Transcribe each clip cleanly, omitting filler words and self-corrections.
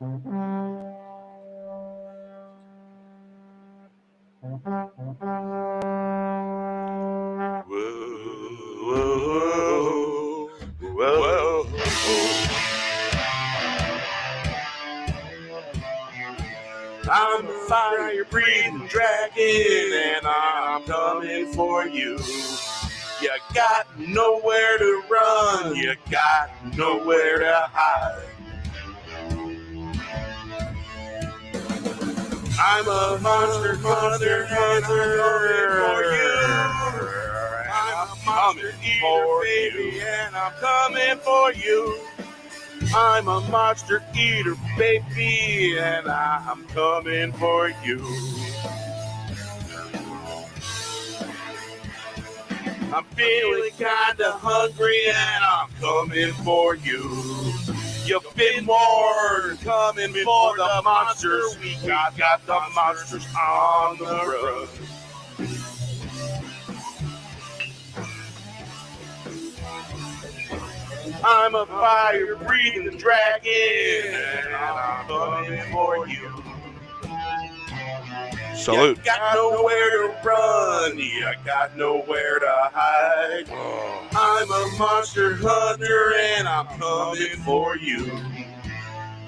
Whoa, whoa, whoa. I'm a fire-breathing dragon, and I'm coming for you. You got nowhere to run, you got nowhere to hide. I'm a monster hunter, and I'm coming for you. I'm coming for you. I'm a monster eater, baby, and I'm coming for you. I'm feeling kinda hungry, and I'm coming for you. You've been warned, coming for the monsters. We got the monsters on the run. I'm a fire-breathing dragon, and I'm coming for you. Salute. You got nowhere to run, you got nowhere to hide. I'm a monster hunter, and I'm coming for you.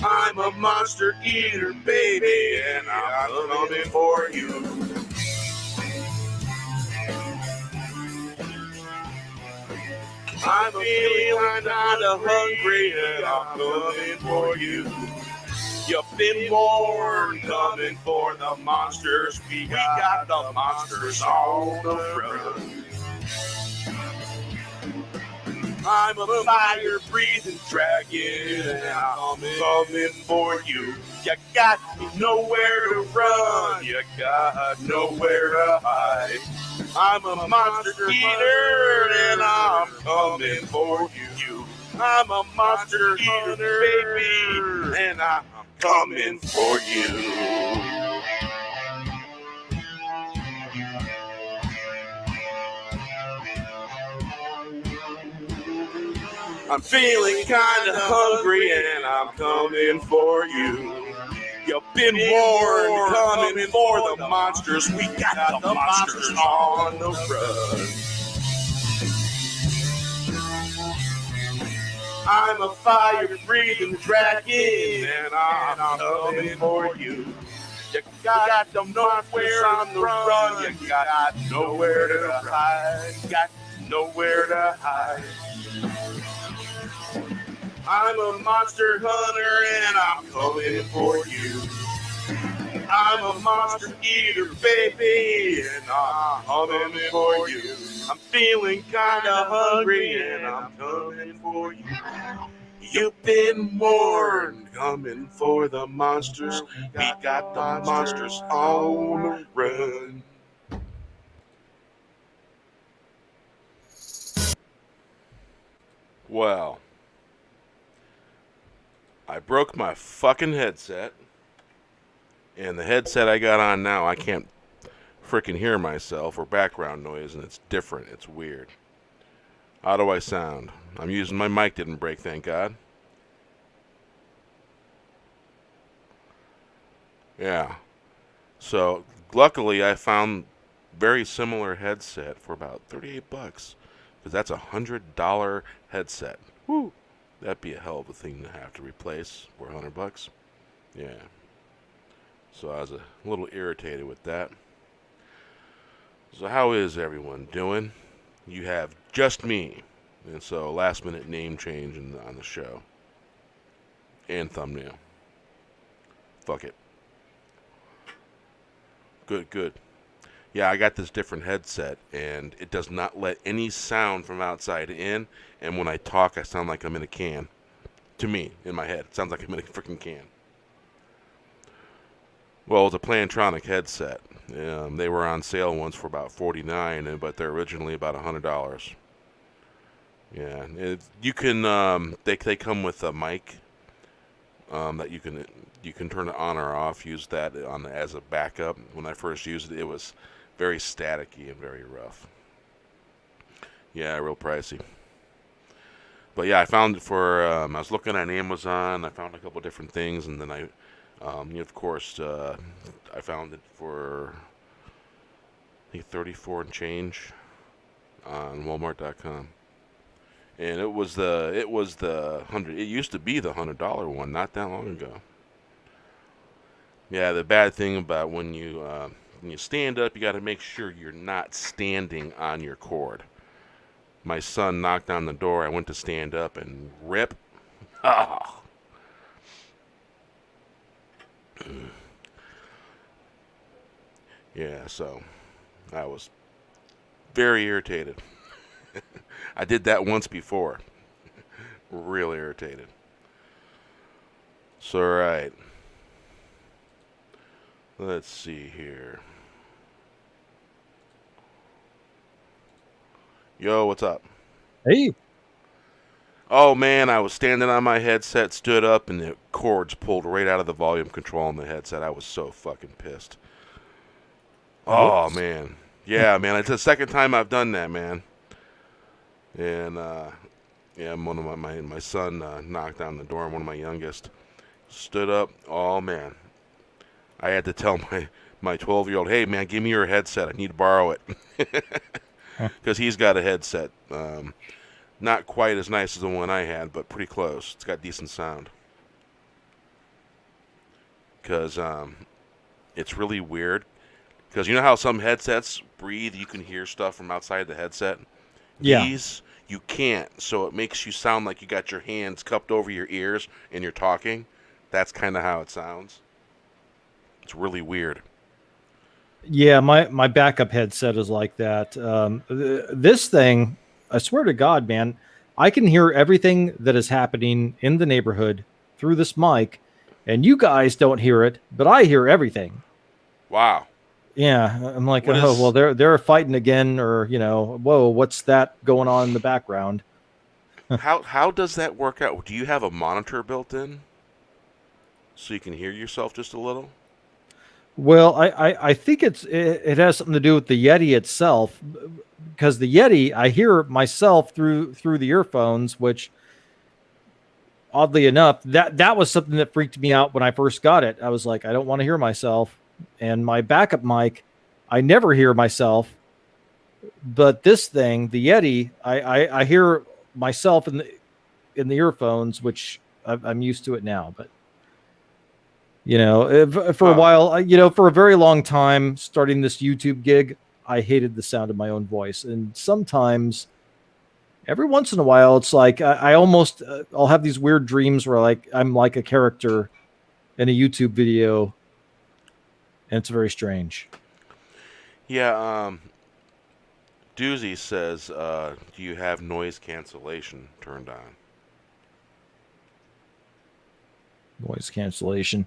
I'm a monster eater, baby, and I'm coming for you. I'm feeling kinda hungry, and I'm coming for you. You've been warned, coming for the monsters. We got the monsters on the run. I'm a fire-breathing dragon, and I'm coming for you. You got nowhere to run, you got nowhere to hide. I'm a monster eater, and I'm coming for you. I'm a monster eater, baby, and I'm coming for you. I'm feeling kinda hungry, and I'm coming for you. You've been warned, coming for the monsters. We got the monsters on the run. I'm a fire-breathing dragon, and I'm coming for you. You got the monsters on the run. You got nowhere to hide. Got nowhere to hide. I'm a monster hunter, and I'm coming for you. I'm a monster eater, baby, and I'm coming for you. I'm feeling kinda hungry, and I'm coming for you. You've been warned, coming for the monsters. We got the monsters on the run. Well, I broke my fucking headset, and the headset I got on now, I can't freaking hear myself or background noise, and it's different. It's weird. How do I sound? I'm using my mic, didn't break, thank God. Yeah. So, luckily, I found very similar headset for about $38, because that's $100 headset. Woo! That'd be a hell of a thing to have to replace for $100. Yeah. So I was a little irritated with that. So how is everyone doing? You have just me, and so last minute name change on the show. And thumbnail. Fuck it. Good. Yeah, I got this different headset, and it does not let any sound from outside in, and when I talk, I sound like I'm in a can. To me, in my head, it sounds like I'm in a freaking can. Well, it's a Plantronic headset. They were on sale once for about $49, but they're originally about $100. Yeah, you can. They come with a mic that you can turn it on or off. Use that on as a backup. When I first used it, it was very staticky and very rough. Yeah, real pricey. But yeah, I found it for. I was looking on Amazon. I found a couple different things, and then of course, I found it for I think 34 and change on Walmart.com. And it was the 100. It used to be the $100 one not that long ago. Yeah, the bad thing about when you stand up, you got to make sure you're not standing on your cord. My son knocked on the door. I went to stand up and rip. Oh. Yeah, so I was very irritated. I did that once before. Real irritated. So, alright. Let's see here. Yo, what's up? Hey, Oh man, I was standing on my headset, stood up, and the cords pulled right out of the volume control on the headset. I was so fucking pissed. Oh whoops. man. Yeah, man, it's the second time I've done that, man. And yeah, one of my son knocked on the door, one of my youngest. Stood up. Oh man. I had to tell my 12-year-old, "Hey man, give me your headset. I need to borrow it." Huh. Cuz he's got a headset. Not quite as nice as the one I had, but pretty close. It's got decent sound. Cuz it's really weird. Cuz you know how some headsets breathe, you can hear stuff from outside the headset? Yeah. These you can't. So it makes you sound like you got your hands cupped over your ears and you're talking. That's kind of how it sounds. It's really weird. Yeah, my backup headset is like that. This thing, I swear to God, man, I can hear everything that is happening in the neighborhood through this mic, and you guys don't hear it, but I hear everything. Wow. Yeah, I'm like, What oh well, is they're fighting again, or whoa, what's that going on in the background? how does that work out? Do you have a monitor built in so you can hear yourself just a little? Well, I think it has something to do with the Yeti itself, because the Yeti, I hear myself through the earphones, which oddly enough, that was something that freaked me out when I first got it. I was like, I don't want to hear myself. And my backup mic, I never hear myself. But this thing, the Yeti, I hear myself in the earphones, which I'm used to it now. But for a Huh. while, for a very long time, starting this YouTube gig, I hated the sound of my own voice, and sometimes every once in a while it's like I almost I'll have these weird dreams where like I'm like a character in a YouTube video, and it's very strange. Yeah, Doozy says, do you have noise cancellation turned on? Noise cancellation.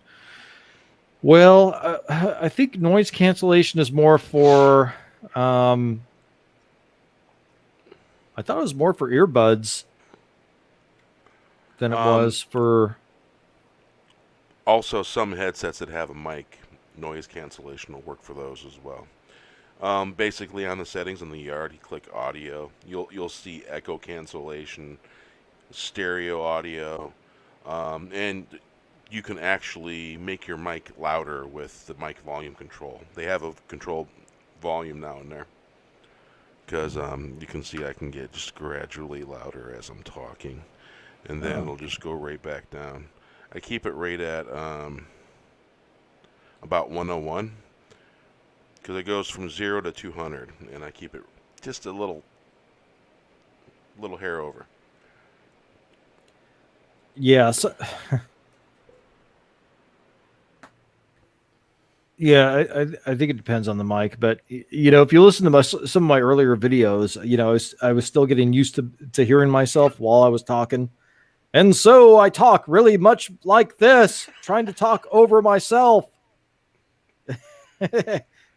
Well, I think noise cancellation is more for I thought it was more for earbuds than it Um, was for. Also, some headsets that have a mic, noise cancellation will work for those as well. Basically, on the settings in the yard, you click audio. You'll see echo cancellation, stereo audio, and you can actually make your mic louder with the mic volume control. They have a control volume now in there because you can see I can get just gradually louder as I'm talking, and then Oh, it'll just go right back down. I keep it right at about 101 because it goes from 0 to 200, and I keep it just a little hair over. yeah. So, yeah, I think it depends on the mic, but if you listen to some of my earlier videos, I was still getting used to hearing myself while I was talking, and so I talk really much like this, trying to talk over myself.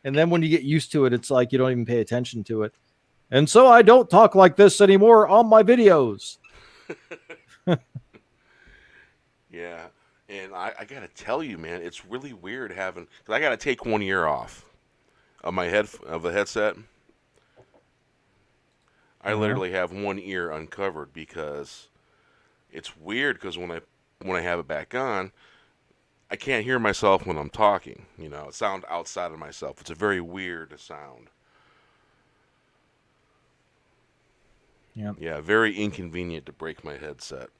And then when you get used to it, it's like you don't even pay attention to it. And so I don't talk like this anymore on my videos. Yeah, and I gotta tell you, man, it's really weird having because I gotta take one ear off of my head of the headset. I Uh-huh. literally have one ear uncovered because it's weird because when I have it back on, I can't hear myself when I'm talking. You know, sound outside of myself. It's a very weird sound. Yeah. Yeah, very inconvenient to break my headset.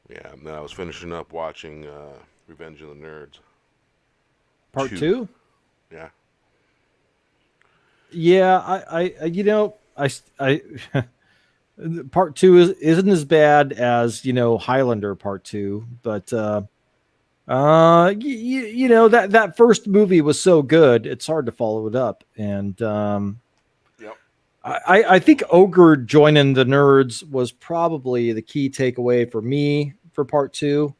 Yeah, and then I was finishing up watching Revenge of the Nerds Part 2. 2? Yeah. Yeah, I part 2 isn't as bad as, Highlander part 2, but that first movie was so good, it's hard to follow it up. And Yep. I think Ogre joining the nerds was probably the key takeaway for me for part 2.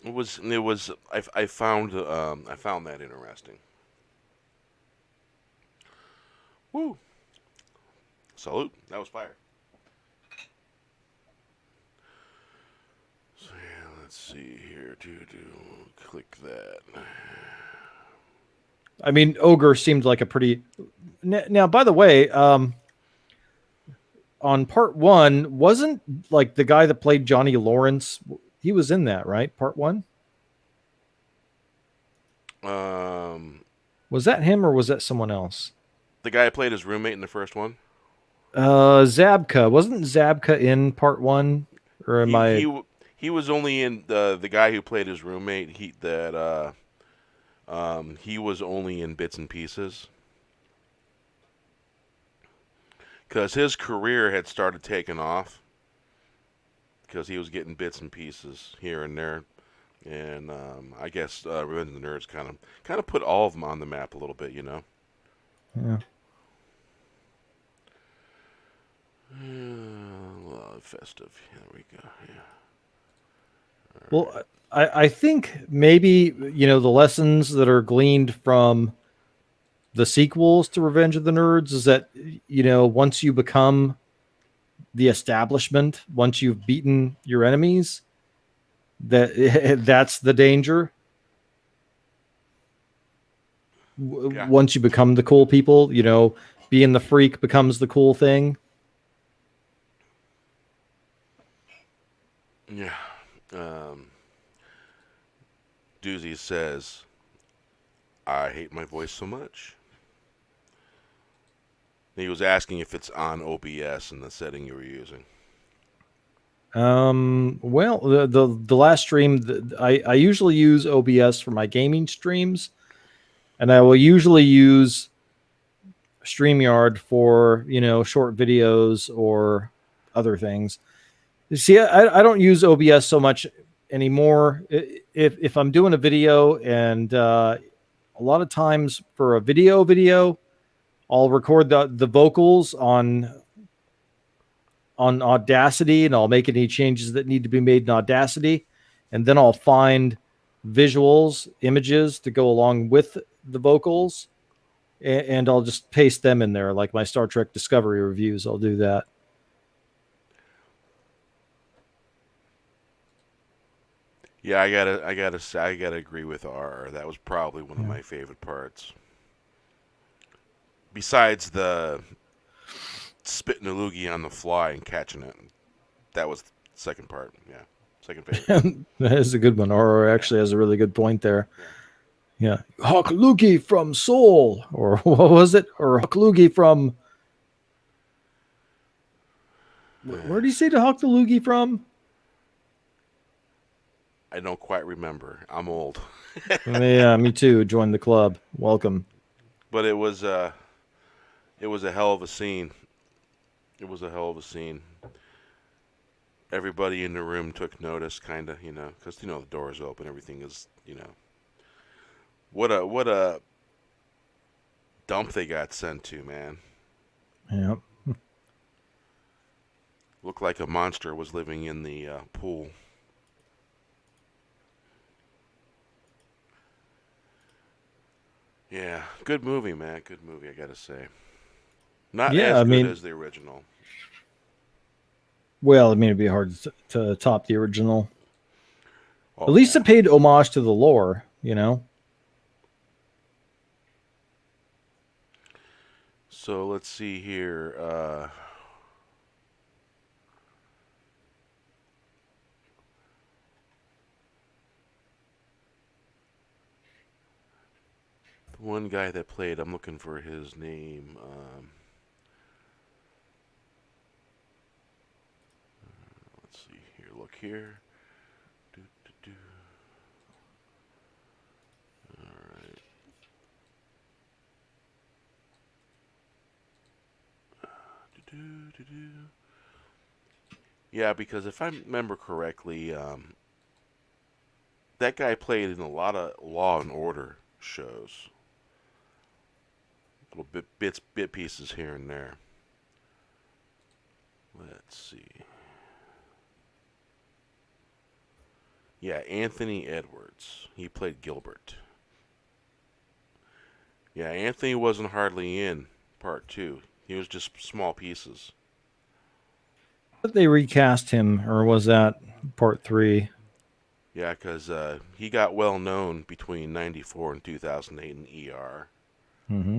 I found that interesting. Woo. Salute. That was fire. So yeah, let's see here. Click that. I mean, Ogre seemed like a pretty. Now, by the way, on part 1, wasn't like the guy that played Johnny Lawrence? He was in that, right? Part 1. Was that him or was that someone else? The guy who played his roommate in the first one. Zabka, wasn't Zabka in part 1? Or am He I? he was only in the guy who played his roommate. He was only in bits and pieces because his career had started taking off because he was getting bits and pieces here and there, and I guess Revenge of the Nerds kind of put all of them on the map a little bit, you know. Yeah. Festive. There we go. Yeah. Well, I think maybe, the lessons that are gleaned from the sequels to Revenge of the Nerds is that, once you become the establishment, once you've beaten your enemies, that's the danger. Yeah. Once you become the cool people, being the freak becomes the cool thing. Yeah. Doozy says, I hate my voice so much. He was asking if it's on OBS in the setting you were using. Well, the last stream, I usually use OBS for my gaming streams, and I will usually use StreamYard for, short videos or other things. You see, I don't use OBS so much anymore. If I'm doing a video, and a lot of times for a video, I'll record the vocals on Audacity, and I'll make any changes that need to be made in Audacity, and then I'll find visuals, images to go along with the vocals, and I'll just paste them in there, like my Star Trek Discovery reviews. I'll do that. Yeah, I gotta agree with R. That was probably one of my favorite parts. Besides the spitting a loogie on the fly and catching it, that was the second part. Yeah, second favorite. That is a good one. Or actually has a really good point there. Yeah. Hawk Loogie from Seoul, or what was it? Or Hawk Loogie from. Where do you say to Hawk the Loogie from? I don't quite remember. I'm old. Yeah, me too. Join the club. Welcome. But it was a hell of a scene. It was a hell of a scene. Everybody in the room took notice, kind of, because the doors open, everything is, what a dump they got sent to, man. Yeah. Looked like a monster was living in the pool. Yeah, good movie, man. Good movie, I gotta say. Not as good as the original. Well, it'd be hard to top the original. Oh, At least it paid homage to the lore, So let's see here. The one guy that played, I'm looking for his name. Let's see here. Look here. Do, do, do. All right. Do, do, do, do. Yeah, because if I remember correctly, that guy played in a lot of Law and Order shows. Little bit pieces here and there. Let's see. Yeah, Anthony Edwards. He played Gilbert. Yeah, Anthony wasn't hardly in part 2. He was just small pieces. But they recast him, or was that part 3? Yeah, because he got well known between 94 and 2008 in ER. Mm-hmm.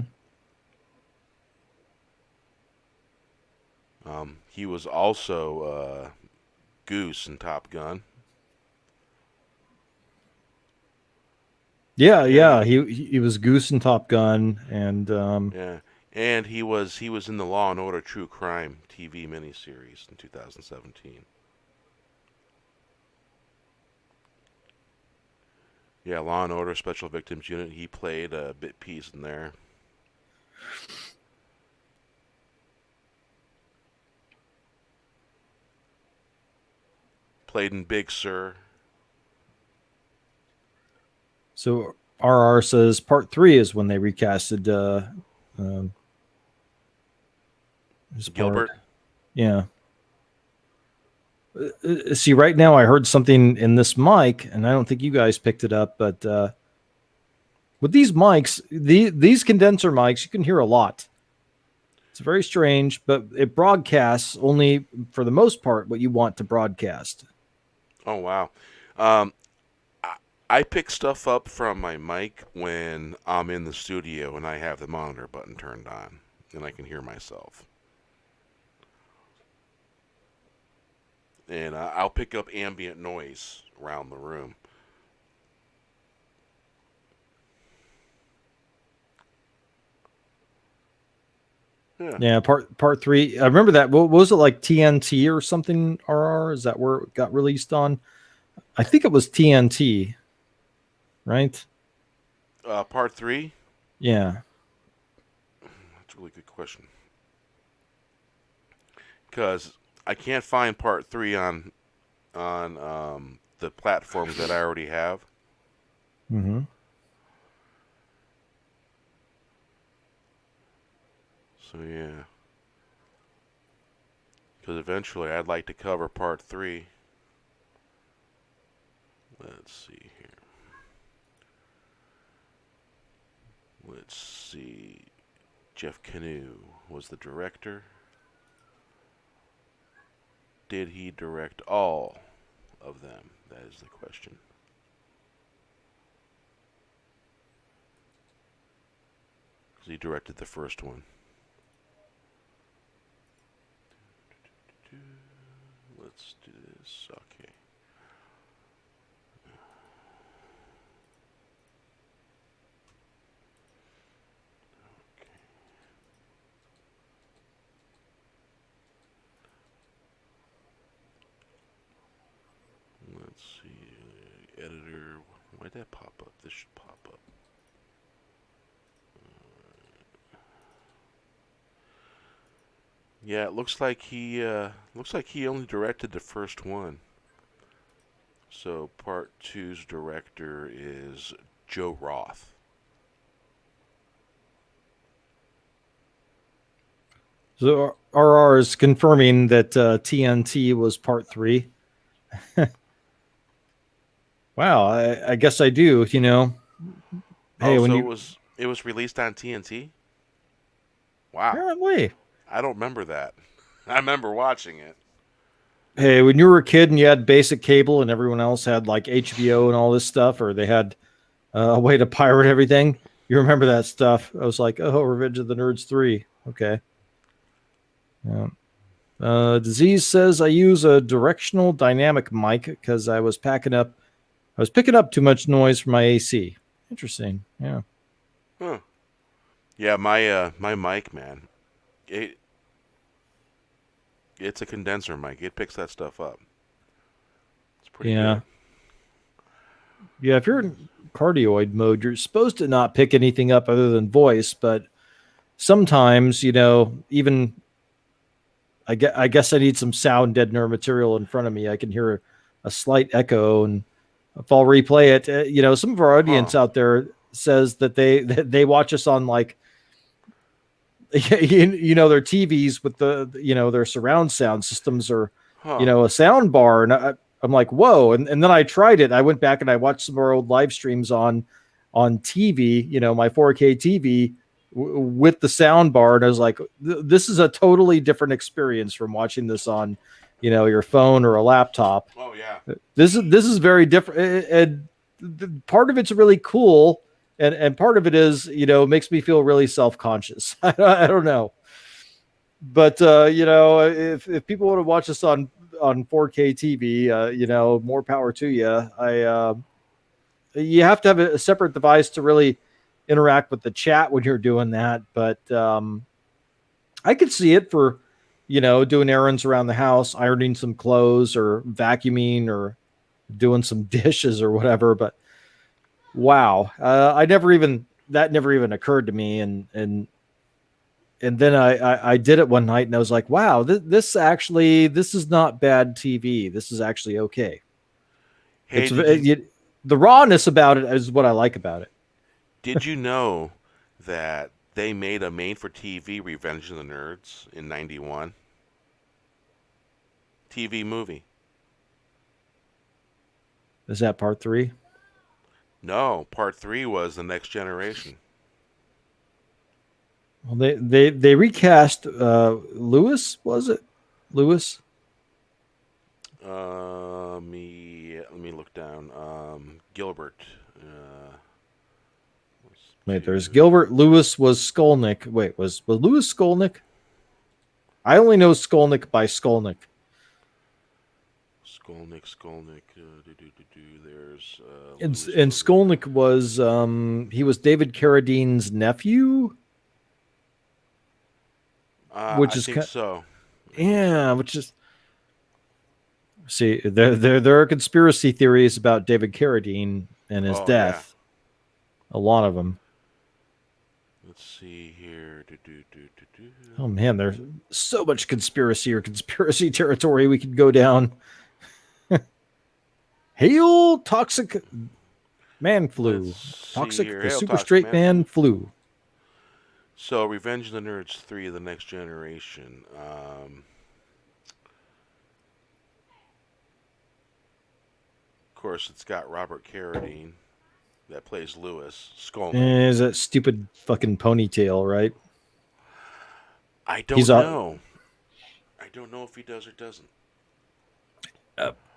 He was also Goose in Top Gun. Yeah. He was Goose in Top Gun, and Yeah, and he was in the Law and Order True Crime TV miniseries in 2017. Yeah, Law and Order Special Victims Unit. He played a bit piece in there. Played in Big Sur. so RR says part 3 is when they recasted his Gilbert. part. Yeah. See, right now I heard something in this mic, and I don't think you guys picked it up, but with these mics, these condenser mics, you can hear a lot. It's very strange, but it broadcasts only, for the most part, what you want to broadcast. Oh, wow. I pick stuff up from my mic when I'm in the studio and I have the monitor button turned on, and I can hear myself. And I'll pick up ambient noise around the room. Yeah, part 3. I remember that. What was it, like TNT or something? RR, is that where it got released on? I think it was TNT, right? Part 3? Yeah. That's a really good question. Because I can't find part 3 on the platforms that I already have. Mm-hmm. So yeah. Because eventually I'd like to cover part 3. Let's see here. Let's see. Jeff Canoe was the director. Did he direct all of them? That is the question. Because he directed the first one. Let's do this. Okay. Let's see. Editor. Why'd that pop up? This should pop up. Yeah, it looks like he only directed the first one. So part 2's director is Joe Roth. So RR is confirming that TNT was part 3. Wow, I guess I do. You know, hey, when it was released on TNT. Wow, apparently, I don't remember that. I remember watching it. hey, when you were a kid and you had basic cable and everyone else had like HBO and all this stuff, or they had a way to pirate everything, you remember that stuff. I was like, oh, Revenge of the Nerds 3. Okay. Yeah. Disease says I use a directional dynamic mic because I was picking up too much noise from my AC. Interesting. Yeah. Huh. Yeah, my mic, man. It it's a condenser mic. It picks that stuff up. It's pretty Yeah. good. Yeah. If you're in cardioid mode, you're supposed to not pick anything up other than voice, but sometimes, even I guess I need some sound deadener material in front of me. I can hear a slight echo, and if I'll replay it, some of our Huh. audience out there says that they watch us on like their TVs with their surround sound systems or Huh. a sound bar, and I'm like, whoa! And then I tried it. I went back and I watched some of our old live streams on TV, my 4K TV with the sound bar, and I was like, this is a totally different experience from watching this on, your phone or a laptop. Oh yeah. This is very different, and part of it's really cool, and part of it is makes me feel really self-conscious. I don't know, but if people want to watch us on 4K TV, more power to you. You have to have a separate device to really interact with the chat when you're doing that, but I could see it for doing errands around the house, ironing some clothes or vacuuming or doing some dishes or whatever. But wow, that never even occurred to me, and then I did it one night and I was like, wow, this is not bad TV. This is actually okay. Hey, The rawness about it is what I like about it. did you know that they made a made-for-TV Revenge of the Nerds in '91? TV movie. Is that part 3? No, part 3 was The Next Generation. Well, they recast Lewis, was it? Lewis? Let me look down. Gilbert. Wait, there's Gilbert. Lewis was Skolnick. Wait, was Lewis Skolnick? I only know Skolnick by Skolnick. Skolnick. There's. And Skolnick was he was David Carradine's nephew, which I is think so. yeah, which is see there are conspiracy theories about David Carradine and his Oh yeah. death. A lot of them. Let's see here. Oh man, there's so much conspiracy territory we could go down. Hail toxic man flu. Toxic Here. the Hail, super Toxic straight man flu. So, Revenge of the Nerds 3, The Next Generation. Of course, it's got Robert Carradine that plays Lewis Skolnick. Is that stupid fucking ponytail, right? I don't know. I don't know if he does or doesn't.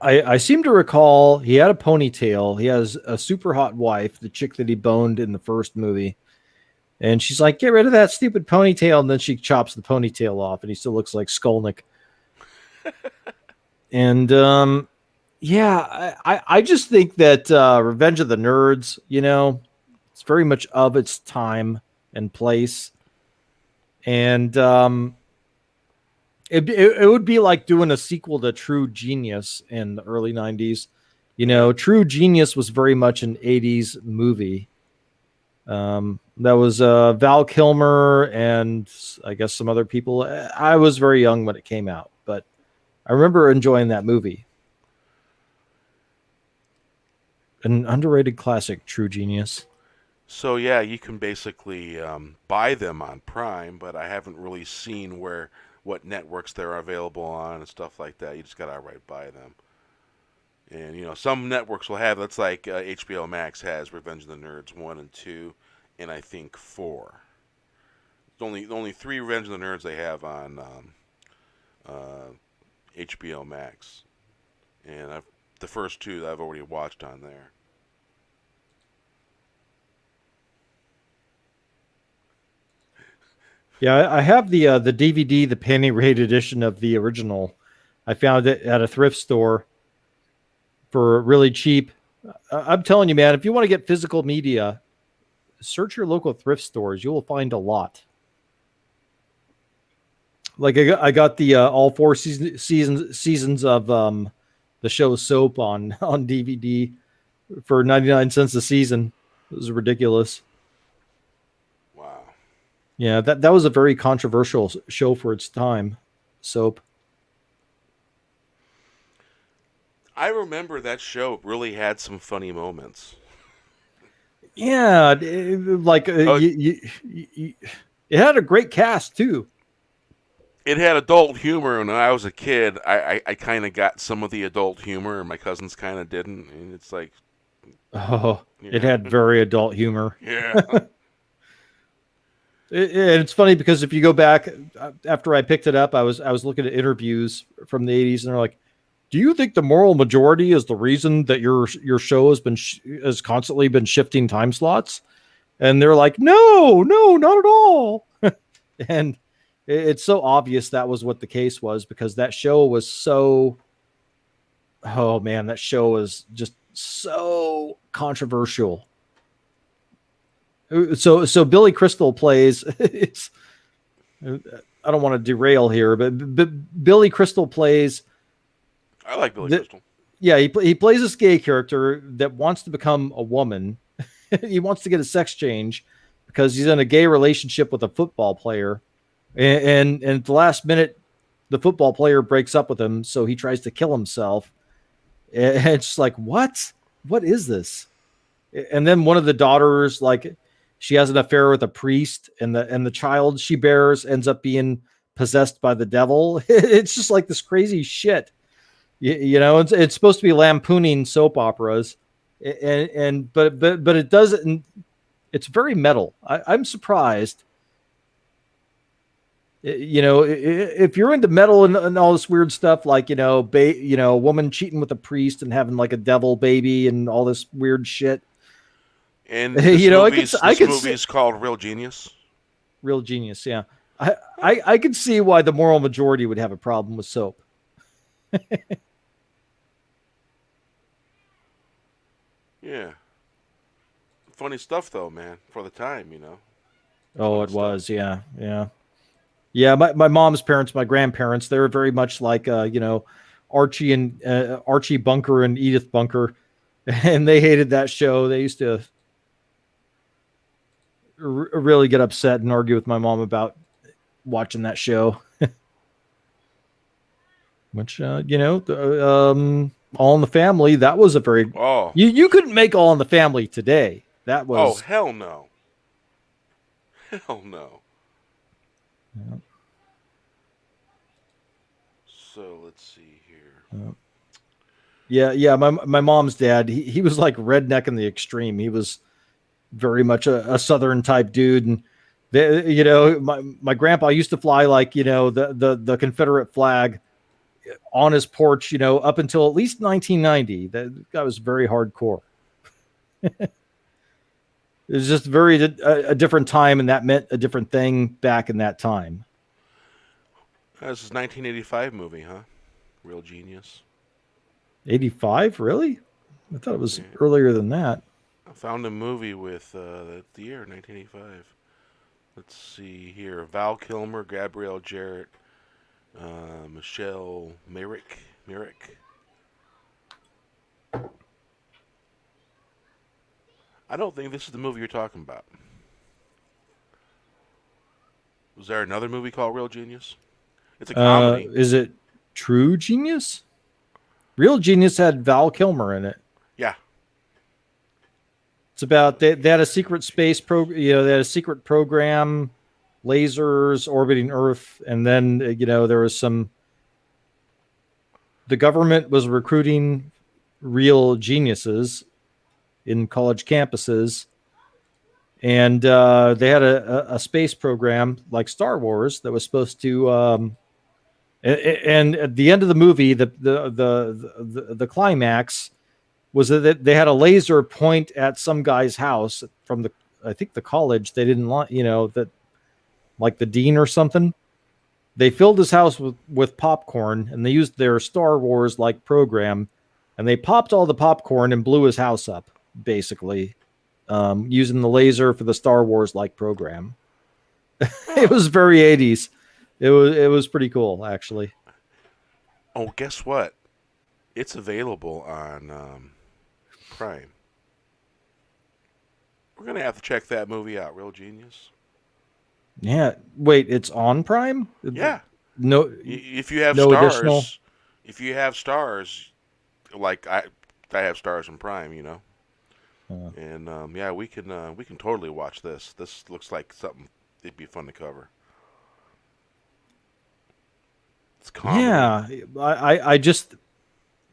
I seem to recall he had a ponytail. He has a super hot wife, the chick that he boned in the first movie. And she's like, get rid of that stupid ponytail. And then she chops the ponytail off and he still looks like Skolnick. And yeah, I just think that Revenge of the Nerds, it's very much of its time and place. And it would be like doing a sequel to True Genius in the early 90s. True Genius was very much an 80s movie. That was Val Kilmer and I guess some other people. I was very young when it came out, but I remember enjoying that movie. An underrated classic, True Genius. So yeah, you can basically buy them on Prime, but I haven't really seen what networks they're available on and stuff like that. You just gotta outright buy them. And some networks will have. That's like HBO Max has Revenge of the Nerds 1 and 2, and I think 4. It's only 3 Revenge of the Nerds they have on HBO Max, and the first 2 that I've already watched on there. Yeah, I have the DVD, the penny rate edition of the original. I found it at a thrift store for really cheap. I'm telling you, man, if you want to get physical media, search your local thrift stores. You will find a lot. Like I got the all four seasons of the show Soap on DVD for 99 cents a season. It was ridiculous. Wow. Yeah, that was a very controversial show for its time. Soap. I remember that show really had some funny moments. Yeah, like Oh, it had a great cast too. it had adult humor. When I was a kid, I kind of got some of the adult humor, and my cousins kind of didn't. And it's like, Oh, it yeah, had very adult humor. yeah. And it's funny because if you go back after I picked it up, I was looking at interviews from the 80s, and they're like, "Do you think the moral majority is the reason that your show has constantly been shifting time slots?" And they're like, "No, no, not at all." And it's so obvious that was what the case was, because that show was so, oh man, that show was just so controversial. So Billy Crystal plays it's, I don't want to derail here, but Billy Crystal plays I like Billy Crystal. yeah, he plays this gay character that wants to become a woman. He wants to get a sex change because he's in a gay relationship with a football player, and at the last minute, the football player breaks up with him, so he tries to kill himself. And it's just like, what is this? And then one of the daughters, like, she has an affair with a priest, and the child she bears ends up being possessed by the devil. It's just like this crazy shit. You know, it's supposed to be lampooning soap operas, but it doesn't. It's very metal. I'm surprised. You know, if you're into metal and all this weird stuff, like, a woman cheating with a priest and having like a devil baby and all this weird shit. And this I could movie is called Real Genius. Real Genius. Yeah, I could see why the moral majority would have a problem with soap. Yeah. Funny stuff though, man. For the time, Oh, Funny it stuff. was. Yeah, yeah. Yeah, my mom's parents, my grandparents, they were very much like Archie Bunker and Edith Bunker, and they hated that show. They used to really get upset and argue with my mom about watching that show. Which All in the Family, that was a very Oh. you couldn't make All in the Family today. That Oh, was hell no. Hell no. yeah. So let's see here. Yeah. My mom's dad, he was like redneck in the extreme. He was very much a southern type dude, and my grandpa used to fly like the Confederate flag on his porch, up until at least 1990. That guy was very hardcore. It was just a different time, and that meant a different thing back in that time. This is 1985 movie, huh? Real Genius. 85, really? I thought it was earlier than that. I found a movie with the year 1985. Let's see here: Val Kilmer, Gabrielle Jarrett, Michelle Merrick. I don't think this is the movie you're talking about. Was there another movie called Real Genius? It's a comedy. Is it True Genius? Real Genius had Val Kilmer in it. Yeah. It's about they had a secret space program. They had a secret program, lasers orbiting Earth, and then there was some. The government was recruiting real geniuses in college campuses, and they had a space program like Star Wars that was supposed to. And at the end of the movie, the climax was that they had a laser point at some guy's house from I think the college. They didn't want, that like the dean or something. They filled his house with popcorn, and they used their Star Wars like program, and they popped all the popcorn and blew his house up, basically, using the laser for the Star Wars like program. It was very 80s. It was pretty cool, actually. Oh, guess what? It's available on Prime. We're gonna have to check that movie out. Real genius. Yeah. Wait, it's on Prime? Yeah. No, If you have no stars, additional. if you have stars, like I have stars in Prime, you know. And yeah, we can totally watch this. This looks like something it'd be fun to cover. It's comedy. Yeah, I just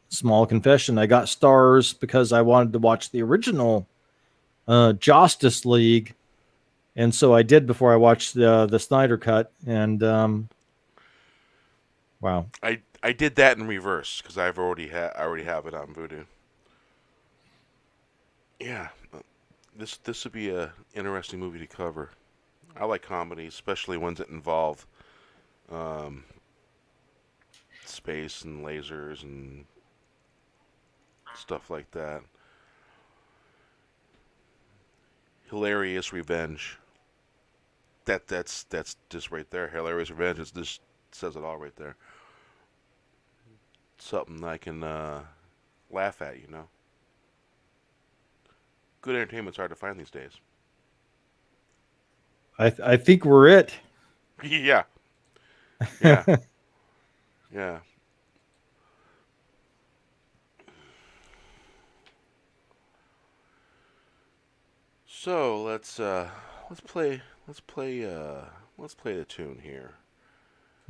small confession. I got stars because I wanted to watch the original Justice League, and so I did before I watched the Snyder cut. And wow, I did that in reverse because I already have it on Vudu. Yeah, this would be a interesting movie to cover. I like comedies, especially ones that involve space and lasers and stuff like that. Hilarious Revenge. That's just right there. Hilarious Revenge is just says it all right there. Something I can laugh at, you know. Good entertainment's hard to find these days. I think we're it. Yeah. Yeah. Yeah. So let's play the tune here.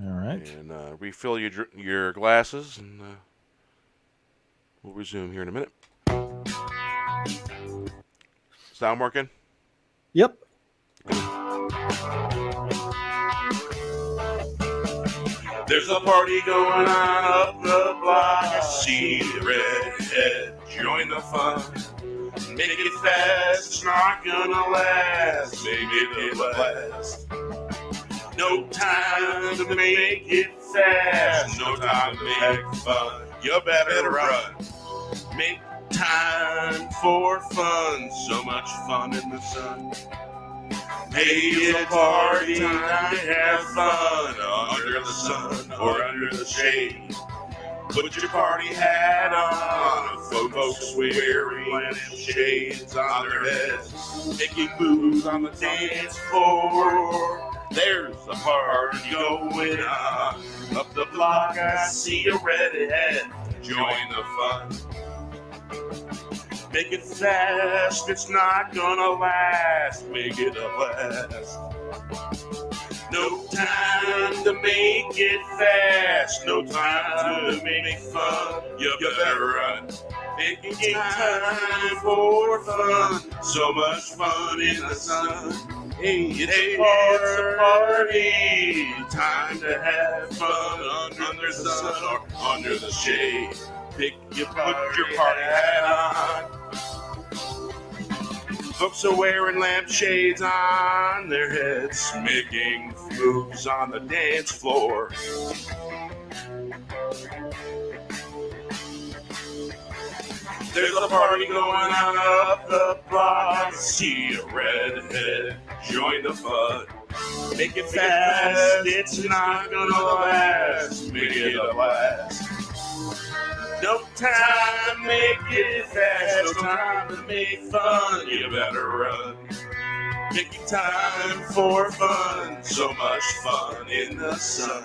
All right. And refill your glasses, and we'll resume here in a minute. Sound working? Yep. There's a party going on up the block. I see the redhead join the fun. Make it fast, it's not gonna last. Make it a blast. No time to make it fast. No time to make fun. You better run. Make time for fun. So much fun in the sun. Hey, it's a party time to have fun under the sun or under the shade. Put your party hat on, folks wearing lampshades on their heads, making moves on the dance floor. There's a party going on up the block. I see a redhead join the fun. Make it fast, it's not gonna last. Make it a blast. No time to make it fast. No time to make fun. You better run. Making time for fun. So much fun in the sun. Hey, it's a party. Time to have fun under the sun or under the shade. Put your party hat on. Folks are wearing lampshades on their heads, making moves on the dance floor. There's a party going on up the block. See a redhead join the fun. Make it fast, it's not gonna last. Make it a blast. No time to make it fast, no time to make fun. You better run. Making time for fun, so much fun in the sun.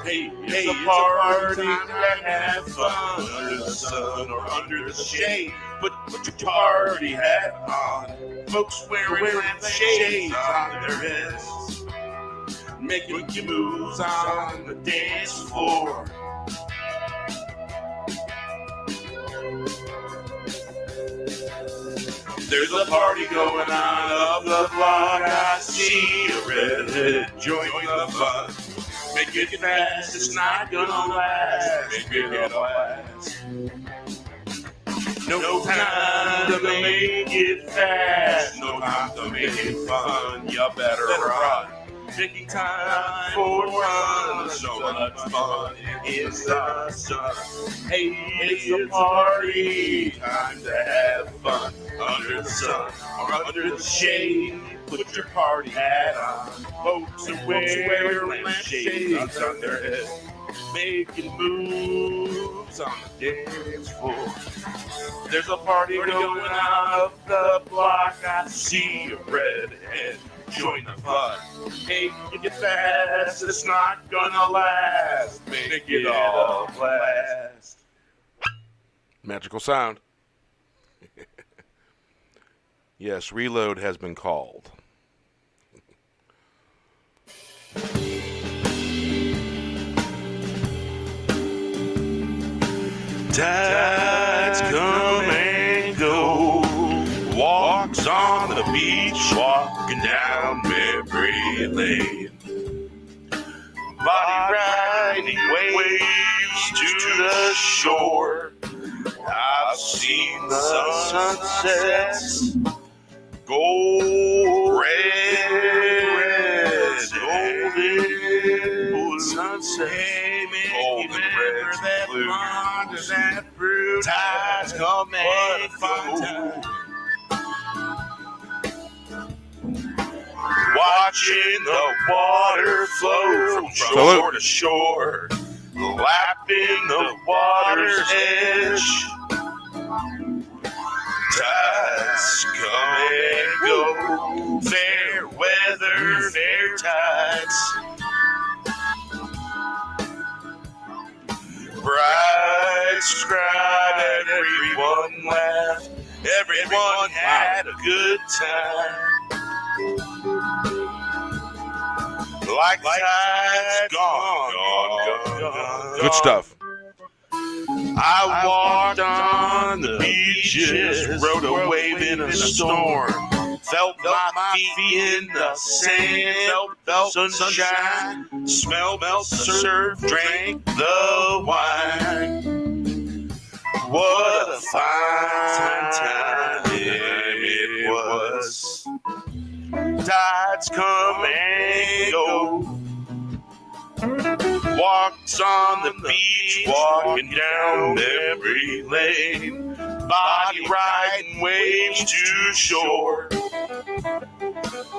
Hey, it's a party to have fun under the sun or under the shade. Put your party hat on. Folks wearing lampshades on their heads, making moves on the dance floor. There's a party going on up the block. I see a redhead join the fun. Make it fast, it's not gonna last. Make it a blast. No time to make it fast. No time to make it fun. You better run. Making time for fun, so much fun in the sun. Hey, it's a party, time to have fun under the sun or under the shade. Put your party hat on. Folks are wearing lampshades on their head, making moves on the dance floor. There's a party going on up the block. I see a redhead. Join the fun. Hey, make it fast. It's not gonna last. Make it all last. Magical sound. Yes, reload has been called. Tides come and go. Walks on the beach, walking down memory lane. Body riding waves to the shore. I've seen the sunsets, gold, red, golden sunset, golden red, that blonde, that brute. Tides come and go. Watching the water flow from shore to shore, lapping the water's edge. Tides come and go, fair weather, fair tides. Bright scribe, everyone laughed, everyone had a good time. Like tides gone. Good stuff. I walked on the beaches, rode a wave in a storm, felt my feet in the sand, felt sunshine, smelled the surf, drank the wine. What a fine time it was. Tides come and go. Walks on the beach, walking down memory lane. Body riding waves to shore.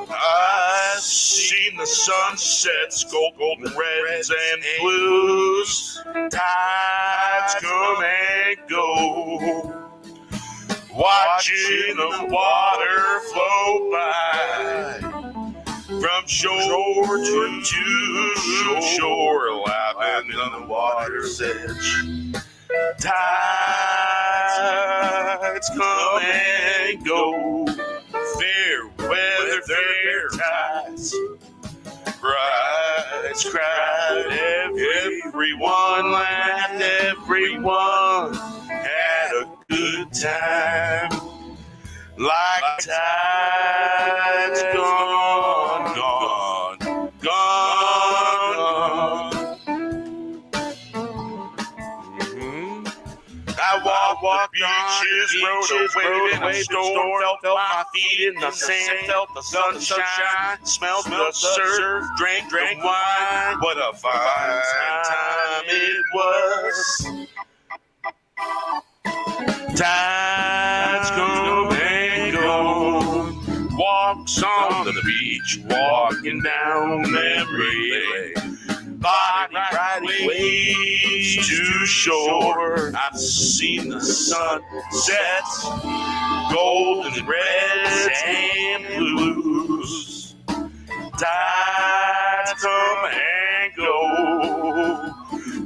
I've seen the sunsets, golden reds and blues. Tides come and go. Watching the water flow by, from shore to shore, lapping in the water's edge. Tides come and go, fair weather, fair tides. Brides cried, everyone laughed, everyone had a good time. Like tides gone. I walked the beaches, rode a wave in a storm, felt my feet in the sand, felt the sunshine, smelled the surf, drank wine. What a fine time it was. Tides come and go. Walks on the beach, walking down memory lane. Body riding waves to shore. I've seen the sunsets, golden reds and blues. Tides come and go.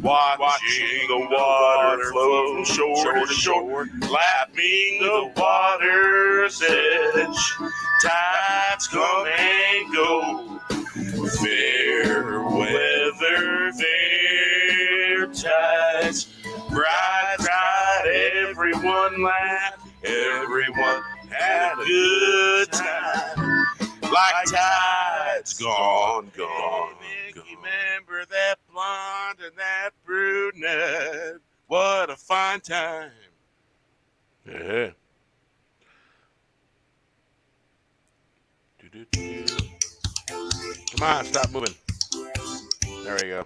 Watching the water flow from shore to shore, lapping the water's edge. Tides come and go. Fair weather, fair tides. Bright, everyone laughed, everyone had a good time. Like tides gone. Remember that blonde and that brunette. What a fine time. Yeah. Come on, stop moving. There we go.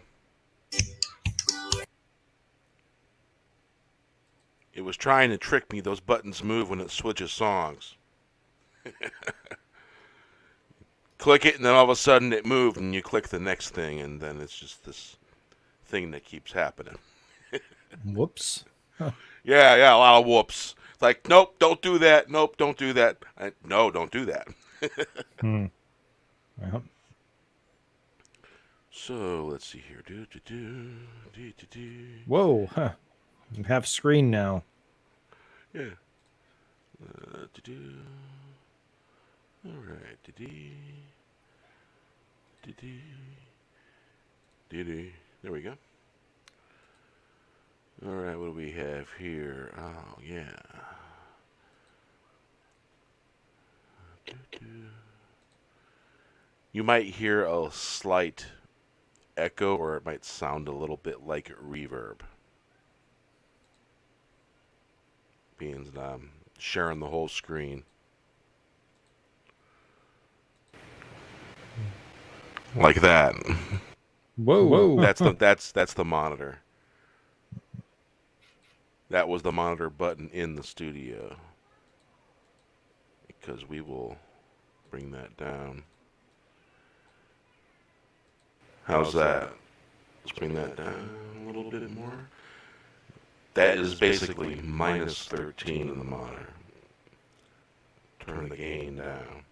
It was trying to trick me. Those buttons move when it switches songs. Click it, and then all of a sudden it moved, and you click the next thing, and then it's just this thing that keeps happening. Whoops. Yeah, a lot of whoops. It's like, nope, don't do that. Nope, don't do that. No, don't do that. Well. So let's see here. Whoa. Huh. You have screen now. Yeah. All right. There we go. All right, what do we have here? Oh, yeah. You might hear a slight echo, or it might sound a little bit like reverb. Being that I'm sharing the whole screen. Like that. Whoa. That's the monitor. That was the monitor button in the studio. Because we will bring that down. How's that? Let's bring that down a little bit more. That is basically minus 13 in the monitor. Turn the gain down.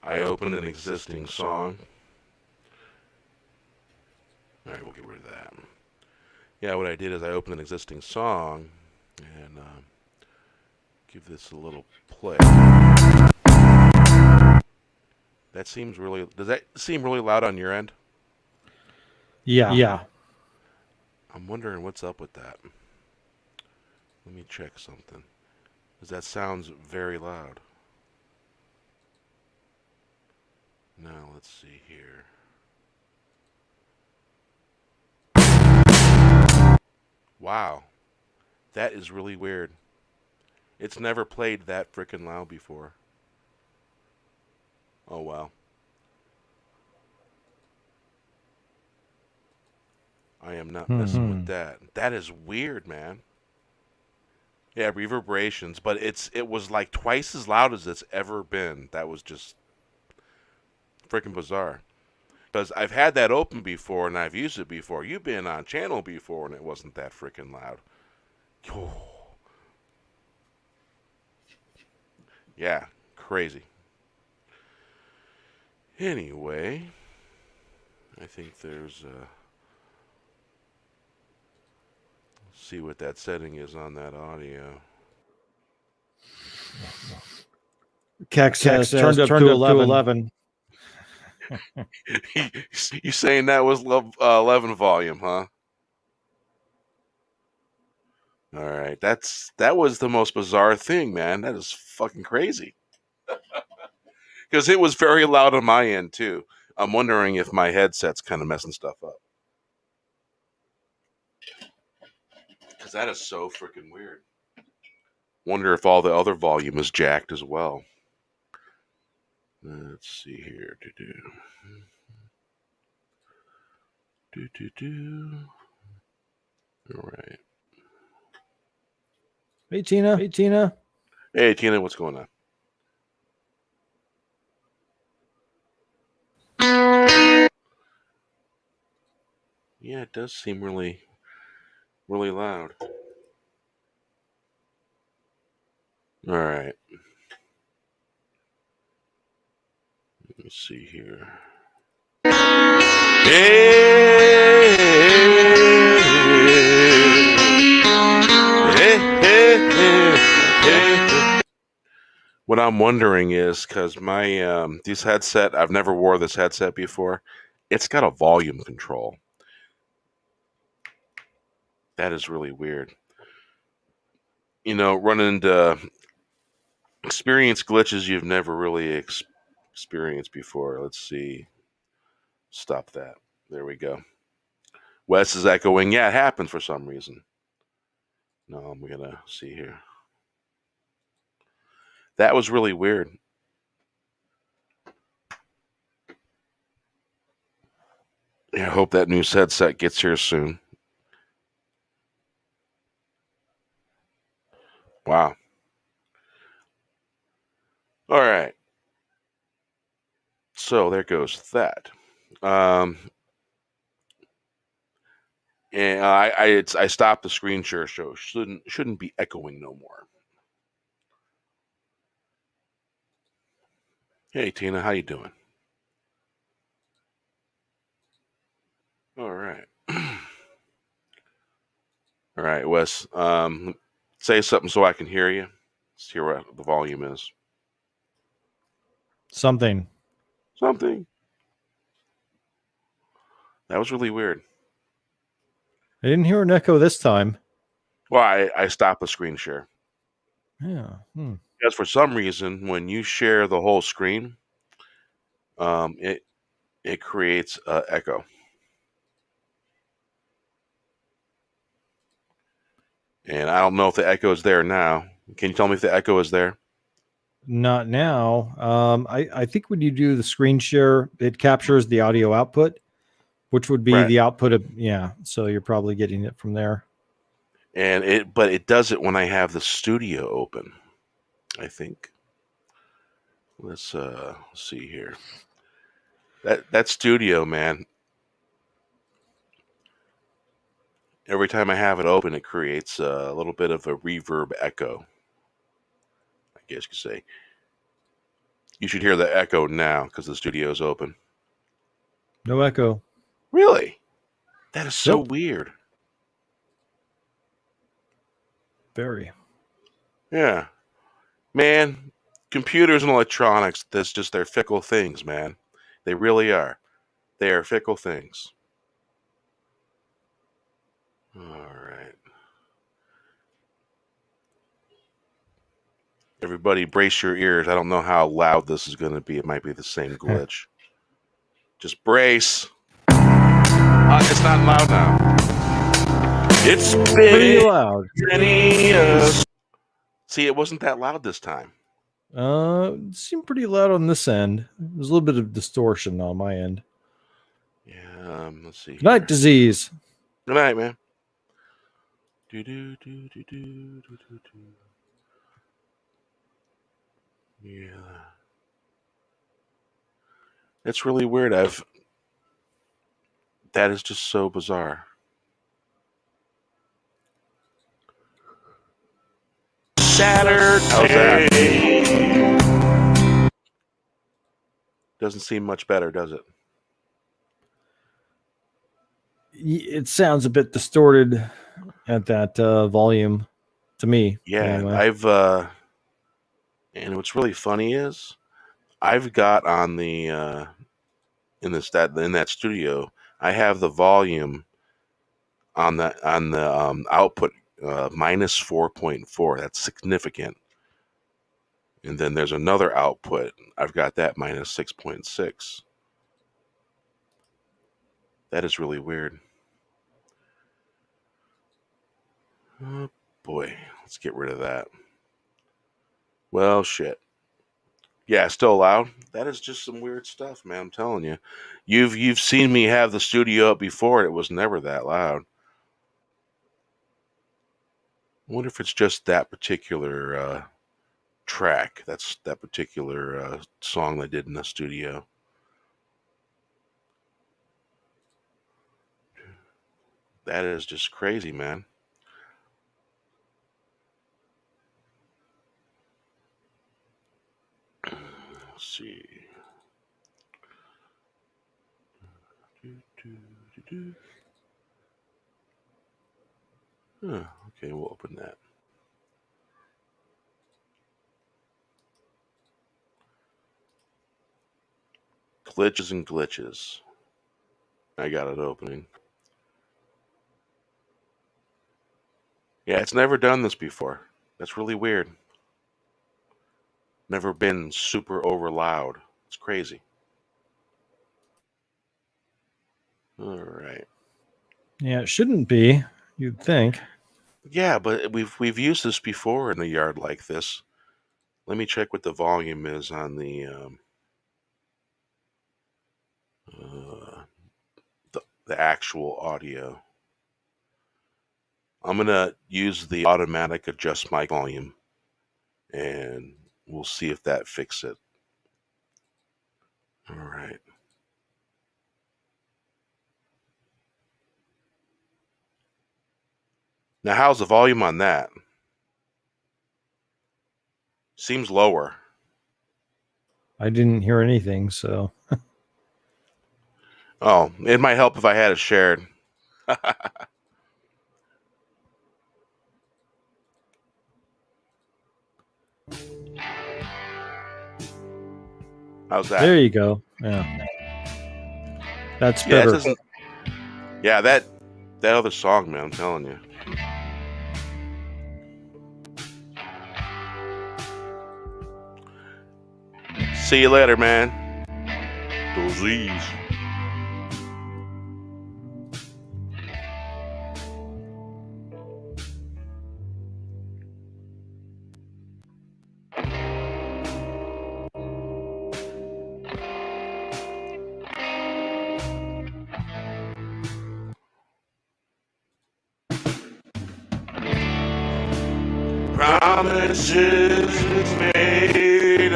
I opened an existing song. Alright, we'll get rid of that. Yeah, what I did is I opened an existing song and give this a little play. That seems really... Does that seem really loud on your end? Yeah. I'm wondering what's up with that. Let me check something. Because that sounds very loud. Now, let's see here. Wow. That is really weird. It's never played that frickin' loud before. Oh, wow. I am not messing with that. That is weird, man. Yeah, reverberations, but it was like twice as loud as it's ever been. That was just freaking bizarre. Because I've had that open before and I've used it before. You've been on channel before and it wasn't that freaking loud. Oh. Yeah, crazy. Anyway, I think there's see what that setting is on that audio. Kex says turned up to 11. You saying that was 11 volume, huh? All right, that was the most bizarre thing, man. That is fucking crazy. Because it was very loud on my end too. I'm wondering if my headset's kind of messing stuff up. Because that is so freaking weird. Wonder if all the other volume is jacked as well. Let's see here. All right. Hey, Tina. Hey, Tina, what's going on? Yeah, it does seem really, really loud. All right. Let me see here. What I'm wondering is, because my this headset, I've never wore this headset before. It's got a volume control. That is really weird. You know, running into experience glitches you've never really experienced before. Let's see. Stop that. There we go. Wes is echoing. Yeah, it happens for some reason. No, I'm gonna see here. That was really weird. I hope that new headset gets here soon. Wow. All right. So there goes that. And I stopped the screen share, so shouldn't be echoing no more. Hey Tina, how you doing? All right. All right, Wes. Say something so I can hear you. Let's hear what the volume is. Something. Something. That was really weird. I didn't hear an echo this time. Well, I stopped the screen share. Yeah. Because for some reason, when you share the whole screen, it creates echo. And I don't know if the echo is there now. Can you tell me if the echo is there? Not now. I think when you do the screen share, it captures the audio output, which would be Right. the output of, yeah. So you're probably getting it from there. But it does it when I have the studio open, I think. Let's see here. That studio, man. Every time I have it open, it creates a little bit of a reverb echo, I guess you could say. You should hear the echo now because the studio's open. No echo. Really? That is so Nope. weird. Very. Yeah. Man, computers and electronics, they're fickle things, man. They really are. They are fickle things. All right. Everybody brace your ears. I don't know how loud this is going to be. It might be the same glitch. Just brace. It's not loud now. It's Pretty loud. See, it wasn't that loud this time. It seemed pretty loud on this end. There's a little bit of distortion on my end. Yeah, let's see. Night disease. Good night, man. Yeah. It's really weird. That is just so bizarre. Saturday. How's that? Doesn't seem much better, does it? It sounds a bit distorted at that volume to me. Yeah, anyway. and what's really funny is I've got on the in that studio, I have the volume on the output minus 4.4. That's significant. And then there's another output. I've got that minus 6.6. That is really weird. Oh boy, let's get rid of that. Well, shit. Yeah, still loud. That is just some weird stuff, man. I'm telling you. You've seen me have the studio up before. It was never that loud. I wonder if it's just that particular track. That's that particular song they did in the studio. That is just crazy, man. Let's see. Huh, okay, we'll open that. Glitches and glitches. I got it opening. Yeah, it's never done this before. That's really weird. Never been super over loud. It's crazy. All right. Yeah, it shouldn't be. You'd think. Yeah, but we've used this before in a yard like this. Let me check what the volume is on the the actual audio. I'm going to use the automatic adjust mic volume, and we'll see if that fixes it. All right. Now, how's the volume on that? Seems lower. I didn't hear anything, so. Oh, it might help if I had it shared. How's that? There you go. Yeah. That's Yeah, better. that other song, man, I'm telling you. See you later, man. Those E's. Promises made.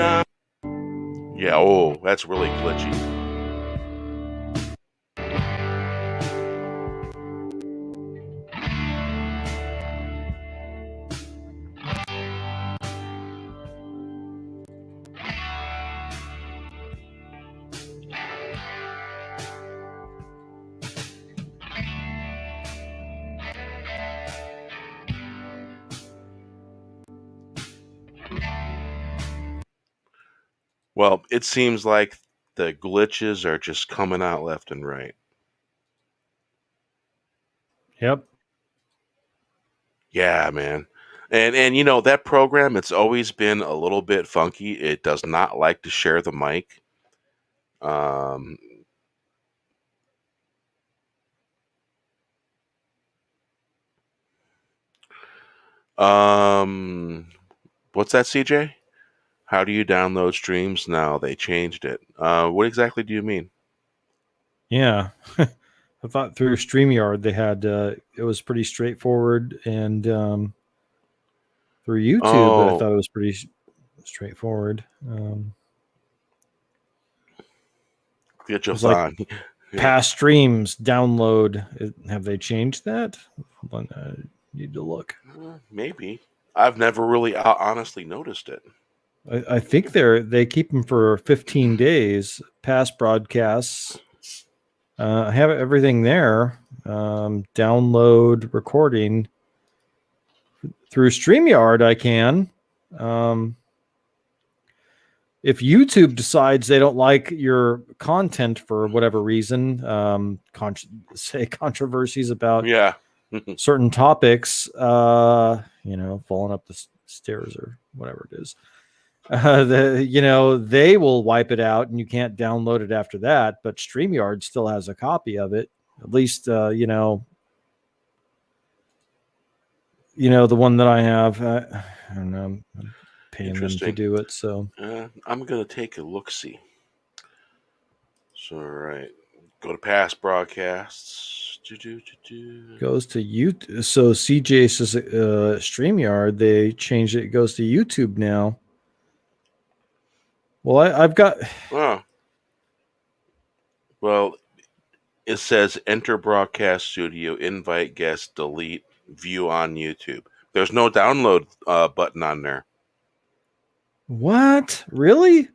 Yeah, oh, that's really glitchy. Well, it seems like the glitches are just coming out left and right. Yep. Yeah, man. And you know, that program, it's always been a little bit funky. It does not like to share the mic. Um what's that, CJ? How do you download streams now? They changed it. What exactly do you mean? Yeah. I thought through StreamYard they had it was pretty straightforward, and through YouTube I Oh, thought it was pretty straightforward. get It your was like phone. past streams download. Have they changed that? Hold on, need to look. Maybe. I've never really honestly noticed it. I think they keep them for 15 days. Past broadcasts. I have everything there. Download recording through StreamYard. I can. If YouTube decides they don't like your content for whatever reason, say controversies about Yeah. certain topics, falling up the stairs or whatever it is, they will wipe it out and you can't download it after that. But StreamYard still has a copy of it, at least, the one that I have. I don't know. I'm paying them to do it, so I'm gonna take a look see. So right, go to past broadcasts. goes to YouTube. So CJ says StreamYard, they changed it. It goes to YouTube now. Well, I've got. Oh, well, it says enter broadcast studio, invite guest, delete, view on YouTube. There's no download button on there. What? Really?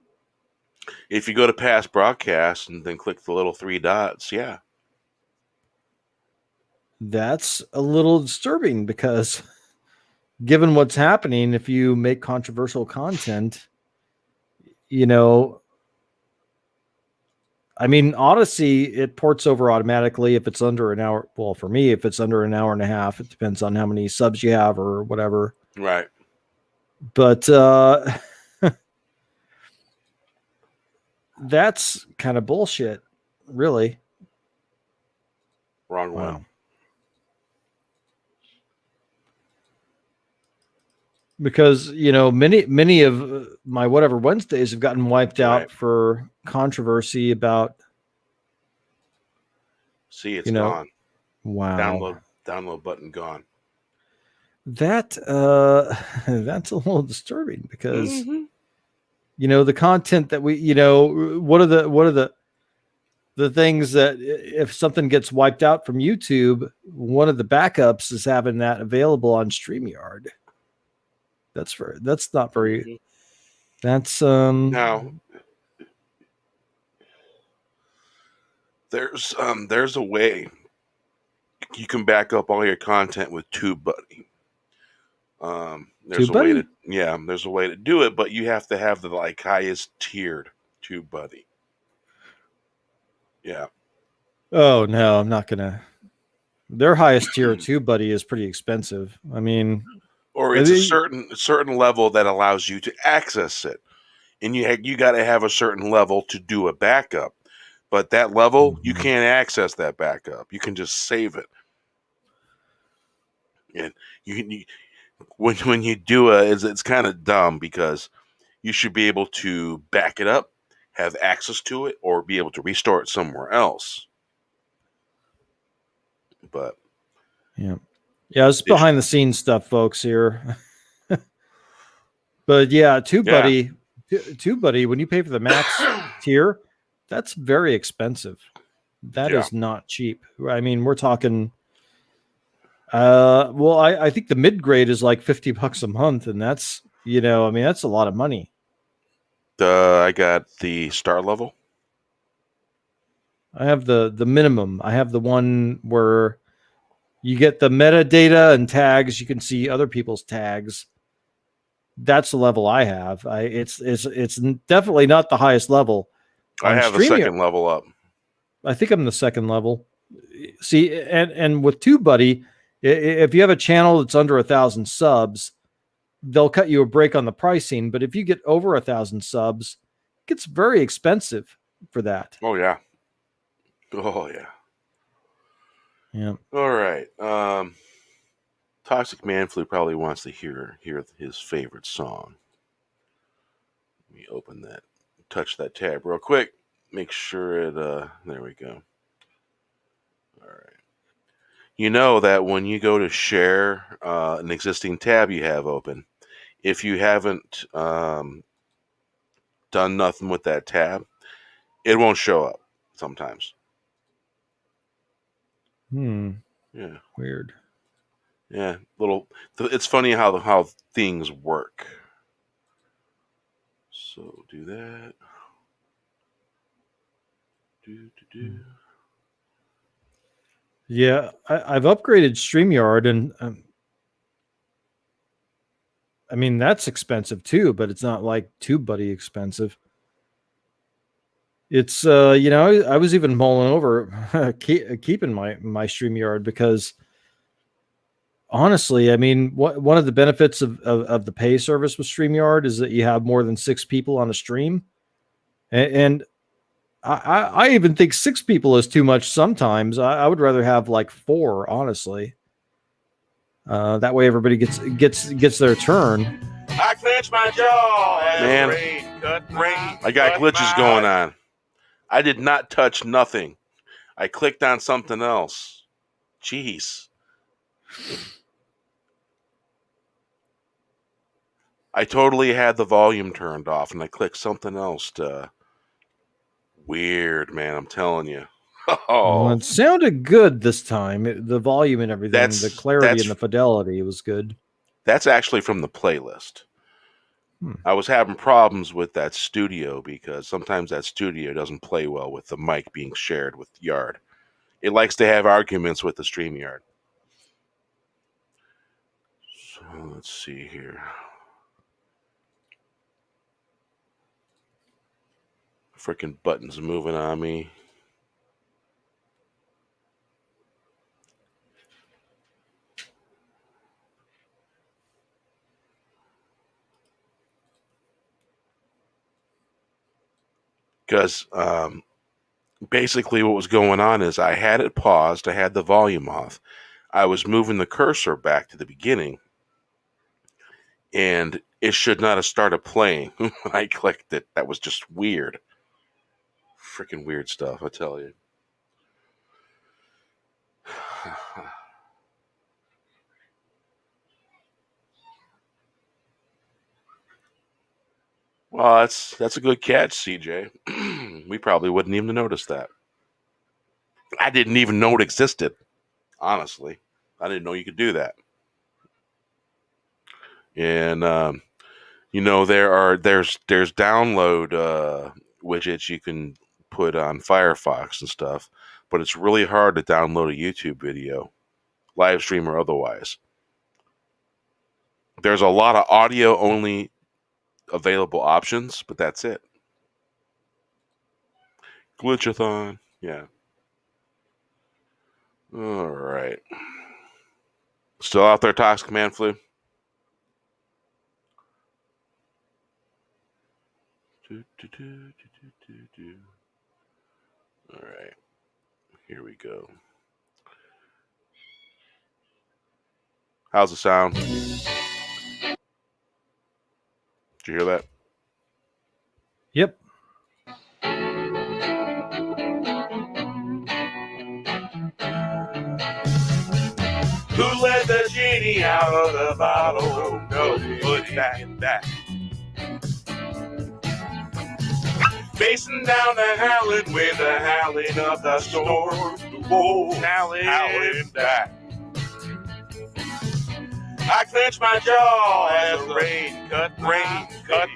If you go to past broadcasts and then click the little three dots, yeah. That's a little disturbing because given what's happening, if you make controversial content, I mean, Odyssey, it ports over automatically if it's under an hour. Well, for me, if it's under an hour and a half, it depends on how many subs you have or whatever. Right. But that's kind of bullshit, really. Wrong one. Wow. Because many of my whatever Wednesdays have gotten wiped out for controversy about See, it's You know, gone. wow. Download button gone. That that's a little disturbing because Mm-hmm. the content that we what are the things that if something gets wiped out from YouTube, one of the backups is having that available on StreamYard. That's not very Mm-hmm. that's Now there's a way you can back up all your content with TubeBuddy. There's a way to TubeBuddy. there's a way to do it, but you have to have the like highest tiered TubeBuddy. Yeah. Oh no, I'm not gonna. Their highest tier TubeBuddy is pretty expensive. I mean, Or it's a certain level that allows you to access it, and you got to have a certain level to do a backup. But that level, you Mhm. can't access that backup. You can just save it, and when you do it's kind of dumb because you should be able to back it up, have access to it, or be able to restore it somewhere else. But Yeah. Yeah, it's it, behind the scenes stuff, folks, here. But yeah, yeah, TubeBuddy, when you pay for the max tier, that's very expensive. That yeah, is not cheap. I mean, we're talking well, I think the mid grade is like $50 a month, and that's I mean, that's a lot of money. I got the star level. I have the minimum. I have the one where you get the metadata and tags. You can see other people's tags. That's the level I have. It's definitely not the highest level I on have the StreamYard. second level up. I think I'm the second level. See, and with TubeBuddy, if you have a channel that's under 1,000 subs, they'll cut you a break on the pricing. But if you get over 1,000 subs, it gets very expensive for that. Oh yeah. Oh yeah. Yeah. All right. Toxic Man Flu probably wants to hear his favorite song. Let me open that, touch that tab real quick. Make sure it. There we go. All right. You know that when you go to share an existing tab you have open, if you haven't done nothing with that tab, it won't show up sometimes. Yeah. Weird. Yeah. Little. It's funny how things work. So do that. Do. Yeah, I've upgraded StreamYard, and I mean that's expensive too, but it's not like TubeBuddy expensive. It's I was even mulling over keeping my StreamYard because honestly, I mean, one of the benefits of the pay service with StreamYard is that you have more than 6 people on a stream, and I even think 6 people is too much sometimes. I would rather have like 4, honestly. That way everybody gets their turn. I clench my jaw. Man, I got glitches going on. I did not touch nothing. I clicked on something else. Jeez. I totally had the volume turned off and I clicked something else to. Weird, man. I'm telling you. Well, Oh, it sounded good this time. The volume and everything, the clarity and that's the fidelity was good. that's actually from the playlist. Hmm. I was having problems with that studio because sometimes that studio doesn't play well with the mic being shared with Yard. It likes to have arguments with the StreamYard. So let's see here. Freaking buttons moving on me. Because basically what was going on is I had it paused, I had the volume off, I was moving the cursor back to the beginning, and it should not have started playing when I clicked it. That was just weird. Freaking weird stuff, I tell you. Well, that's a good catch, CJ. We probably wouldn't even notice that. I didn't even know it existed. Honestly, I didn't know you could do that. And there's download widgets you can put on Firefox and stuff, but it's really hard to download a YouTube video, live stream or otherwise. There's a lot of audio only available options, but that's it. Glitchathon, yeah. All right. Still out there, Toxic Man Flu? All right. Here we go. How's the sound? Did you hear that? Yep. Who let the genie out of the bottle? No, put it back. Facing down the howling wind, the howling of the storm. The wolves howling back. I clench my jaw as the rain cut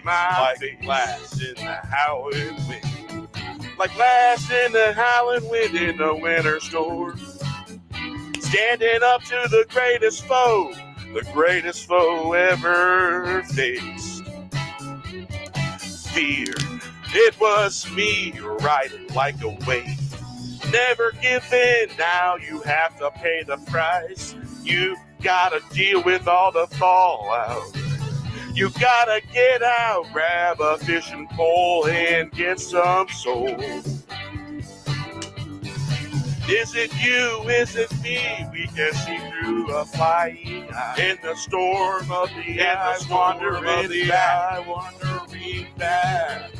my face. Glass in the howling wind. Like glass in the howling wind in the winter storm. Standing up to the greatest foe ever faced. Fear, it was me riding like a wave. Never give in, now you have to pay the price. You gotta deal with all the fallout. You gotta get out, grab a fishing pole and get some soul. Is it you, is it me? We can see through a flying eye. In the storm of the eye, wandering back.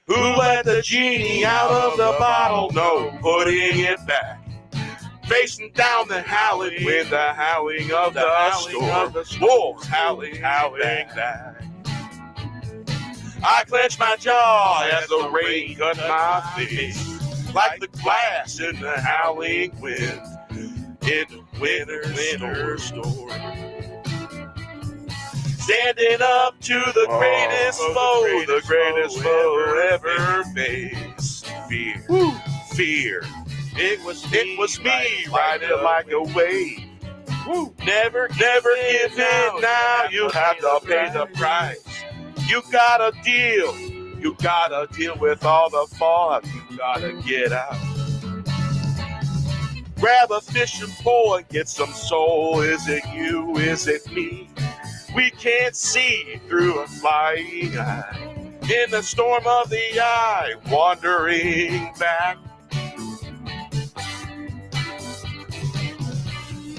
Who let the genie out of the bottle? No, putting it back. Facing down the howling with the howling of the storm. Wolves howling back. I clench my jaw as the rain cut my face. Like the glass in the howling wind in the winter storm. Standing up to the greatest foe ever faced. Fear. It was me riding like a wave. Never give in, now you have to pay the price. You gotta deal with all the fallout. You gotta get out. Grab a fishing pole and get some soul. Is it you? Is it me? We can't see through a flying eye. In the storm of the eye, wandering back.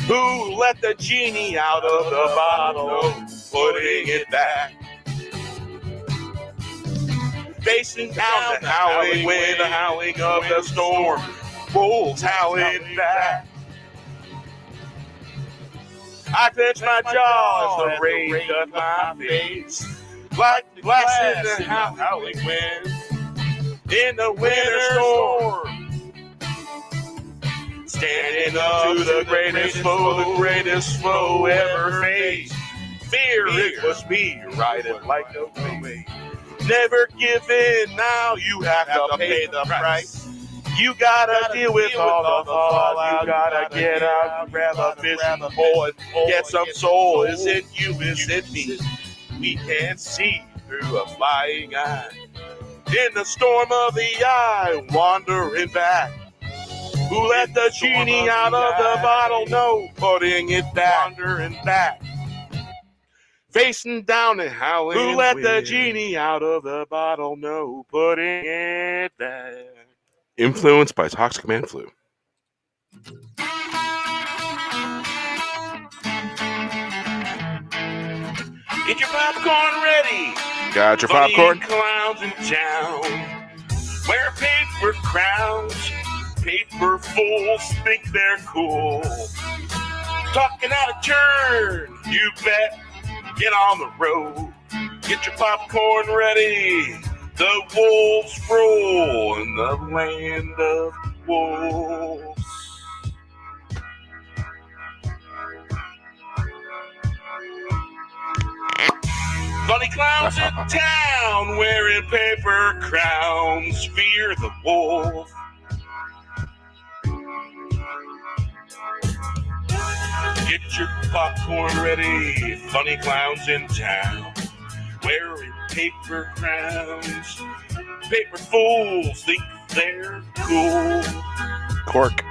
Who let the genie out of the bottle? Putting it back. Facing down the howling wind, the howling of the storm. Wolves howling back. I clench my jaw as the rain cut my face. Like glass in the howling wind in the winter storm. Standing up to the greatest foe ever faced. Fear, it was me riding like a wave. Never give in, now you have to pay the price. You gotta deal with all the fallout. You gotta get out, grab a fishing pole and get some soul. Is it you? Is it me? We can't see through a flying eye. In the storm of the eye, wandering back. Who let the genie out of the bottle? No, putting it back. Wandering back. Facing down and howling. Who let the genie out of the bottle? No, putting it back. Influenced by Toxic Man Flu. Get your popcorn ready. Got your popcorn? Clowns in town. Wear paper paper crowns. Paper fools think they're cool. Talking out of turn, you bet. Get on the road. Get your popcorn ready. The wolves roll in the land of wolves. Funny clowns in town wearing paper crowns. Fear the wolf. Get your popcorn ready. Funny clowns in town wearing paper crowns. Paper fools think they're cool. Cork.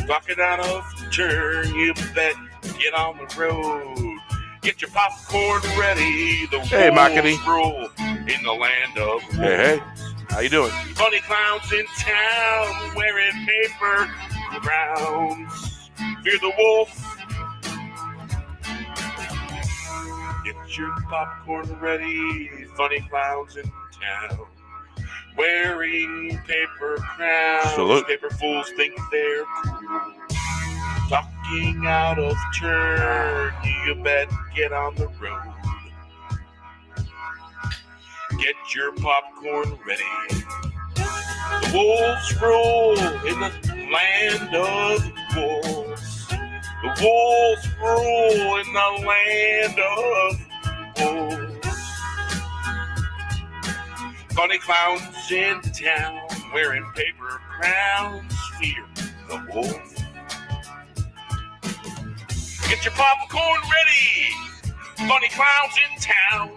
Talking out of turn, you bet. Get on the road. Get your popcorn ready. The Hey, Makity. roll in the land of wolves. Hey, how you doing? Funny clowns in town wearing paper crowns. Fear the wolf. Get your popcorn ready. Funny clowns in town wearing paper crowns. Salute. Paper fools think they're cool. Talking out of turn, you bet. Get on the road. Get your popcorn ready. The wolves rule in the land of wolves. The wolves rule in the land of wolves. Funny clowns in town wearing paper crowns. Fear the wolf. Get your popcorn ready. Funny clowns in town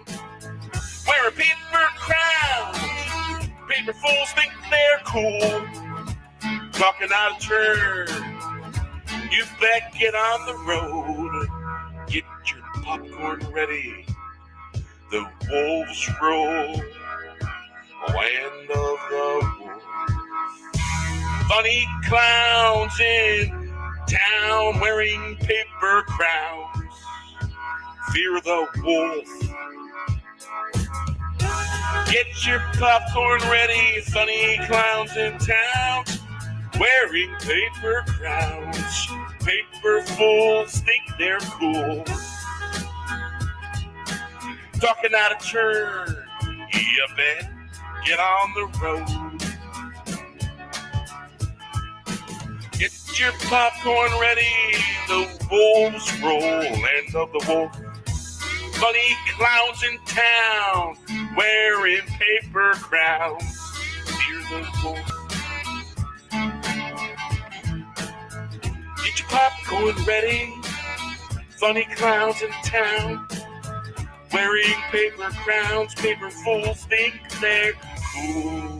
wearing paper crowns. Paper fools think they're cool. Talking out of turn. You bet. Get on the road. Get your popcorn ready. The wolves roll. Land of the wolves. Funny clowns in town wearing paper crowns. Fear the wolf. Get your popcorn ready. Funny clowns in town wearing paper crowns. Paper fools think they're cool. Talking out of turn, you bet. Get on the road. Get your popcorn ready. The wolves roll. Land of the wolf. Funny clowns in town wearing paper crowns. Fear the wolf. Get your popcorn ready. Funny clowns in town wearing paper crowns. Paper fools think they're cool.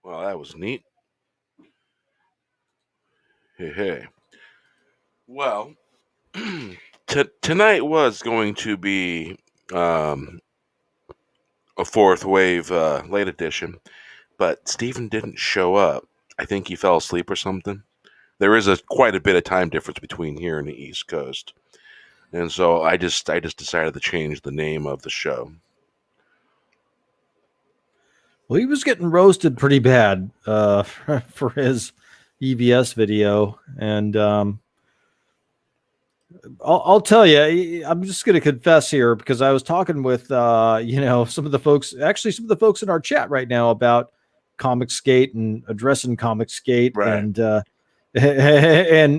Well, that was neat. Hey. Well, Tonight was going to be a fourth wave late edition, but Steven didn't show up. I think he fell asleep or something. There is quite a bit of time difference between here and the East Coast, and so I just decided to change the name of the show. Well, he was getting roasted pretty bad for his EVS video, and I'll tell you, I'm just going to confess here because I was talking with some of the folks in our chat right now about Comicsgate and addressing Comicsgate, Right. and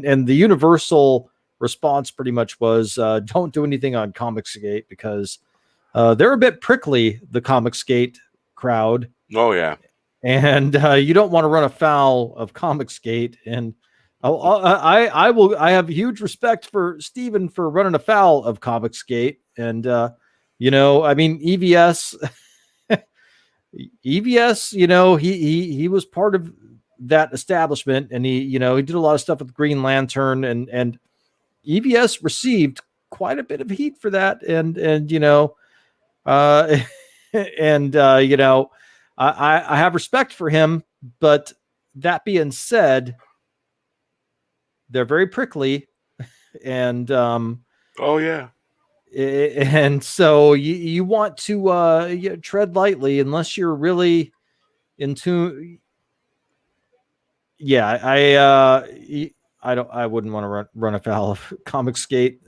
and the universal response pretty much was don't do anything on Comicsgate because they're a bit prickly, the Comicsgate crowd. Oh yeah, And you don't want to run afoul of Comicsgate. And I have huge respect for Steven for running afoul of Comicsgate. And I mean, EVS, he was part of that establishment, and he did a lot of stuff with Green Lantern, and EVS received quite a bit of heat for that. I have respect for him, but that being said, they're very prickly, and Oh yeah. and so you want to tread lightly unless you're really into. Yeah, I wouldn't want to run afoul of Comicsgate.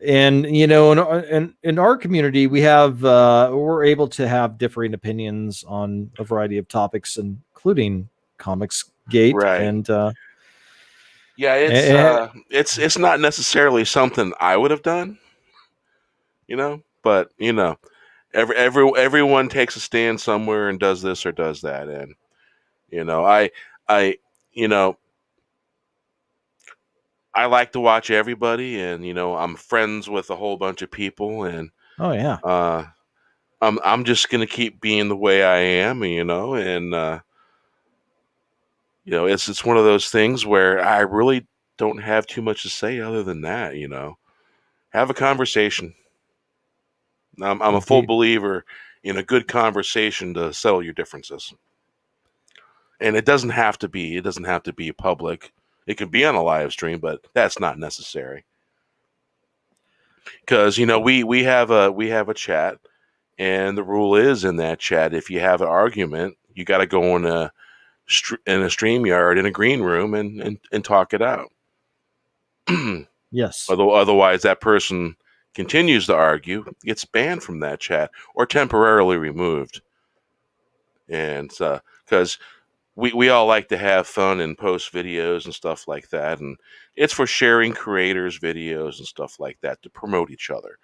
And in our community, we're able to have differing opinions on a variety of topics, including Comicsgate, Right. and Yeah, eh, it's not necessarily something I would have done, but everyone takes a stand somewhere and does this or does that, and I you know I like to watch everybody, and I'm friends with a whole bunch of people, and oh yeah, uh, I'm just gonna keep being the way I am, and it's one of those things where I really don't have too much to say other than that. Have a conversation. I'm a full indeed. believer in a good conversation to settle your differences, and it doesn't have to be public. It can be on a live stream, but that's not necessary because we have a chat, and the rule is in that chat, if you have an argument, you got to go in a stream yard in a green room and talk it out. Yes, Otherwise, that person continues to argue, gets banned from that chat or temporarily removed. And because we all like to have fun and post videos and stuff like that, and it's for sharing creators' videos and stuff like that to promote each other.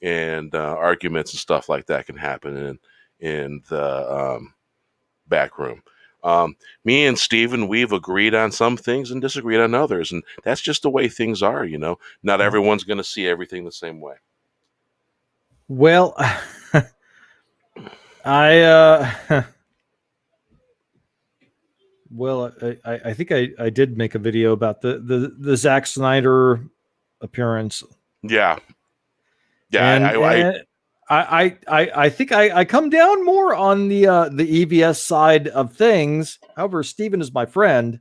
And arguments and stuff like that can happen in the back room. Me and Steven, we've agreed on some things and disagreed on others, and that's just the way things are. Not yeah. everyone's going to see everything the same way. Well, I well, I think I did make a video about the Zack Snyder appearance, Yeah, yeah. and I think I come down more on the EVS side of things. However, Steven is my friend,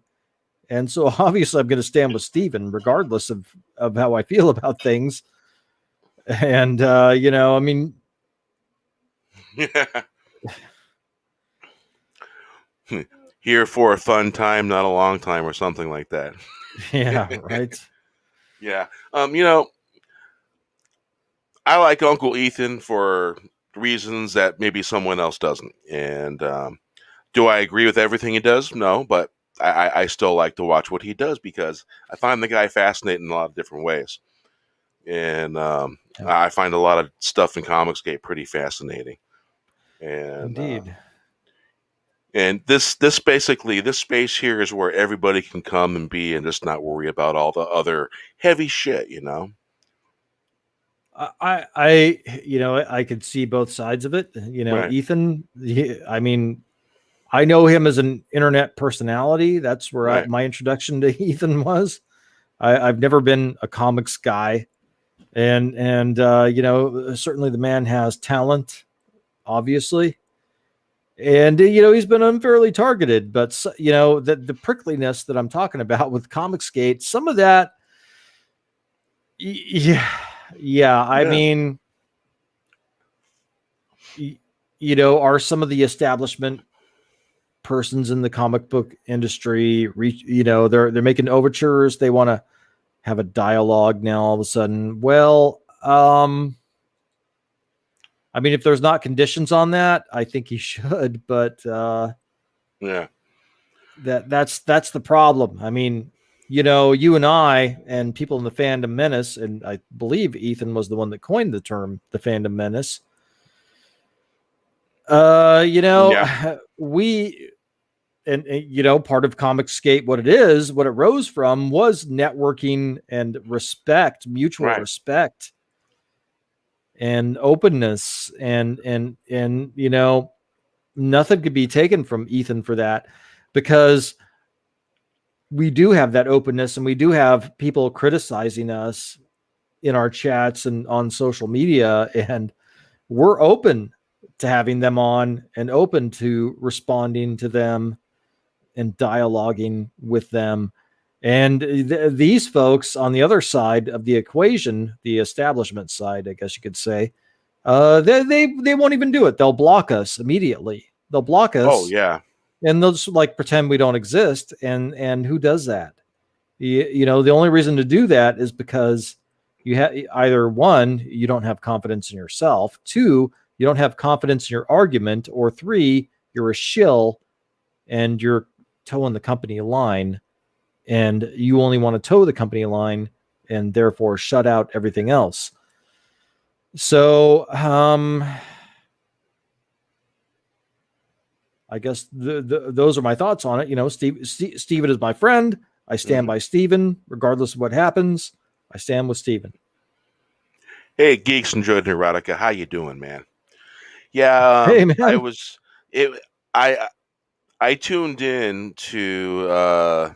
and so obviously I'm going to stand with Steven regardless of how I feel about things. And I mean, Here for a fun time, not a long time, or something like that. yeah, right. Yeah. I like Uncle Ethan for reasons that maybe someone else doesn't. And do I agree with everything he does? No, but I still like to watch what he does because I find the guy fascinating in a lot of different ways. And Yeah. I find a lot of stuff in Comicsgate pretty fascinating. And Indeed. and this basically, this space here is where everybody can come and be and just not worry about all the other heavy shit. I could see both sides of it. Right. Ethan, I mean, I know him as an internet personality. That's where Right. my introduction to Ethan was. I've never been a comics guy, and certainly the man has talent, obviously, and he's been unfairly targeted. But the prickliness that I'm talking about with Comicsgate, some of that, yeah. I mean, are some of the establishment persons in the comic book industry they're making overtures, they want to have a dialogue now all of a sudden. Well, I mean, if there's not conditions on that, I think he should, but Yeah. that's the problem. I mean, you and I and people in the fandom menace, and I believe Ethan was the one that coined the term the fandom menace. Yeah. We and part of Comicsgate, what it rose from was networking and respect, mutual Right. respect and openness, and nothing could be taken from Ethan for that, because we do have that openness, and we do have people criticizing us in our chats and on social media, and we're open to having them on and open to responding to them and dialoguing with them. And these folks on the other side of the equation, the establishment side, I guess you could say, they won't even do it. They'll block us immediately. They'll block us. Oh yeah. And they'll just like pretend we don't exist. And who does that? You know, the only reason to do that is because you have either one, you don't have confidence in yourself. Two, you don't have confidence in your argument. Or three, you're a shill and you're towing the company line. And you only want to toe the company line and therefore shut out everything else. So, I guess those are my thoughts on it. You know, Steven is my friend. I stand by Steven, regardless of what happens. I stand with Steven. Hey, geeks, enjoyed Nerdrotic. How you doing, man? Yeah, Hey, man. I tuned in to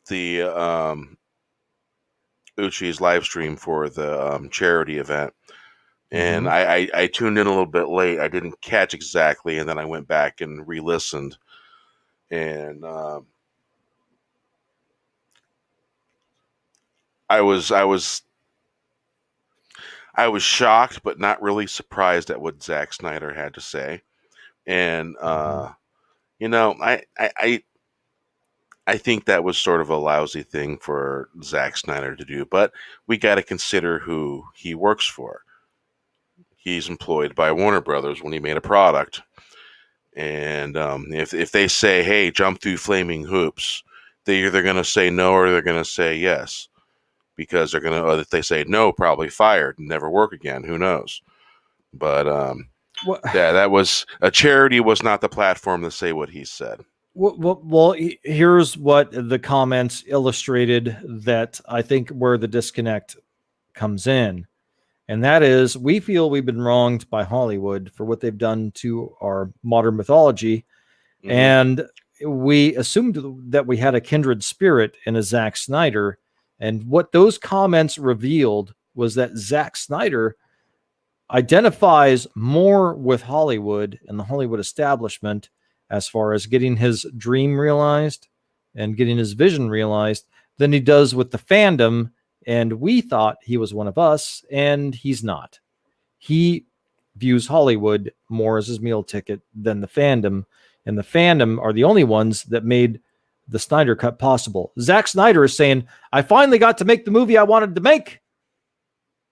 the Uchi's live stream for the charity event, and I tuned in a little bit late. I didn't catch exactly, and then I went back and re-listened, and I was shocked, but not really surprised at what Zack Snyder had to say, and you know, I think that was sort of a lousy thing for Zack Snyder to do, but we got to consider who he works for. He's employed by Warner Brothers when he made a product. And if they say, hey, jump through flaming hoops, they're either going to say no or they're going to say yes. Because they're going to, if they say no, probably fired and never work again. Who knows? But yeah, that was, a charity was not the platform to say what he said. Well, here's what the comments illustrated that I think where the disconnect comes in. And that is, we feel we've been wronged by Hollywood for what they've done to our modern mythology. Mm-hmm. And we assumed that we had a kindred spirit in a Zack Snyder. And what those comments revealed was that Zack Snyder identifies more with Hollywood and the Hollywood establishment as far as getting his dream realized and getting his vision realized than he does with the fandom. And we thought he was one of us, and he's not. He views Hollywood more as his meal ticket than the fandom. And the fandom are the only ones that made the Snyder Cut possible. Zack Snyder is saying, I finally got to make the movie I wanted to make.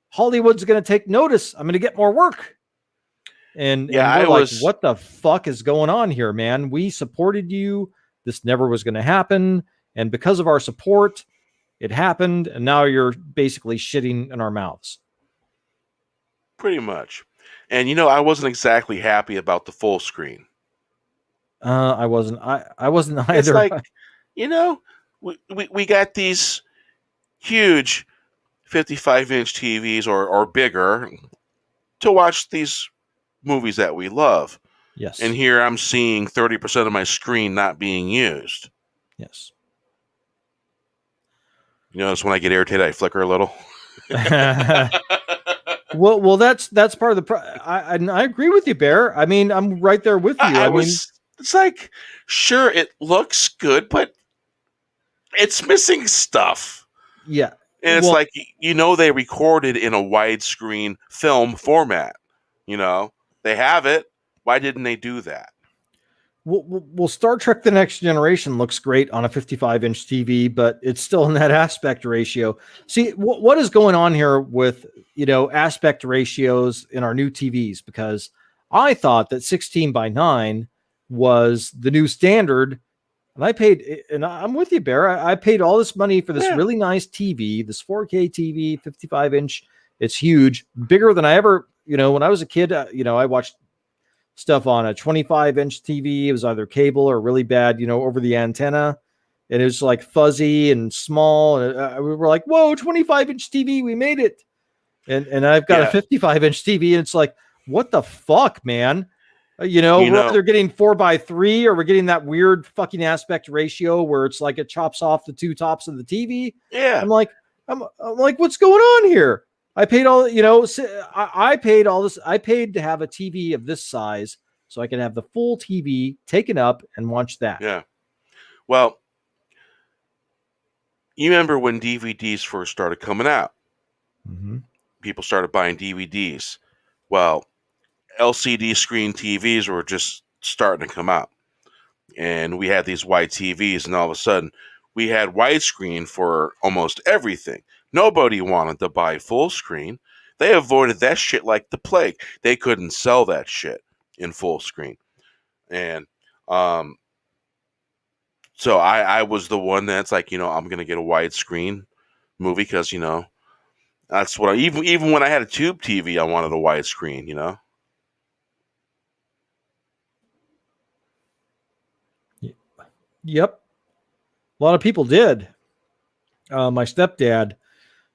Hollywood's going to take notice. I'm going to get more work. And we're like, what the fuck is going on here, man? We supported you. This never was going to happen. And because of our support, it happened. And now you're basically shitting in our mouths. Pretty much. And, you know, I wasn't exactly happy about the full screen. I wasn't either. It's like, you know, we got these huge 55-inch TVs or bigger to watch these movies that we love. Yes. And here I'm seeing 30% of my screen not being used. Yes. You notice when I get irritated, I flicker a little. well, that's part of the. I agree with you, Bear. I mean, I'm right there with you. It's like, sure, it looks good, but it's missing stuff. Yeah. And it's like, you know, they recorded in a widescreen film format. You know, they have it. Why didn't they do that? Well, Star Trek The Next Generation looks great on a 55-inch TV, but it's still in that aspect ratio. See, what is going on here with, you know, aspect ratios in our new TVs? Because I thought that 16:9 was the new standard. And I paid, and I'm with you, Bear. I paid all this money for this really nice TV, this 4K TV, 55-inch. It's huge, bigger than I ever, you know, when I was a kid, you know, I watched stuff on a 25-inch TV. It was either cable or really bad, you know, over the antenna. And it was like fuzzy and small. And we were like, whoa, 25-inch TV, we made it. And I've got a 55-inch TV, and it's like, what the fuck, man? You know, we're either getting 4:3 or we're getting that weird fucking aspect ratio where it's like it chops off the two tops of the TV. Yeah. I'm like, what's going on here? I paid all, you know, I paid all this. I paid to have a TV of this size so I can have the full TV taken up and watch that. Yeah. Well, You remember when DVDs first started coming out? Mm-hmm. People started buying DVDs. Well, LCD screen TVs were just starting to come out. And we had these white TVs, and all of a sudden, we had widescreen for almost everything. Nobody wanted to buy full screen. They avoided that shit like the plague. They couldn't sell that shit in full screen. And so I was the one that's like, I'm going to get a widescreen movie because, that's what even when I had a tube TV, I wanted a widescreen. Yep. A lot of people did. My stepdad,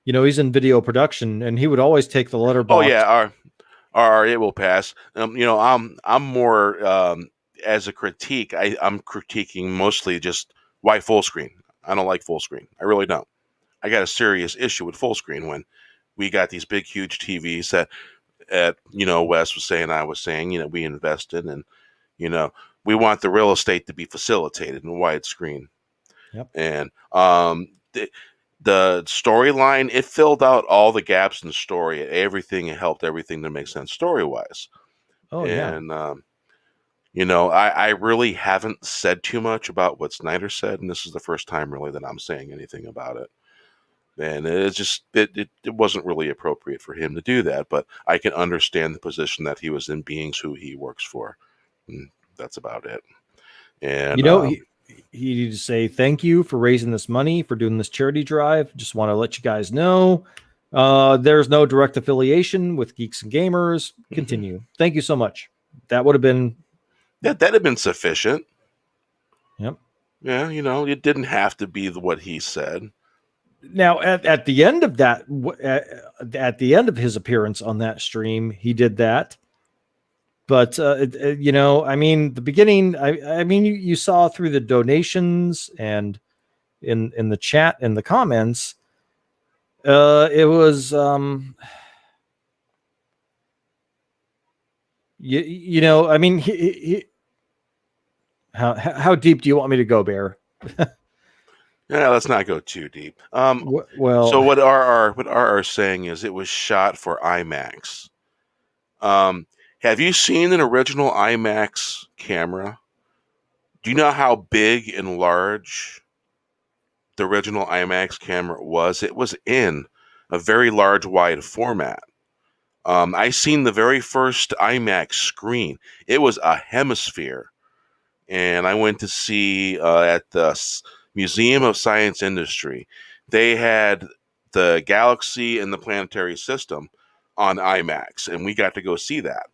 he's in video production, and he would always take the Oh letterbox. yeah, it will pass. I'm more as a critique. I'm critiquing mostly just why full screen. I don't like full screen. I really don't. I got a serious issue with full screen when we got these big, huge TVs that, Wes was saying, I was saying, we invested and, we want the real estate to be facilitated in widescreen. Yep. And the storyline, it filled out all the gaps in the story. Everything, it helped everything to make sense story wise. Oh, yeah. And, I really haven't said too much about what Snyder said, and this is the first time really that I'm saying anything about it. And it's just it wasn't really appropriate for him to do that, but I can understand the position that he was in, being who he works for. And that's about it. And he needed to say thank you for raising this money, for doing this charity drive. Just want to let you guys know there's no direct affiliation with Geeks and Gamers. Continue. Mm-hmm. Thank you so much. That would have been that'd have been sufficient. Yep. Yeah, it didn't have to be what he said. Now, at the end of that, at the end of his appearance on that stream, he did that. But the beginning, you saw through the donations and in the chat and the comments, it was how deep do you want me to go, Bear? Yeah, let's not go too deep. Well, so what RR saying is it was shot for IMAX. Have you seen an original IMAX camera? Do you know how big and large the original IMAX camera was? It was in a very large, wide format. I seen the very first IMAX screen. It was a hemisphere, and I went to see at the Museum of Science Industry. They had the galaxy and the planetary system on IMAX, and we got to go see that.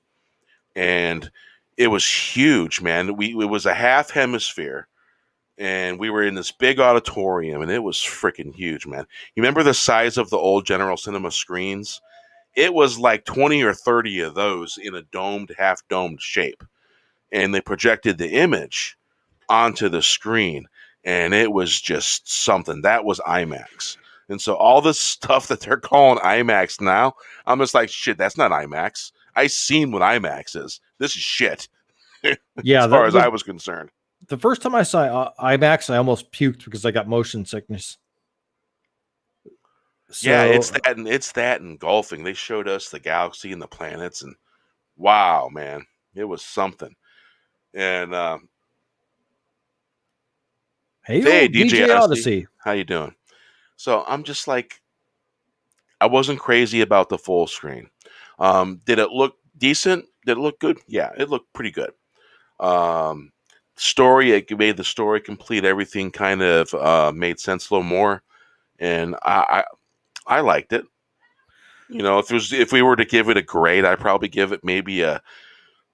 And it was huge, man. It was a half hemisphere, and we were in this big auditorium, and it was freaking huge, man. You remember the size of the old General Cinema screens? It was like 20 or 30 of those in a domed, half-domed shape. And they projected the image onto the screen, and it was just something. That was IMAX. And so all this stuff that they're calling IMAX now, I'm just like, shit, that's not IMAX. I seen what IMAX is. This is shit. Yeah, as far as I was concerned. The first time I saw IMAX, I almost puked because I got motion sickness. So, yeah, it's that and golfing. They showed us the galaxy and the planets, and wow, man, it was something. And hey, DJ Odyssey, how you doing? So I'm just like, I wasn't crazy about the full screen. Did it look decent? Did it look good? Yeah, it looked pretty good. Story, it made the story complete. Everything kind of made sense a little more, and I liked it. If we were to give it a grade, I'd probably give it maybe a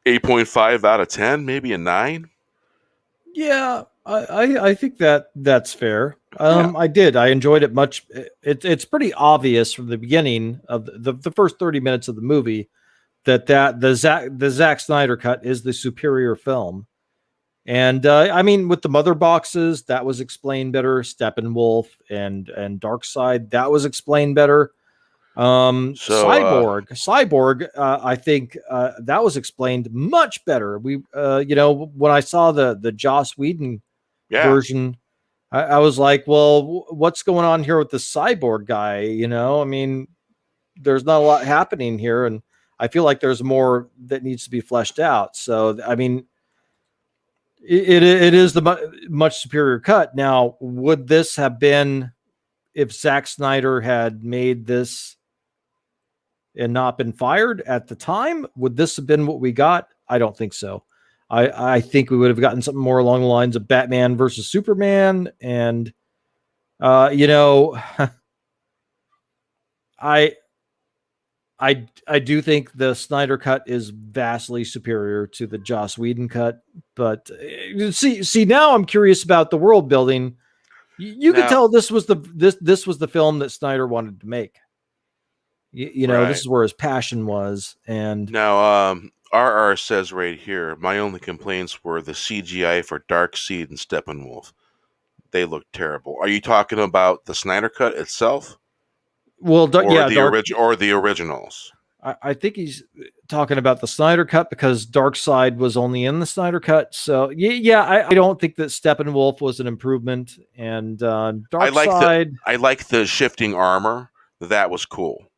8.5 out of 10, maybe a 9. Yeah, I think that's fair. I enjoyed it much. It's pretty obvious from the beginning of the first 30 minutes of the movie that the Zack Snyder cut is the superior film. And with the mother boxes, that was explained better. Steppenwolf and Darkseid, that was explained better. Cyborg, I think that was explained much better. We when I saw the Joss Whedon version, I was like, well, what's going on here with the cyborg guy? You know, I mean, there's not a lot happening here, and I feel like there's more that needs to be fleshed out. So, I mean, it is the much superior cut. Now, would this have been if Zack Snyder had made this and not been fired at the time? Would this have been what we got? I don't think so. I think we would have gotten something more along the lines of Batman versus Superman, and you know, I do think the Snyder cut is vastly superior to the Joss Whedon cut. But see, now I'm curious about the world building. You could tell this was the film that Snyder wanted to make. You know, this is where his passion was. And now, RR says right here, my only complaints were the CGI for Darkseid and Steppenwolf. They look terrible. Are you talking about the Snyder cut itself? Well, or the originals. I think he's talking about the Snyder cut because Darkseid was only in the Snyder cut. So I don't think that Steppenwolf was an improvement. And Darkseid, I like the shifting armor. That was cool.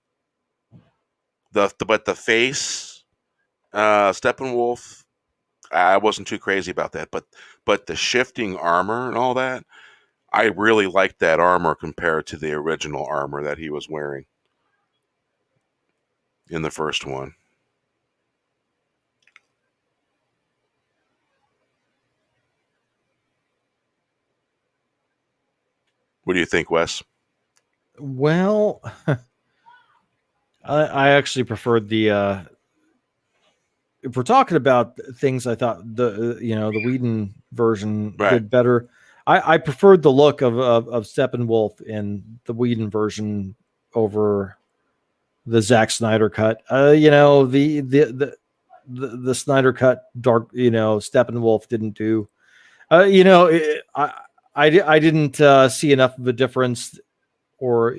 But the face, Steppenwolf, I wasn't too crazy about that. But the shifting armor and all that, I really liked that armor compared to the original armor that he was wearing in the first one. What do you think, Wes? Well, I actually preferred the. If we're talking about things, I thought the Whedon version did better. I preferred the look of Steppenwolf in the Whedon version over the Zack Snyder cut. The Snyder cut Steppenwolf didn't do. I didn't see enough of a difference, or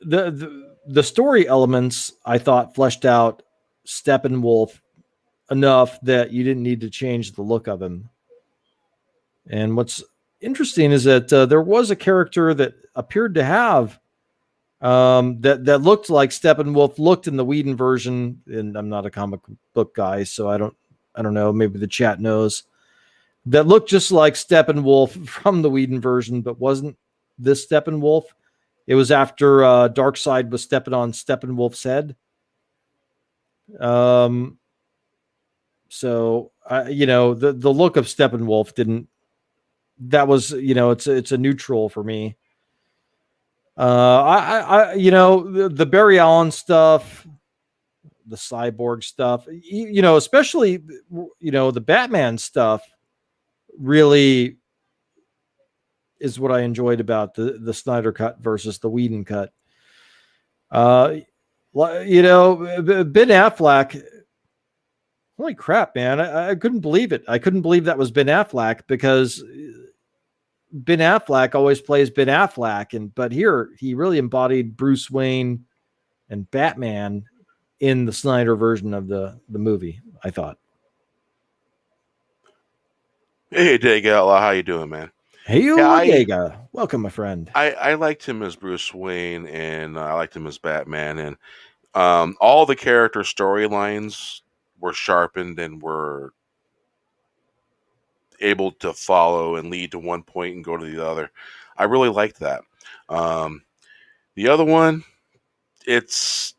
the story elements I thought fleshed out Steppenwolf enough that you didn't need to change the look of him. And what's interesting is that there was a character that appeared to have that looked like Steppenwolf looked in the Whedon version. And I'm not a comic book guy, so I don't know. Maybe the chat knows. That looked just like Steppenwolf from the Whedon version, but wasn't this Steppenwolf. It was after Darkseid was stepping on Steppenwolf's head. So the look of Steppenwolf didn't. That was it's a neutral for me. The Barry Allen stuff, the cyborg stuff, especially the Batman stuff, really is what I enjoyed about the Snyder cut versus the Whedon cut. Ben Affleck, holy crap, man. I couldn't believe it. I couldn't believe that was Ben Affleck, because Ben Affleck always plays Ben Affleck. But here he really embodied Bruce Wayne and Batman in the Snyder version of the movie, I thought. Hey, Dega, how you doing, man? Hey, Dega. Welcome, my friend. I liked him as Bruce Wayne, and I liked him as Batman, and all the character storylines were sharpened and were able to follow and lead to one point and go to the other. I really liked that. The other one, it's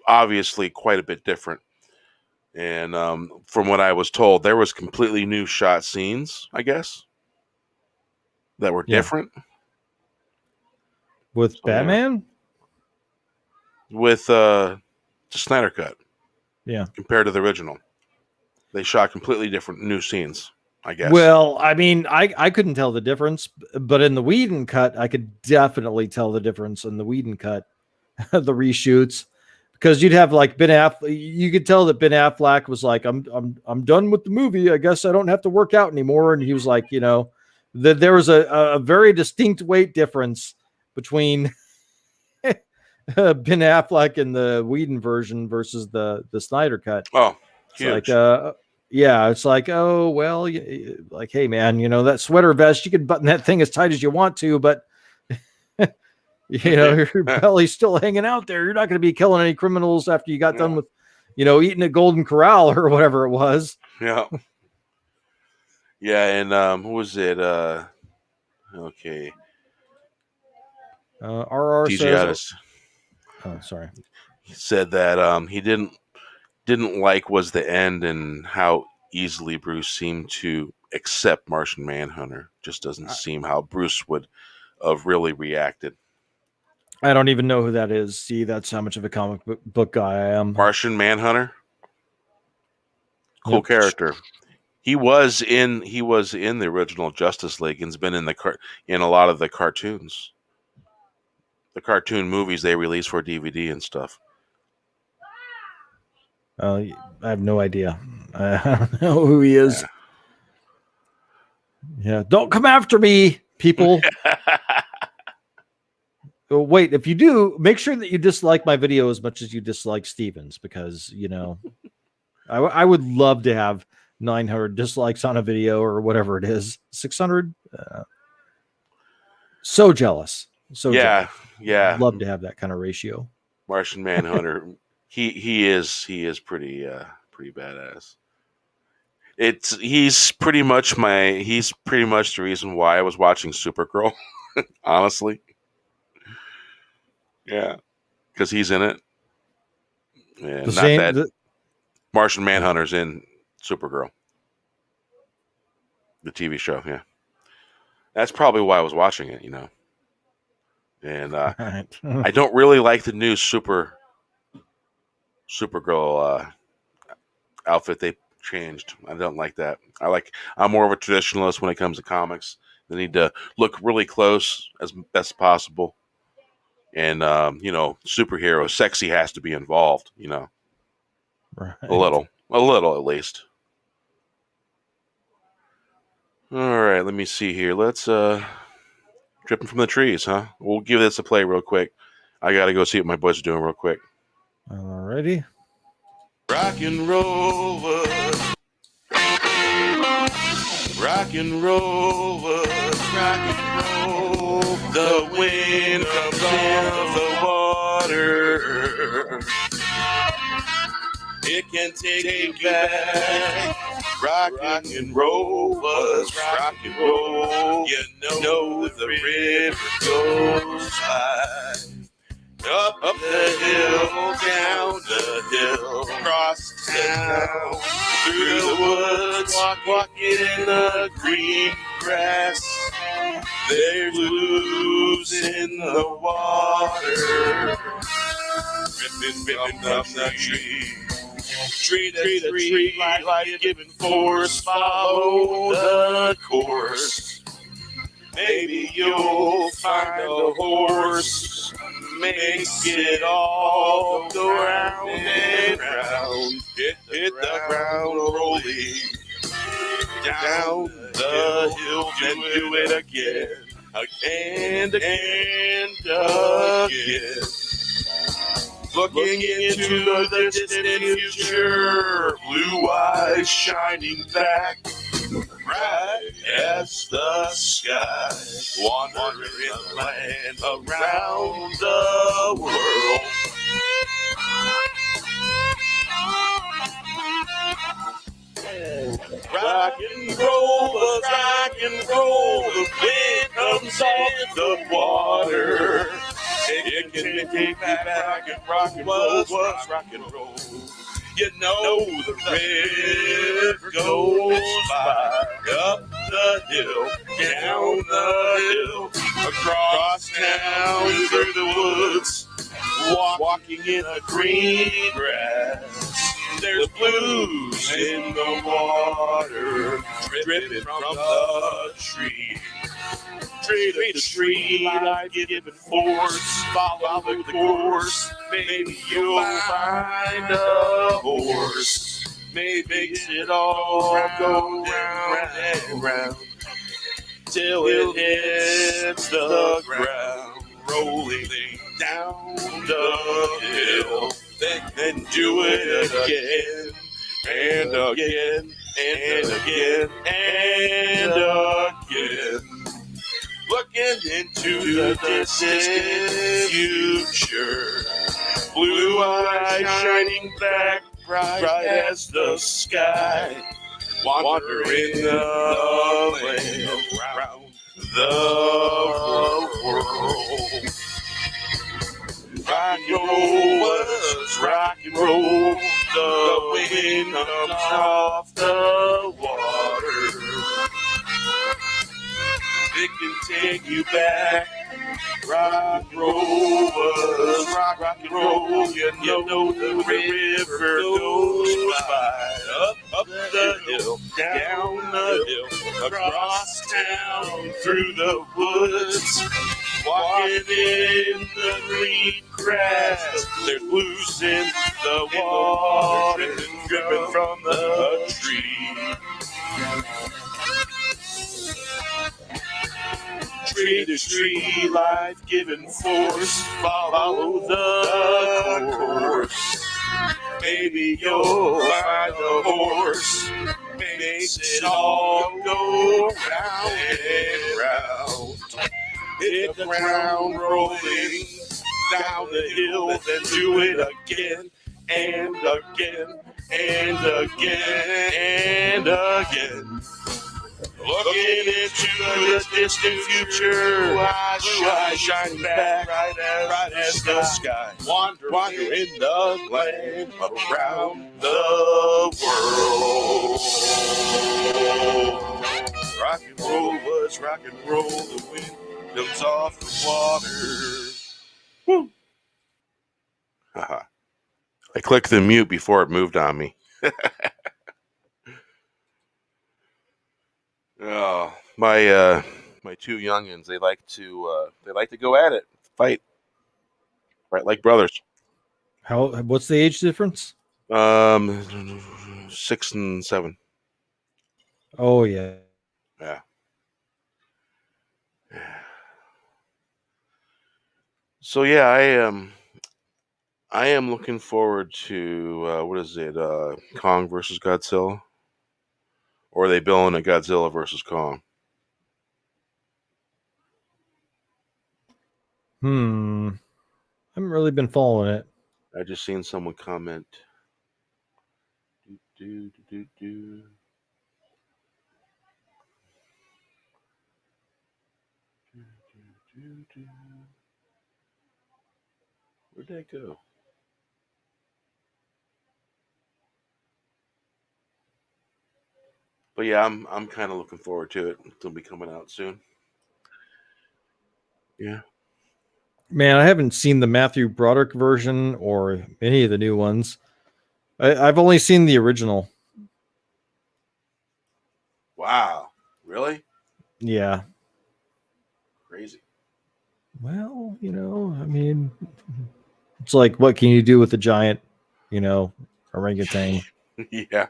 obviously quite a bit different. And from what I was told, there was completely new shot scenes, I guess, that were different. With Batman? With the Snyder cut. Yeah. Compared to the original. They shot completely different new scenes, I guess. Well, I mean, I couldn't tell the difference, but in the Whedon cut, I could definitely tell the difference in the Whedon cut, the reshoots. Because you'd have like Ben Affleck, you could tell that Ben Affleck was like, I'm done with the movie. I guess I don't have to work out anymore. And he was like, that there was a very distinct weight difference between Ben Affleck in the Whedon version versus the Snyder cut. Oh, huge. It's like, Yeah, it's like, oh well, like, hey man, that sweater vest, you can button that thing as tight as you want to, but your belly's still hanging out there. You're not going to be killing any criminals after you got done with, eating at Golden Corral or whatever it was. Yeah. Yeah, and who was it? Okay. RR says, oh, sorry. He said that he didn't like was the end and how easily Bruce seemed to accept Martian Manhunter. Just doesn't seem how Bruce would have really reacted. I don't even know who that is. See, that's how much of a comic book guy I am. Martian Manhunter, cool character. He was in the original Justice League and's been in in a lot of the cartoons, the cartoon movies they release for DVD and stuff. I have no idea. I don't know who he is. Yeah, don't come after me, people. Wait, if you do, make sure that you dislike my video as much as you dislike Steven's, because I would love to have 900 dislikes on a video or whatever it is. 600. So jealous. So jealous. Yeah. I'd love to have that kind of ratio. Martian Manhunter. he is pretty badass. He's pretty much the reason why I was watching Supergirl, honestly. Yeah, because he's in it. And Martian Manhunter's in Supergirl, the TV show. Yeah, that's probably why I was watching it. And right. I don't really like the new Supergirl outfit they changed. I don't like that. I'm more of a traditionalist when it comes to comics. They need to look really close as best possible. And superhero sexy has to be involved, Right. a little at least. All right, let me see here. Let's dripping from the trees, huh? We'll give this a play real quick. I gotta go see what my boys are doing real quick. Alrighty. Rock and roll, rock and roll, rock and roll. The wind comes in the water. It can take you back. Rock and roll was rock and roll. You know the river goes by. Up the hill, down the hill, across town, through the woods, walking in the green grass. There's blues in the water, dripping from the tree. Tree to tree, like giving force, follow the course. Maybe you'll find a horse, makes it all go round and round. Hit the ground rolling, down the hill, then do it again, and again. Looking into the distant future, blue eyes shining back, bright as the sky, wandering in land around the world. Rock and roll, the wind comes off the water. It can take me back and rock and roll was rock and roll. You know the river goes by, up the hill, down the hill, across town, through the woods, walking in the green grass. There's blues in the water, dripping from the tree. Tree to tree, life giving force, follow the course. Maybe you'll find a horse. Maybe it all go round and round till it hits the ground, rolling down the hill. Then do it again and again and again and again. Looking into the distant future, blue eyes shining back bright as the sky, wandering the land around the world. Rock and roll was rock and roll. The wind comes off the water. It can take you back. Rock and roll was rock and roll. You know the river goes by. Up the hill, down the hill, across town, through the woods. Walking in the green grass, there's blues in the water, dripping from the tree. Tree to tree, life-giving force, follow the course. Maybe you'll find a horse, makes it all go round and round. Hit the ground rolling down the hill, then do it again and again and again and again. Looking into the distant future, blue eyes shining back bright as the sky, wandering the land around the world. Rock and roll was rock and roll, the wind comes off the water. Woo! Haha. I clicked the mute before it moved on me. Oh, my two youngins, they like to go at it, fight, right like brothers. What's the age difference? 6 and 7. Oh yeah. Yeah. So yeah, I am looking forward to what is it? Kong versus Godzilla, or are they billing a Godzilla versus Kong? I haven't really been following it. I just seen someone comment. Where'd that go? But yeah, I'm kind of looking forward to it. It'll be coming out soon. Yeah. Man, I haven't seen the Matthew Broderick version or any of the new ones. I've only seen the original. Wow. Really? Yeah. Crazy. Well, I mean, it's like, what can you do with a giant, orangutan? Yeah.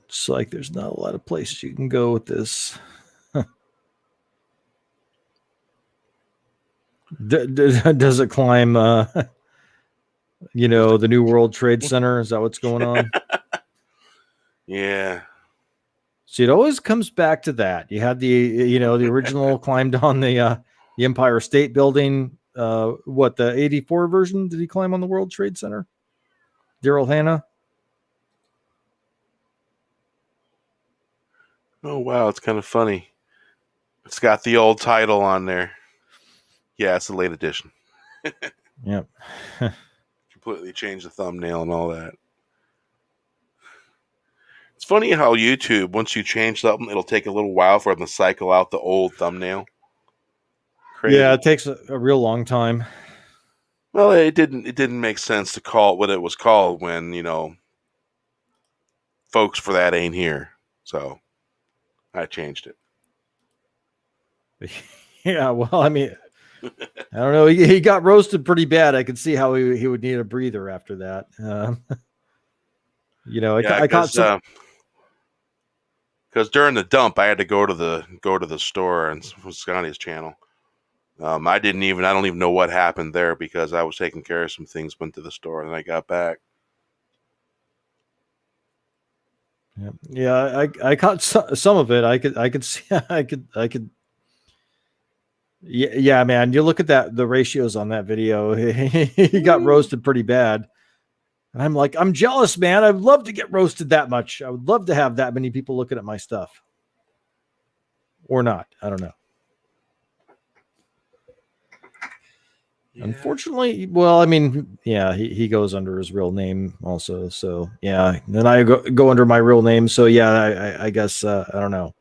It's like there's not a lot of places you can go with this. Does it climb, the New World Trade Center? Is that what's going on? Yeah. See, it always comes back to that. You had the original climbed on the Empire State Building. The 84 version? Did he climb on the World Trade Center? Daryl Hannah? Oh wow, it's kind of funny. It's got the old title on there. Yeah, it's the late edition. Yep. Completely changed the thumbnail and all that. It's funny how YouTube, once you change something, it'll take a little while for them to cycle out the old thumbnail. Crazy. Yeah, it takes a real long time. Well, it didn't make sense to call it what it was called when, folks for that ain't here. So I changed it. Yeah, well, I mean, I don't know. He got roasted pretty bad. I could see how he would need a breather after that. I caught some. Because during the dump, I had to go to the store and Scotty's channel. I don't even know what happened there because I was taking care of some things, went to the store, and I got back. Yeah, I caught some of it. I could see, I could. Yeah, man. You look at the ratios on that video. He got roasted pretty bad. And I'm like, I'm jealous, man. I'd love to get roasted that much. I would love to have that many people looking at my stuff. Or not. I don't know. Yeah. Unfortunately, well, I mean, yeah, he goes under his real name also. So yeah, then I go under my real name. So yeah, I guess I don't know.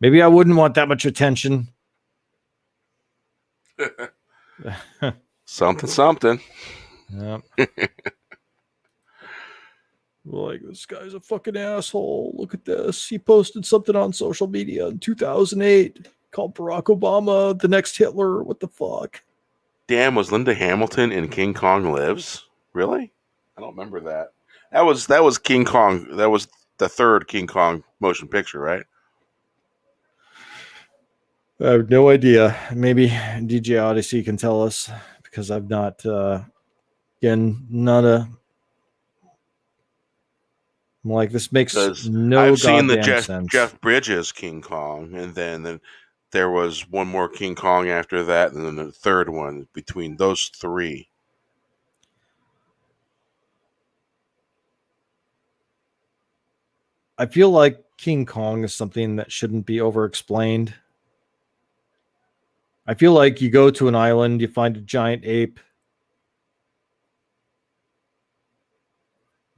Maybe I wouldn't want that much attention. Something. Yeah. Like, this guy's a fucking asshole. Look at this. He posted something on social media in 2008 called Barack Obama the next Hitler. What the fuck? Damn, was Linda Hamilton in King Kong Lives? Really? I don't remember that. That was King Kong. That was the third King Kong motion picture, right? I have no idea. Maybe DJ Odyssey can tell us because I've not, again, not a. I'm like, this makes no I've seen the sense. Jeff Bridges King Kong, and then there was one more King Kong after that, and then the third one between those three. I feel like King Kong is something that shouldn't be over-explained. I feel like you go to an island, you find a giant ape.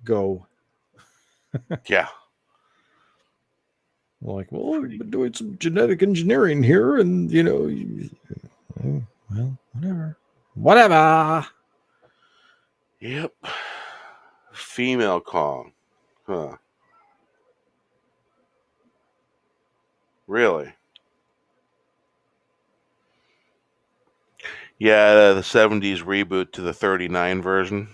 Go. Yeah. Like, well, we've been doing some genetic engineering here, and well, whatever. Yep. Female Kong. Huh. Really? Yeah, the 70s reboot to the 39 version.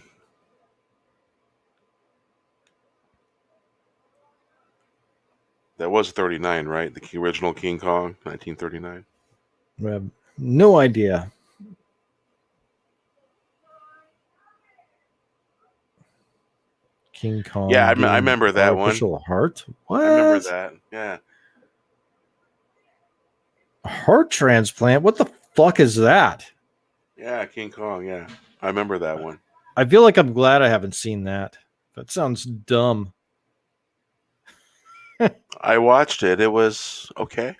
That was 39, right? The original King Kong, 1939. I have no idea. King Kong. Yeah, I remember that one. Artificial heart? What? I remember that. Yeah. Heart transplant? What the fuck is that? Yeah, King Kong. Yeah, I remember that one. I feel like I'm glad I haven't seen that. That sounds dumb. I watched it. It was okay.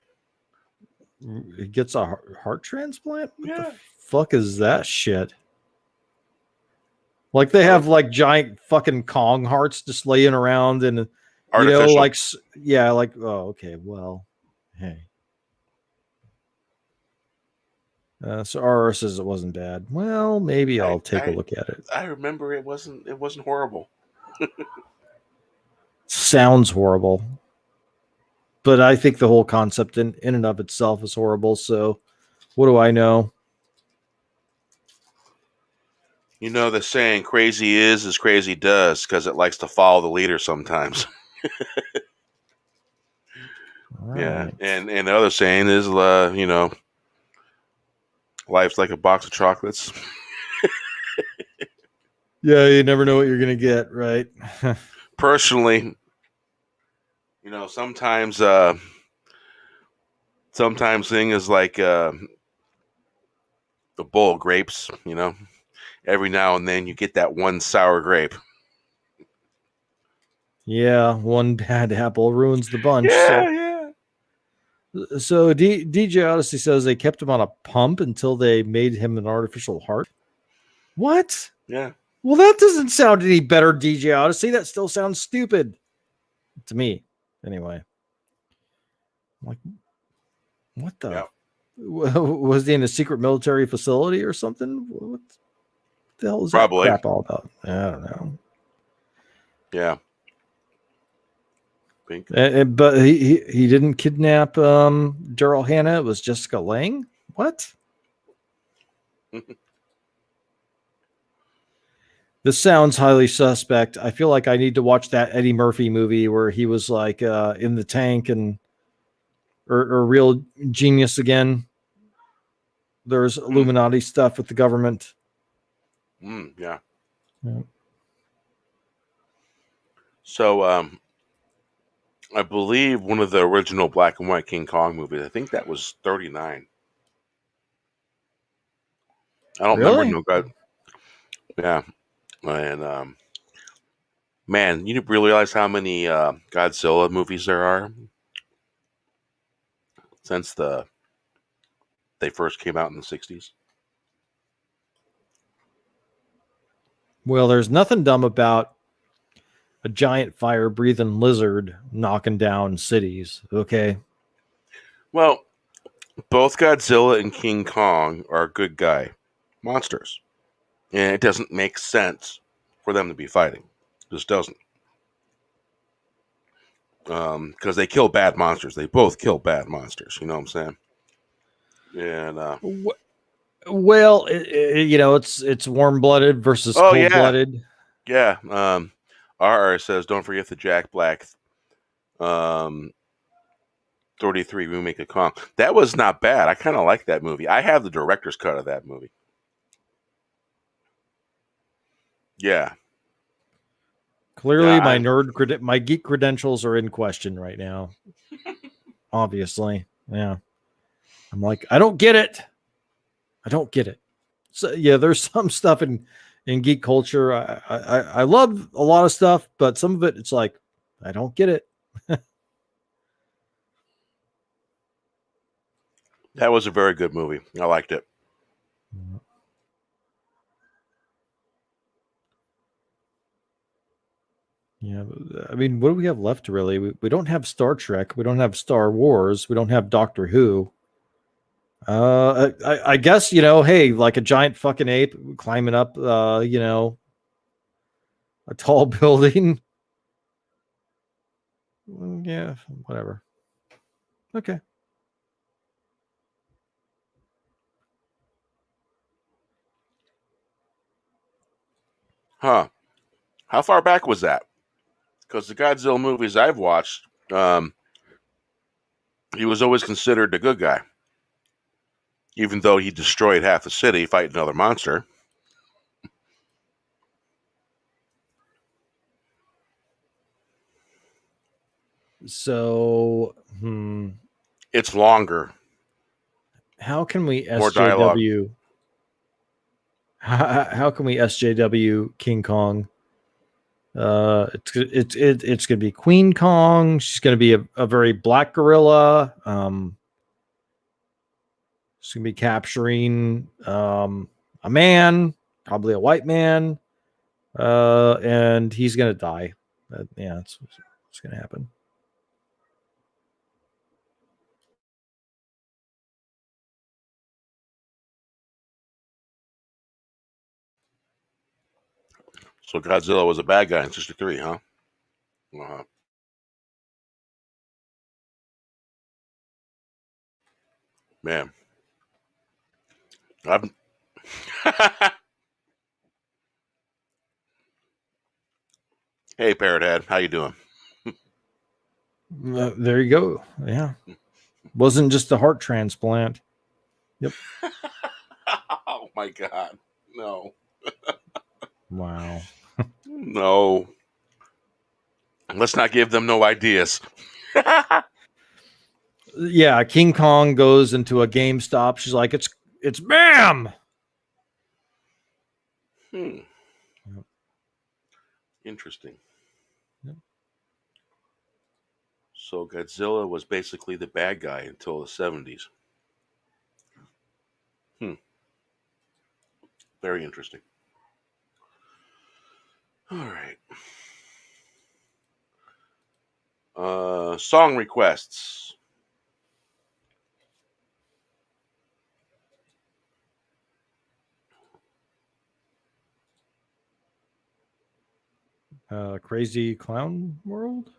It gets a heart transplant? What Yeah. the fuck is that shit? Like they have like giant fucking Kong hearts just laying around and Artificial. Oh, okay, well, hey. So RR says it wasn't bad. Well, maybe I'll take a look at it. I remember it wasn't horrible. Sounds horrible. But I think the whole concept in and of itself is horrible. So what do I know? You know the saying, crazy is as crazy does, because it likes to follow the leader sometimes. Yeah. Right. And the other saying is, life's like a box of chocolates. Yeah, you never know what you're going to get, right? Personally, sometimes thing is like a bowl of grapes, every now and then you get that one sour grape. Yeah, one bad apple ruins the bunch. Yeah. So DJ Odyssey says they kept him on a pump until they made him an artificial heart. What? Yeah. Well, that doesn't sound any better, DJ Odyssey. That still sounds stupid to me. Anyway. Like, what the? Yeah. Was he in a secret military facility or something? What the hell is Probably. that crap all about? I don't know. Yeah. But he didn't kidnap Daryl Hannah. It was Jessica Lange. What? This sounds highly suspect. I feel like I need to watch that Eddie Murphy movie where he was like in the tank and or Real Genius again. There's Illuminati stuff with the government. Yeah. Yeah. So, I believe one of the original black and white King Kong movies, I think that was 39. I don't remember. Really? No, God. Yeah. And, man, you realize how many Godzilla movies there are since they first came out in the 60s? Well, there's nothing dumb about a giant fire-breathing lizard knocking down cities. Okay. Well, both Godzilla and King Kong are good guy monsters. And it doesn't make sense for them to be fighting. It just doesn't. Because they kill bad monsters. They both kill bad monsters. You know what I'm saying? And Well, it's warm-blooded versus oh yeah, cold-blooded. yeah. RR says, don't forget the Jack Black 33 remake of Kong. That was not bad. I kind of like that movie. I have the director's cut of that movie. Yeah. Clearly, Yeah, my geek credentials are in question right now. Obviously, yeah. I'm like, I don't get it. I don't get it. So yeah, there's some stuff in geek culture. I love a lot of stuff, but some of it, it's like, I don't get it. that was a very good movie. I liked it. Yeah, I mean, what do we have left really? We don't have Star Trek. We don't have Star Wars. We don't have Doctor Who. I guess, hey, like a giant fucking ape climbing up, a tall building. Yeah, whatever. Okay. Huh. How far back was that? Because the Godzilla movies I've watched, he was always considered the good guy, even though he destroyed half the city fighting another monster. So, It's longer, how can we more dialogue. SJW? How can we SJW King Kong? It's gonna be Queen Kong. She's gonna be a very black gorilla. She's gonna be capturing a man, probably a white man, and he's gonna die. Yeah, it's gonna happen. So Godzilla was a bad guy in '63, huh? Uh-huh. Man, I've... Hey, Parrot Head, how you doing? There you go. Yeah, wasn't just a heart transplant. Yep. Oh my God, no, Wow. no. Let's not give them no ideas. Yeah, King Kong goes into a GameStop. She's like, it's bam. Hmm. Yep. Interesting. Yep. So Godzilla was basically the bad guy until the '70s. Very interesting. All right. Song requests. Crazy Clown World.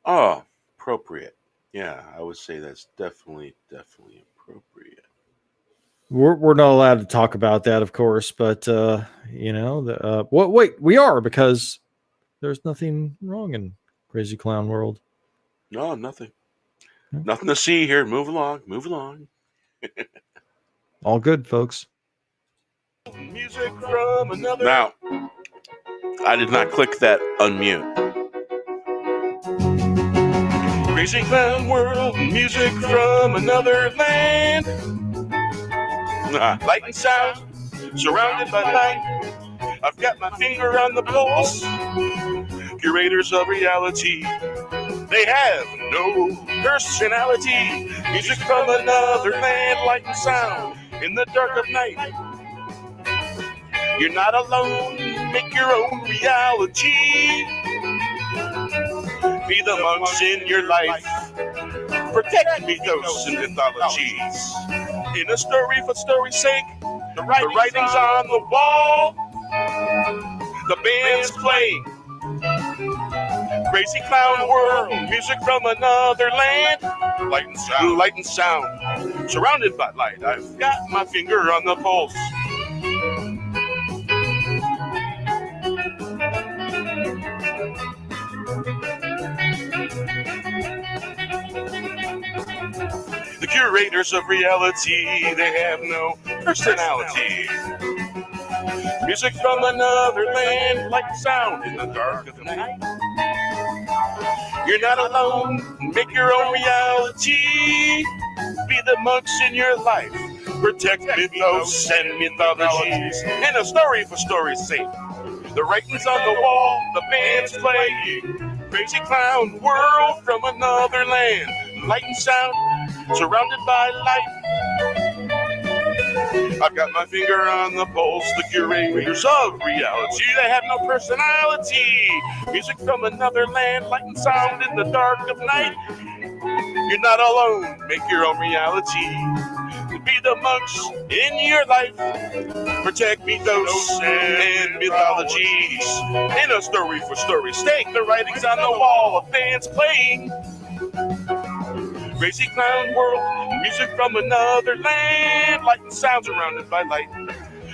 Oh, appropriate. Yeah, I would say that's definitely appropriate. we're not allowed to talk about that, of course, but wait, we are, because there's nothing wrong in Crazy Clown World. No, nothing. No. Nothing to see here. Move along. Move along. All good, folks. Music from another. Now, I did not click that unmute. Crazy Clown World, music from another land. Light and sound, surrounded by light. I've got my finger on the pulse. Curators of reality, they have no personality. Music from another land, light and sound in the dark of night. You're not alone, make your own reality. Be the monks in your life, protect mythos and mythologies. In a story for story's sake, the writing's on the wall, the band's playing. Crazy Clown World, music from another land. Light and sound, surrounded by light. I've got my finger on the pulse. The curators of reality, they have no personality. Music from another land, like sound in the dark of the night. You're not alone, make your own reality. Be the monks in your life, protect mythos and mythologies. In a story for story's sake, the writing's on the wall, the band's playing. Crazy Clown World from another land, light and sound, surrounded by light. I've got my finger on the pulse, the curators of reality, they have no personality. Music from another land, light and sound in the dark of night. You're not alone, make your own reality. Be the monks in your life, protect mythos and mythologies. In a story for story's sake, the writing's on the wall, a band's playing. Crazy Clown World, music from another land, light and sound surrounded by light.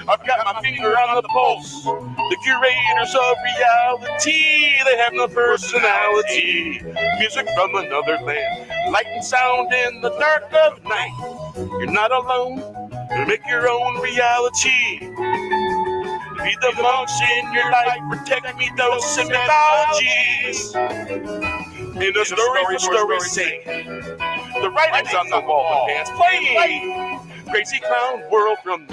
I've got my finger on the pulse, the curators of reality, they have no personality. Music from another land, light and sound in the dark of night. You're not alone, make your own reality. Be the monks in your life, protect mythos and mythologies. In a story for story's sake, the writing's on the wall, the band's playing. Crazy Clown World from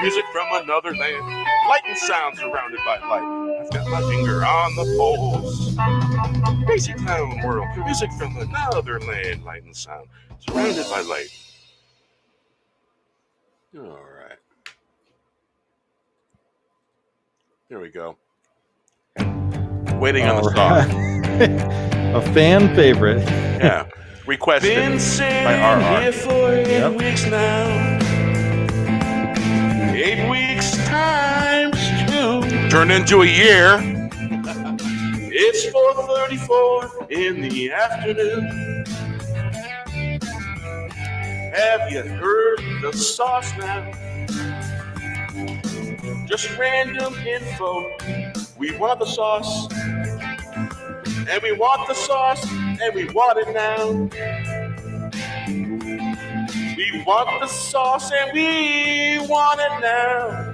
music from another land, light and sound surrounded by light. I've got my finger on the pulse. Crazy Clown World, music from another land, light and sound surrounded by light. All right. There we go. Waiting on the song. A fan favorite. Yeah. Requested by RR. Here for 8 weeks now. 8 weeks times 2. Turned into a year. It's 4:34 in the afternoon. Have you heard the sauce now? Just random info. We want the sauce. And we want the sauce. And we want it now. We want the sauce and we want it now.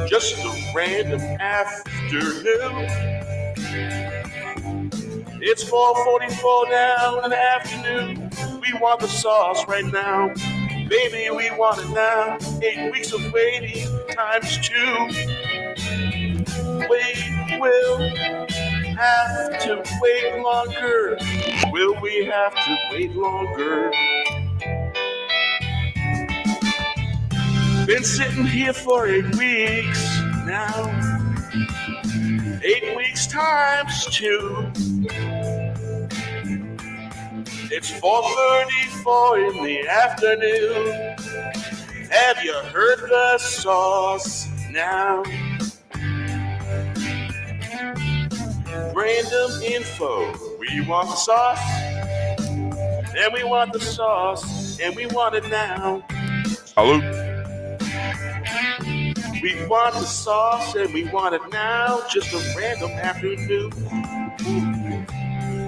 Just a random afternoon. It's 4:44 now in the afternoon. We want the sauce right now. Baby, we want it now. 8 weeks of waiting times 2. We will have to wait longer. Will we have to wait longer? Been sitting here for 8 weeks now. 8 weeks times 2. It's 4:34 in the afternoon. Have you heard the sauce now? Random info. We want the sauce, and we want the sauce, and we want it now. Hello? We want the sauce and we want it now. Just a random afternoon.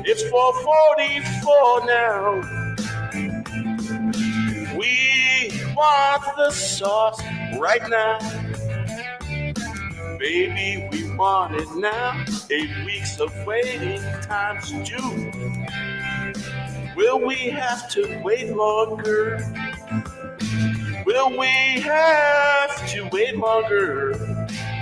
It's 4:44 now. We want the sauce right now. Baby, we want it now. 8 weeks of waiting times 2. Will we have to wait longer? Will we have to wait longer?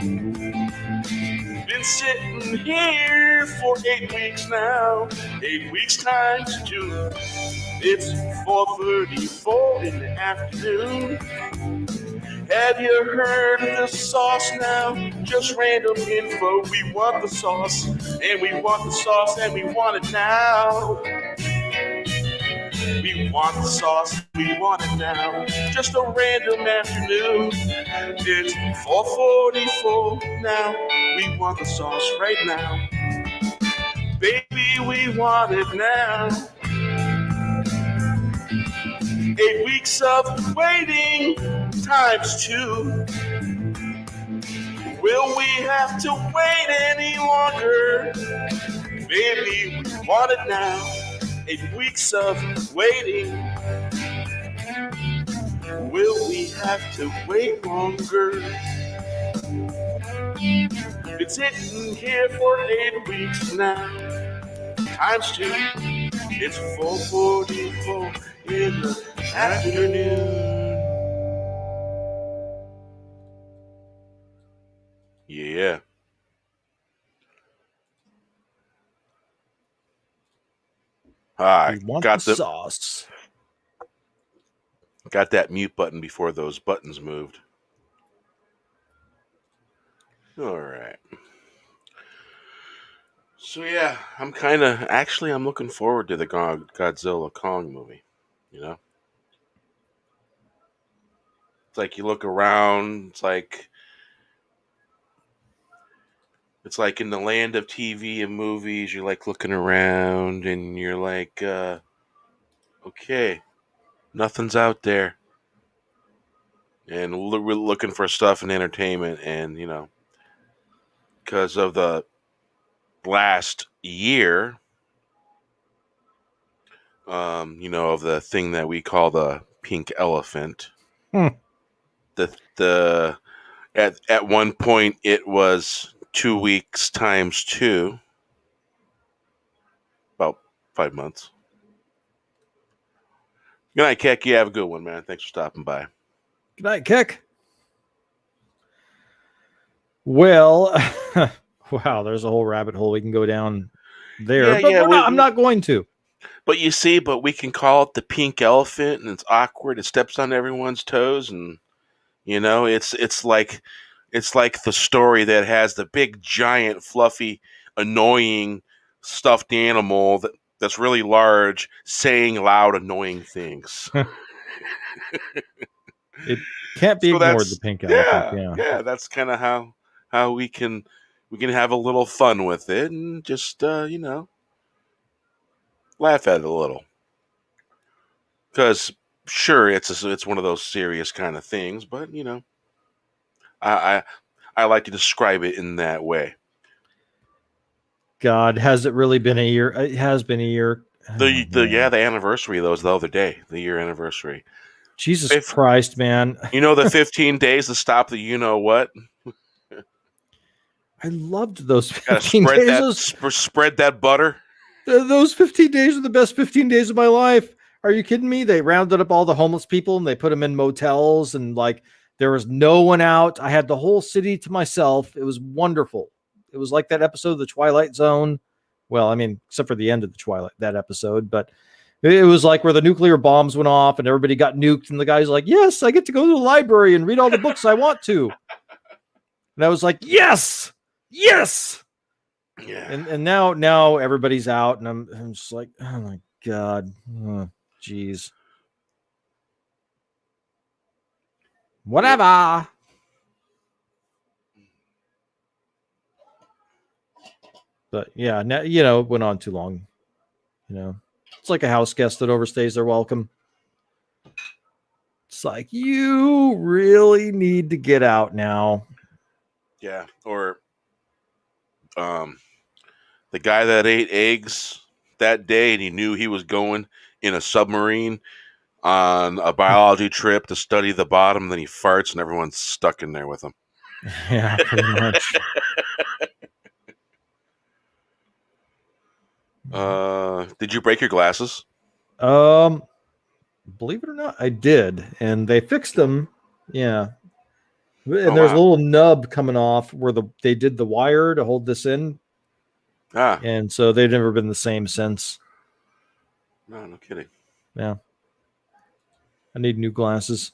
Been sitting here for 8 weeks now. 8 weeks times 2. It's 4:34 in the afternoon. Have you heard of the sauce now? Just random info. We want the sauce, and we want the sauce, and we want it now. We want the sauce, we want it now. Just a random afternoon. It's 4:44 now. We want the sauce right now. Baby, we want it now. 8 weeks of waiting times 2. Will we have to wait any longer? Baby, we want it now. 8 weeks of waiting. Will we have to wait longer? Been sitting here for 8 weeks now. Times 2. It's 4:44 in the afternoon. Yeah. We want the sauce. Got that mute button before those buttons moved. All right. So yeah, I'm looking forward to the Godzilla Kong movie. You know, it's like you look around. It's like in the land of TV and movies. You're like looking around, and you're like, okay, nothing's out there, and we're looking for stuff and entertainment, and you know, because of the last year, you know, of the thing that we call the pink elephant. The at one point it was 2 weeks times 2, about 5 months. Good night, Keck. You have a good one, man. Thanks for stopping by. Good night, Keck. Well, wow, there's a whole rabbit hole we can go down there, I'm not going to. But you see, we can call it the pink elephant, and it's awkward. It steps on everyone's toes, and you know, it's like the story that has the big, giant, fluffy, annoying stuffed animal that's really large, saying loud, annoying things. It can't be ignored. The pink elephant. Yeah. That's kind of how we can have a little fun with it and just you know, laugh at it a little. Because sure, it's one of those serious kind of things, but you know, I like to describe it in that way. God, has it really been a year? It has been a year. The anniversary though was the other day, the year anniversary. Jesus Christ, man! You know the 15 days to stop the you know what. I loved those 15 days. Spread that butter. Those 15 days are the best 15 days of my life. Are you kidding me? They rounded up all the homeless people and they put them in motels, and like there was no one out. I had the whole city to myself. It was wonderful. It was like that episode of The Twilight Zone. Well, I mean, except for the end of that episode, but it was like where the nuclear bombs went off and everybody got nuked, and the guy's like, yes, I get to go to the library and read all the books I want to. And I was like, yes. Yeah. And now everybody's out, and I'm just like, oh my God. Jeez. Whatever. But yeah, now, you know, it went on too long. You know, it's like a house guest that overstays their welcome. It's like, you really need to get out now. Yeah, or the guy that ate eggs that day and he knew he was going in a submarine on a biology trip to study the bottom, then he farts and everyone's stuck in there with him. Yeah, pretty much. Did you break your glasses? Believe it or not, I did, and they fixed them. Yeah, and Oh, there's a wow. little nub coming off where they did the wire to hold this in, Ah, and so they've never been the same since. no kidding. Yeah, I need new glasses.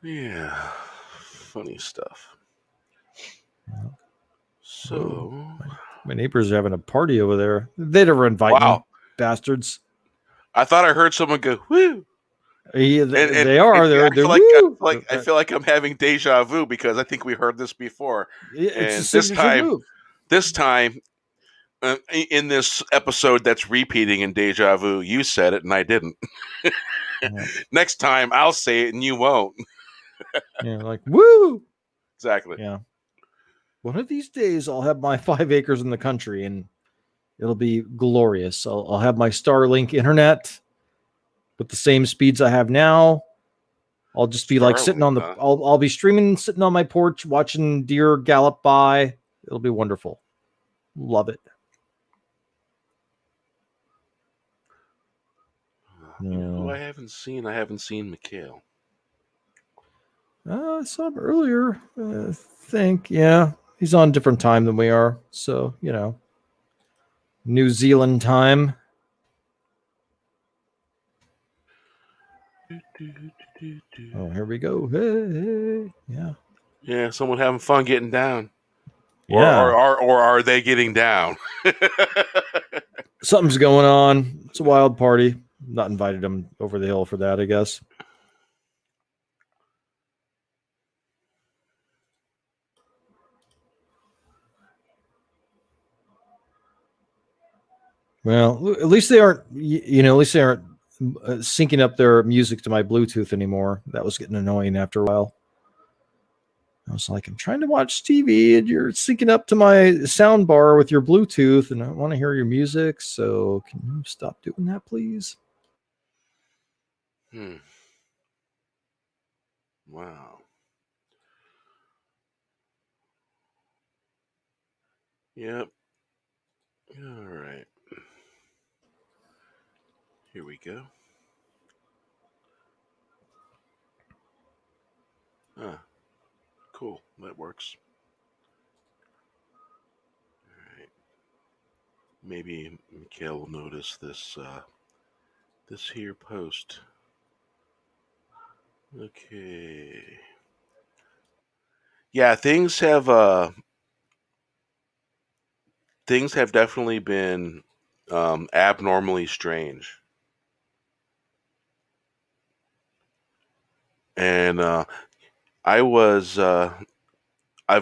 Yeah, funny stuff. Yeah. So, My neighbors are having a party over there. They never invite me, wow. bastards. I thought I heard someone go woo, Yeah, and they are. I They're feel woo. like I'm having deja vu because I think we heard this before, It's a and this signature time, move. in this episode that's repeating in deja vu, you said it and I didn't. Yeah. Next time I'll say it and you won't. Yeah, like woo. Exactly. Yeah. One of these days, I'll have my 5 acres in the country, and it'll be glorious. I'll have my Starlink internet with the same speeds I have now. I'll just be like sitting Starlink, on the. huh? I'll be streaming, sitting on my porch, watching deer gallop by. It'll be wonderful. Love it. You know who No. I haven't seen? I haven't seen Mikhail. I saw him earlier. I think, yeah, he's on a different time than we are. So, New Zealand time. Oh, here we go. Hey, yeah. Yeah, someone having fun getting down. Yeah. Or are they getting down? Something's going on. It's a wild party. Not invited him over the hill for that, I guess. Well, at least they aren't, at least they aren't syncing up their music to my Bluetooth anymore. That was getting annoying after a while. I was like, I'm trying to watch TV and you're syncing up to my sound bar with your Bluetooth and I want to hear your music. So can you stop doing that, please? Wow. Yep. All right. Here we go. Ah, cool. That works. All right. Maybe Mikhail will notice this here post. Okay. Yeah, things have definitely been abnormally strange. And I've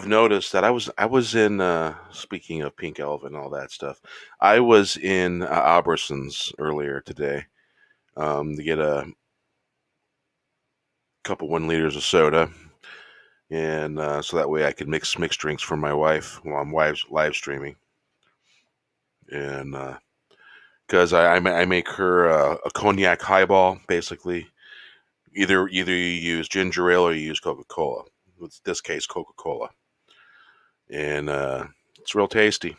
noticed that I was in speaking of Pink Elf and all that stuff. I was in Albertsons earlier today to get a couple 1 liters of soda, and so that way I could mix drinks for my wife while I'm live streaming, and because I make her a cognac highball basically. Either you use ginger ale or you use Coca-Cola. In this case, Coca-Cola, and it's real tasty.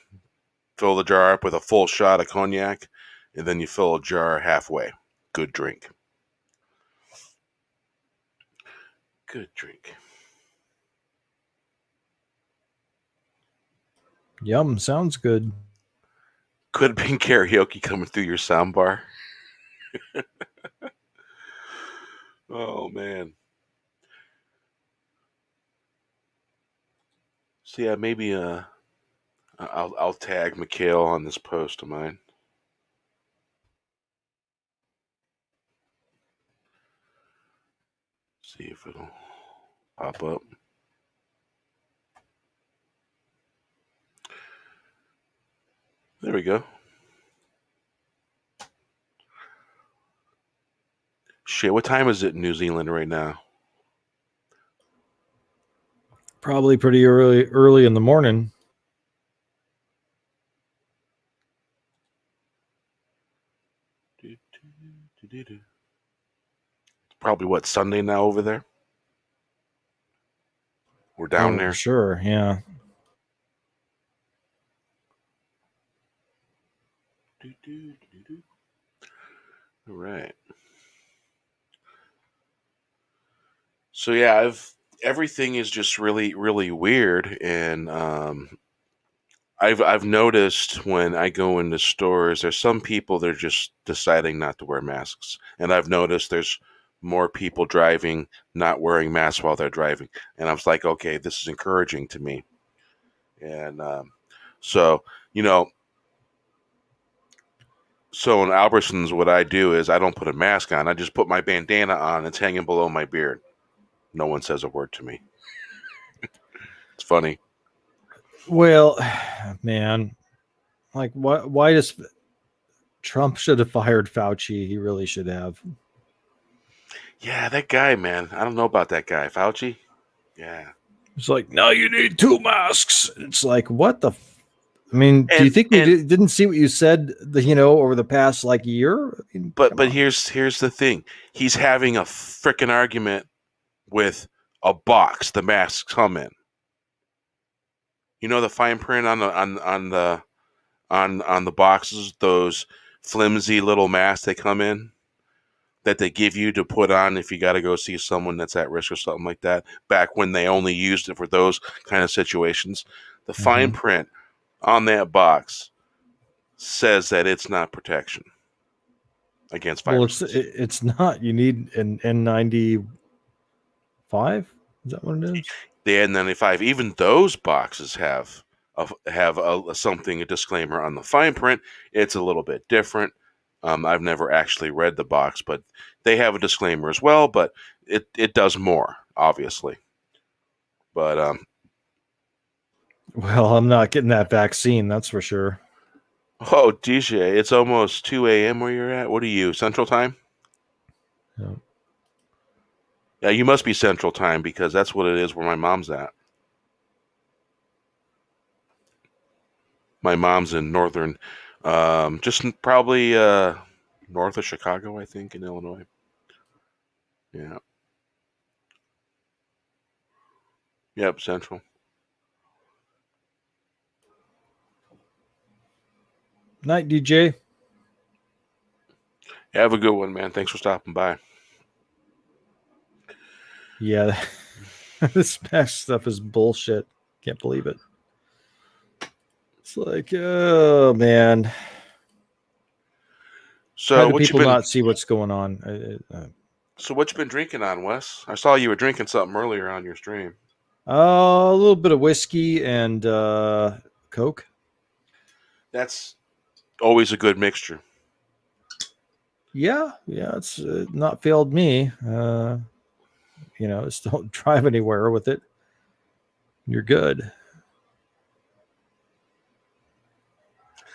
Fill the jar up with a full shot of cognac, and then you fill a jar halfway. Good drink. Good drink. Yum. Sounds good. Could have been karaoke coming through your soundbar. Oh man. So yeah, maybe I'll tag Mikhail on this post of mine. See if it'll pop up. There we go. Shit, what time is it in New Zealand right now? Probably pretty early in the morning. Probably what, Sunday now over there? We're down there. Sure, yeah. All right. So yeah, everything is just really, really weird, and I've noticed when I go into stores, there's some people that are just deciding not to wear masks, and I've noticed there's more people driving not wearing masks while they're driving, and I was like, okay, this is encouraging to me, and so you know, so in Albertsons, what I do is I don't put a mask on, I just put my bandana on. It's hanging below my beard. No one says a word to me. It's funny. Well, man, like why does Trump should have fired Fauci? He really should have. Yeah, that guy, man. I don't know about that guy. Fauci? Yeah. It's like, now you need 2 masks. It's like, what the I mean, do you And- think we and- didn't see what you said, over the past like year? I mean, come But on. here's the thing. He's having a freaking argument with a box the masks come in. You know the fine print on the boxes, those flimsy little masks they come in that they give you to put on if you got to go see someone that's at risk or something like that. Back when they only used it for those kind of situations, the fine print on that box says that it's not protection against Well, viruses. it's not. You need an N95. Is that what it is? The N95, even those boxes have a disclaimer on the fine print. It's a little bit different. I've never actually read the box, but they have a disclaimer as well. But it does more, obviously. But Well, I'm not getting that vaccine. That's for sure. oh, DJ, it's almost 2 a.m. where you're at. What are you, Central Time? Yeah. Yeah, you must be Central Time because that's what it is where my mom's at. My mom's in northern, probably north of Chicago, I think, in Illinois. Yeah. Yep, Central. Night, DJ. Have a good one, man. Thanks for stopping by. Yeah, this mask stuff is bullshit. Can't believe it. It's like, oh man. So How do what you people been? not see what's going on? So what you been drinking on, Wes? I saw you were drinking something earlier on your stream. A little bit of whiskey and Coke. That's always a good mixture. Yeah, it's not failed me. Just don't drive anywhere with it. You're good.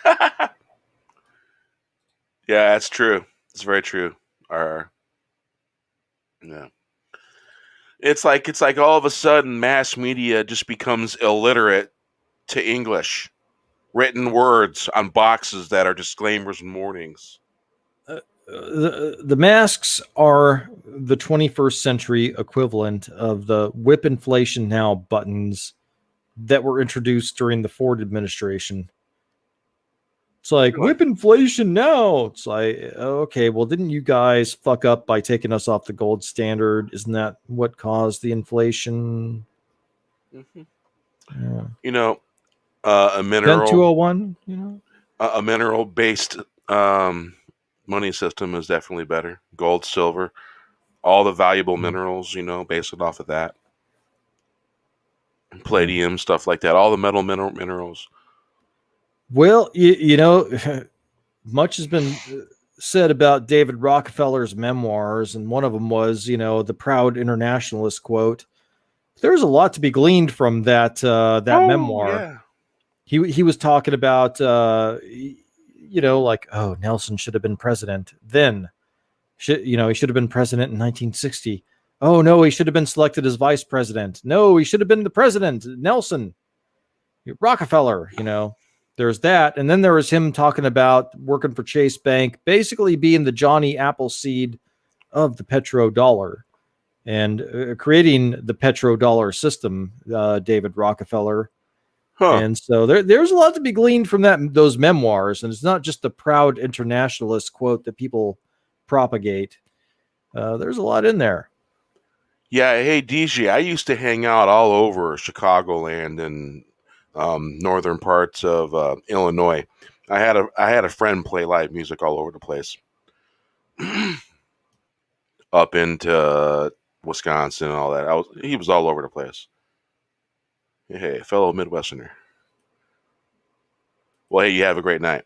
Yeah, that's true. It's very true. Yeah. It's like all of a sudden mass media just becomes illiterate to English. Written words on boxes that are disclaimers and warnings. The masks are the 21st century equivalent of the whip inflation now buttons that were introduced during the Ford administration. It's like, whip inflation now. It's like, okay, well, didn't you guys fuck up by taking us off the gold standard? Isn't that what caused the inflation? Yeah. A mineral 201, a mineral based money system is definitely better. Gold, silver, all the valuable minerals, based it off of that. Palladium, stuff like that. All the metal minerals. Well, much has been said about David Rockefeller's memoirs, and one of them was, the proud internationalist quote. There's a lot to be gleaned from that memoir. Yeah. He was talking about, like, oh, Nelson should have been president then. He should have been president in 1960. Oh no, he should have been selected as vice president. No, he should have been the president. Nelson, Rockefeller. There's that, and then there was him talking about working for Chase Bank, basically being the Johnny Appleseed of the petrodollar, and creating the petrodollar system. David Rockefeller. Huh. And so there's a lot to be gleaned from those memoirs, and it's not just the proud internationalist quote that people propagate. There's a lot in there. Yeah, hey DJ, I used to hang out all over Chicagoland and northern parts of Illinois. I had a friend play live music all over the place, up into Wisconsin and all that. He was all over the place. Hey, fellow Midwesterner. Well, hey, you have a great night.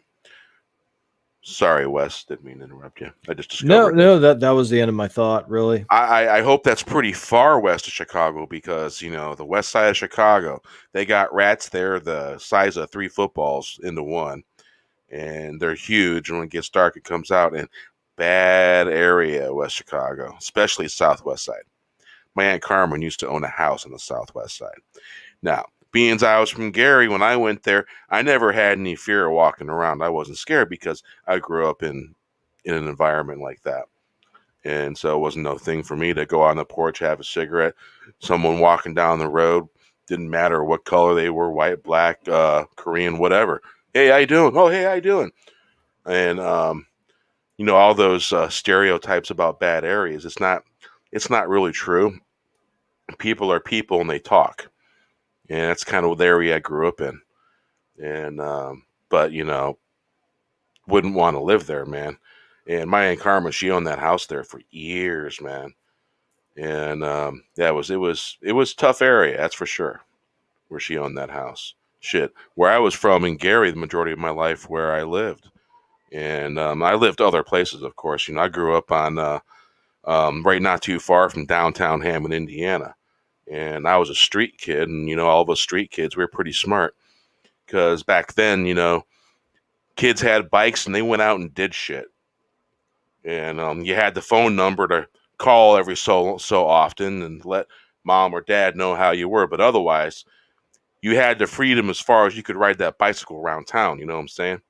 Sorry, Wes, didn't mean to interrupt you. I just discovered. No, that was the end of my thought. Really, I hope that's pretty far west of Chicago, because the west side of Chicago, they got rats there the size of 3 footballs into one, and they're huge. And when it gets dark, it comes out. And bad area, West Chicago, especially southwest side. My Aunt Carmen used to own a house on the southwest side. Now, being as I was from Gary, when I went there, I never had any fear of walking around. I wasn't scared because I grew up in an environment like that. And so it wasn't no thing for me to go on the porch, have a cigarette, someone walking down the road, didn't matter what color they were, white, black, Korean, whatever. Hey, how you doing? Oh, hey, how you doing? And, all those stereotypes about bad areas, it's not really true. People are people and they talk. And that's kind of the area I grew up in. And, but, wouldn't want to live there, man. And my Aunt Carmen, she owned that house there for years, man. And it was tough area, that's for sure, where she owned that house. Shit, where I was from in Gary, the majority of my life, where I lived. And I lived other places, of course. I grew up on right not too far from downtown Hammond, Indiana. And I was a street kid, and all of us street kids, we were pretty smart, because back then, kids had bikes and they went out and did shit. And you had the phone number to call every so often and let mom or dad know how you were. But otherwise, you had the freedom as far as you could ride that bicycle around town. You know what I'm saying?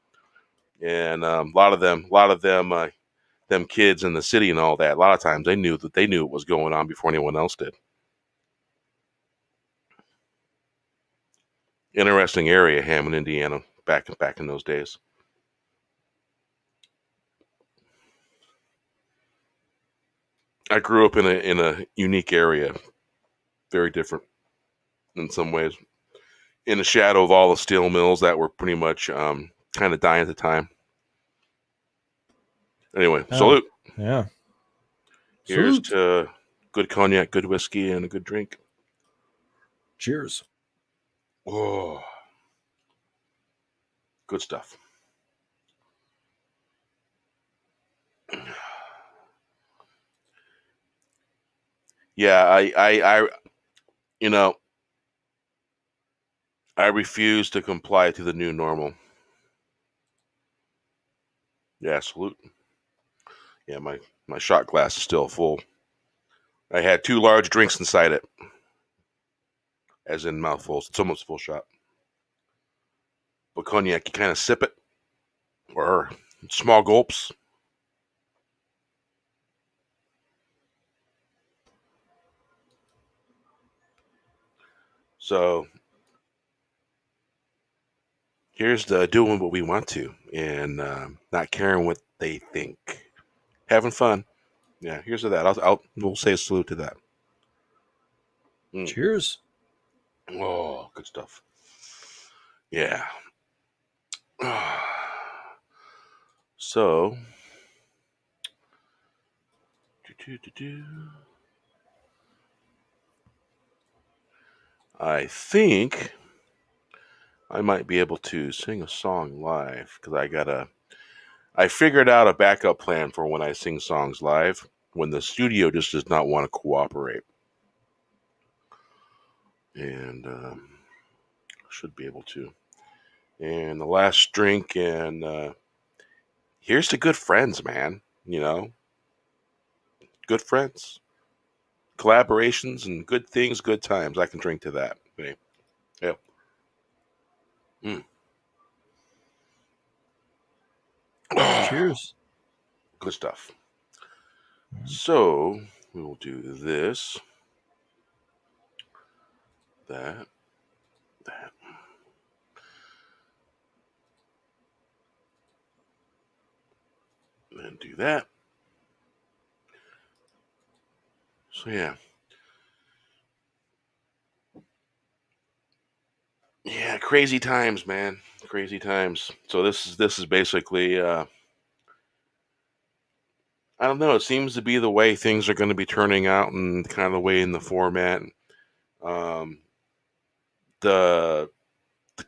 And a lot of them kids in the city and all that, a lot of times they knew what was going on before anyone else did. Interesting area, Hammond, Indiana, back in those days. I grew up in a unique area, very different in some ways, in the shadow of all the steel mills that were pretty much kind of dying at the time. Anyway, salute. Yeah. Here's to good cognac, good whiskey, and a good drink. Cheers. Oh, good stuff. Yeah, I refuse to comply to the new normal. Yeah, salute. Yeah, my shot glass is still full. I had 2 large drinks inside it, as in mouthfuls. It's almost full shot. But cognac, you kind of sip it, or small gulps. So here's the doing what we want to, and not caring what they think, having fun. Yeah, here's to that. We'll say a salute to that. Cheers. Oh, good stuff. Yeah. So, I think I might be able to sing a song live, because I figured out a backup plan for when I sing songs live, when the studio just does not want to cooperate. And should be able to. And the last drink, and here's to good friends, man. good friends, collaborations, and good things, good times. I can drink to that. Okay. Yeah. Cheers. Good stuff. So we will do this, that, and do that. So yeah. Yeah, crazy times, man. Crazy times. So this is basically I don't know, it seems to be the way things are going to be turning out and kind of the way in the format. Um the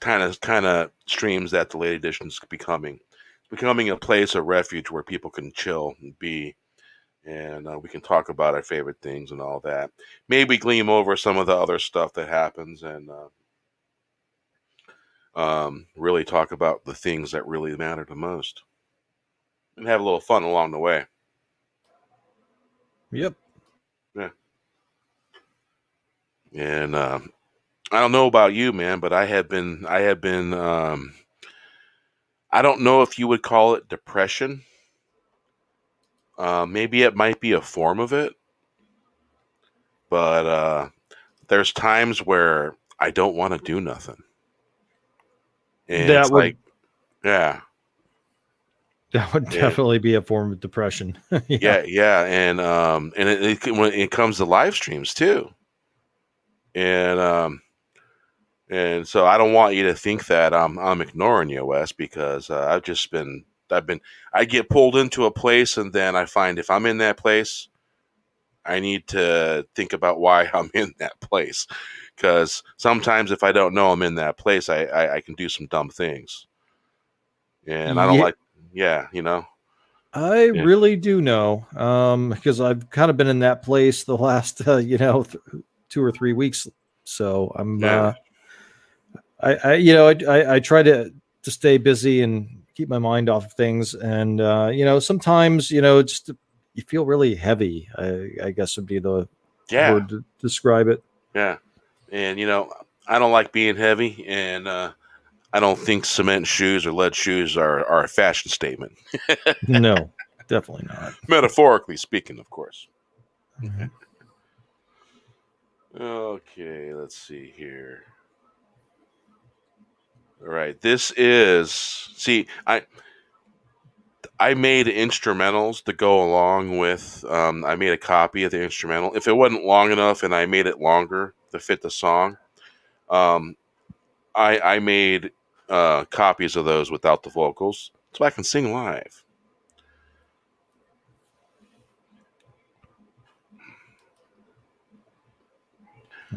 kind of streams that the late edition is becoming. It's becoming a place of refuge where people can chill and be, and we can talk about our favorite things and all that. Maybe gleam over some of the other stuff that happens, and really talk about the things that really matter the most, and have a little fun along the way. Yep. Yeah. And I don't know about you, man, but I have been. I don't know if you would call it depression. Maybe it might be a form of it, but there's times where I don't want to do nothing, and That it's would like, yeah, definitely be a form of depression. yeah, and when it comes to live streams too, and and so I don't want you to think that I'm ignoring you, Wes, because I get pulled into a place, and then I find if I'm in that place, I need to think about why I'm in that place, because sometimes if I don't know I'm in that place, I can do some dumb things, and I don't Yeah, like, yeah, you know. I Yeah. really do know, because I've kind of been in that place the last, 2 or 3 weeks. So I'm, Yeah. I try to stay busy and keep my mind off of things. And, sometimes, just you feel really heavy, I guess would be the Yeah, word to describe it. yeah, and I don't like being heavy, and I don't think cement shoes or lead shoes are a fashion statement, No, definitely not. metaphorically speaking, of course. Mhm. Okay, let's see here. All right, this is I made instrumentals to go along with. I made a copy of the instrumental. If it wasn't long enough, and I made it longer to fit the song, um, I made copies of those without the vocals, so I can sing live.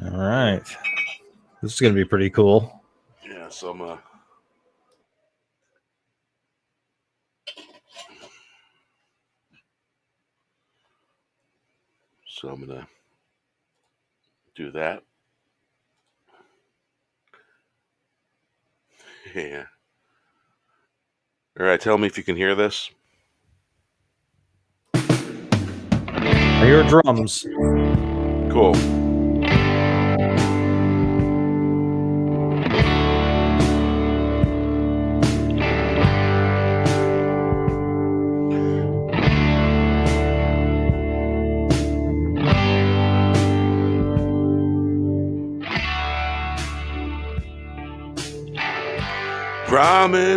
All right. This is going to be pretty cool. Yeah, so I'm gonna do that. Yeah. All right, tell me if you can hear this. I hear drums. Cool.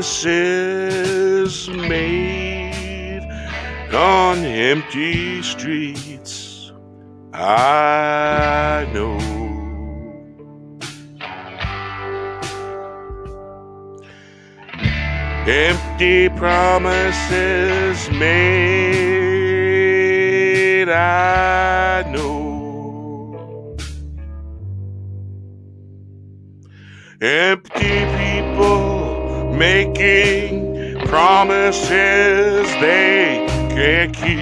Promises made on empty streets, I know. Empty promises made, I know. Empty people making promises they can't keep.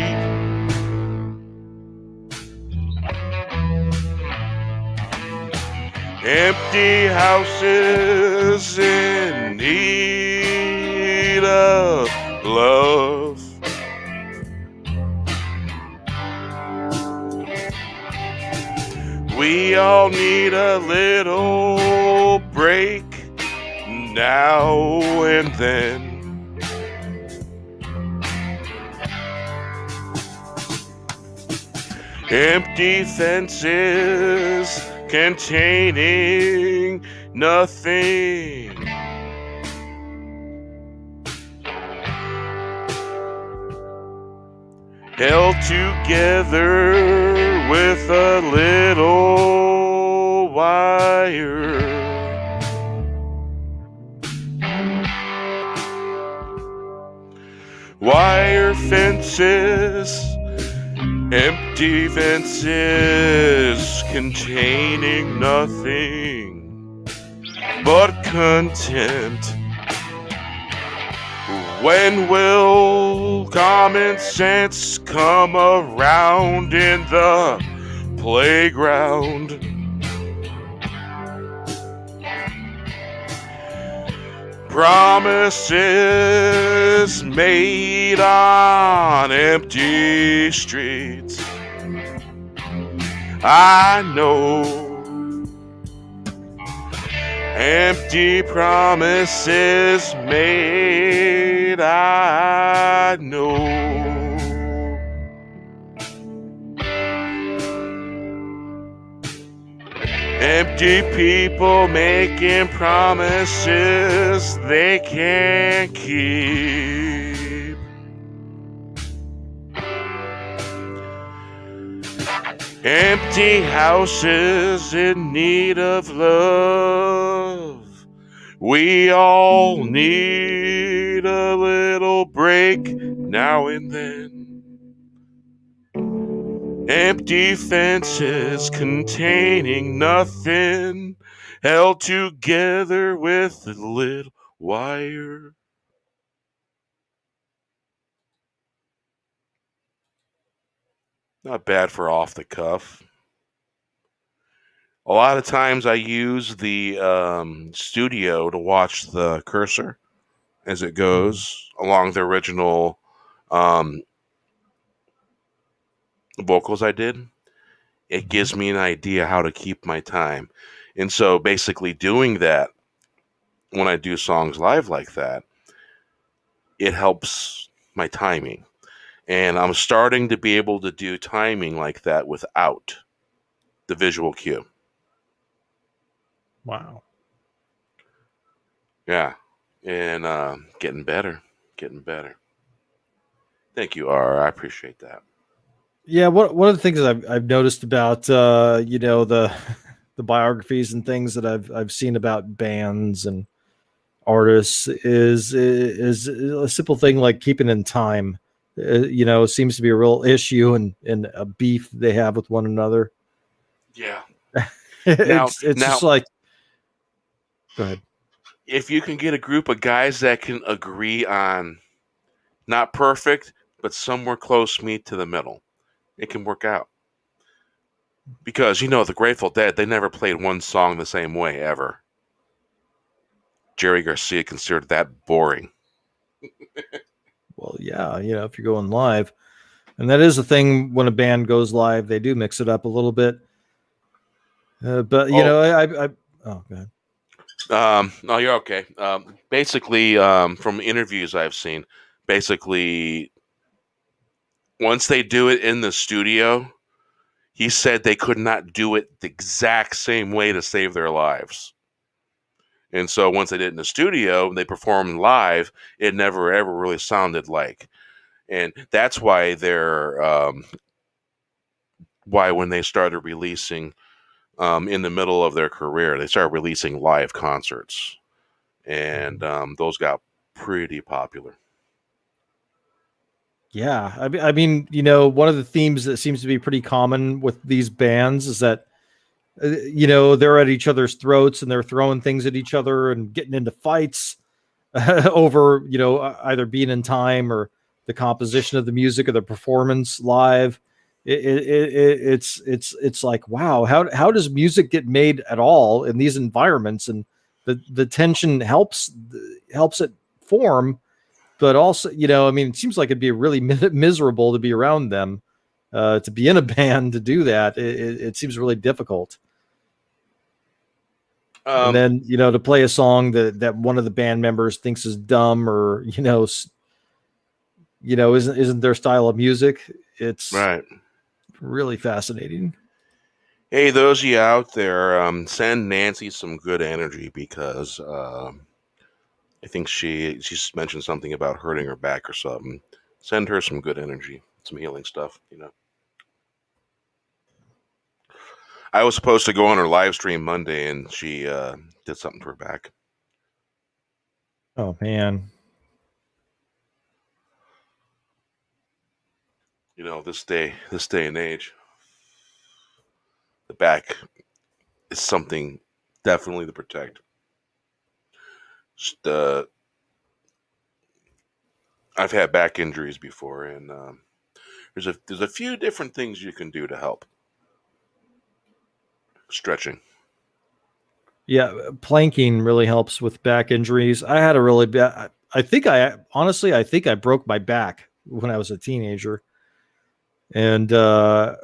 Empty houses in need of love. We all need a little break now and then. Empty fences containing nothing. Held together with a little wire. Wire fences, empty fences containing nothing but content. When will common sense come around in the playground? Promises made on empty streets. I know. Empty promises made, I know. Empty people making promises they can't keep. Empty houses in need of love. We all need a little break now and then. Empty fences containing nothing, held together with a little wire. Not bad for off the cuff. A lot of times I use the studio to watch the cursor as it goes along the original vocals I did. It gives me an idea how to keep my time. And so basically doing that when I do songs live like that, it helps my timing. And I'm starting to be able to do timing like that without the visual cue. Wow. Yeah. And getting better. Thank you, R. I appreciate that. Yeah, one of the things I've noticed about the biographies and things that I've seen about bands and artists is a simple thing like keeping in time. Seems to be a real issue and a beef they have with one another. Yeah. It's just like, go ahead. If you can get a group of guys that can agree on not perfect, but somewhere close meet to the middle, it can work out. Because, the Grateful Dead, they never played one song the same way, ever. Jerry Garcia considered that boring. Well, yeah, if you're going live. And that is the thing when a band goes live, they do mix it up a little bit. But, go ahead. No, you're okay. Basically, from interviews I've seen, basically, once they do it in the studio, he said they could not do it the exact same way to save their lives. And so once they did it in the studio, they performed live, it never ever really sounded like. And that's why why when they started releasing in the middle of their career, they started releasing live concerts. And those got pretty popular. Yeah, I mean, one of the themes that seems to be pretty common with these bands is that, they're at each other's throats and they're throwing things at each other and getting into fights over, either being in time or the composition of the music or the performance live. It's like, wow, how does music get made at all in these environments? And the tension helps it form. But also, it seems like it'd be really miserable to be around them to be in a band to do that. It seems really difficult. And then, to play a song that one of the band members thinks is dumb or, isn't their style of music. It's right. really fascinating. Hey, those of you out there, send Nancy some good energy because I think she's mentioned something about hurting her back or something. Send her some good energy, some healing stuff, I was supposed to go on her live stream Monday, and she did something to her back. Oh, man. This day and age, the back is something definitely to protect. Just, I've had back injuries before, and there's a few different things you can do to help. Stretching. Yeah, planking really helps with back injuries. I had a really bad. I think I broke my back when I was a teenager, and I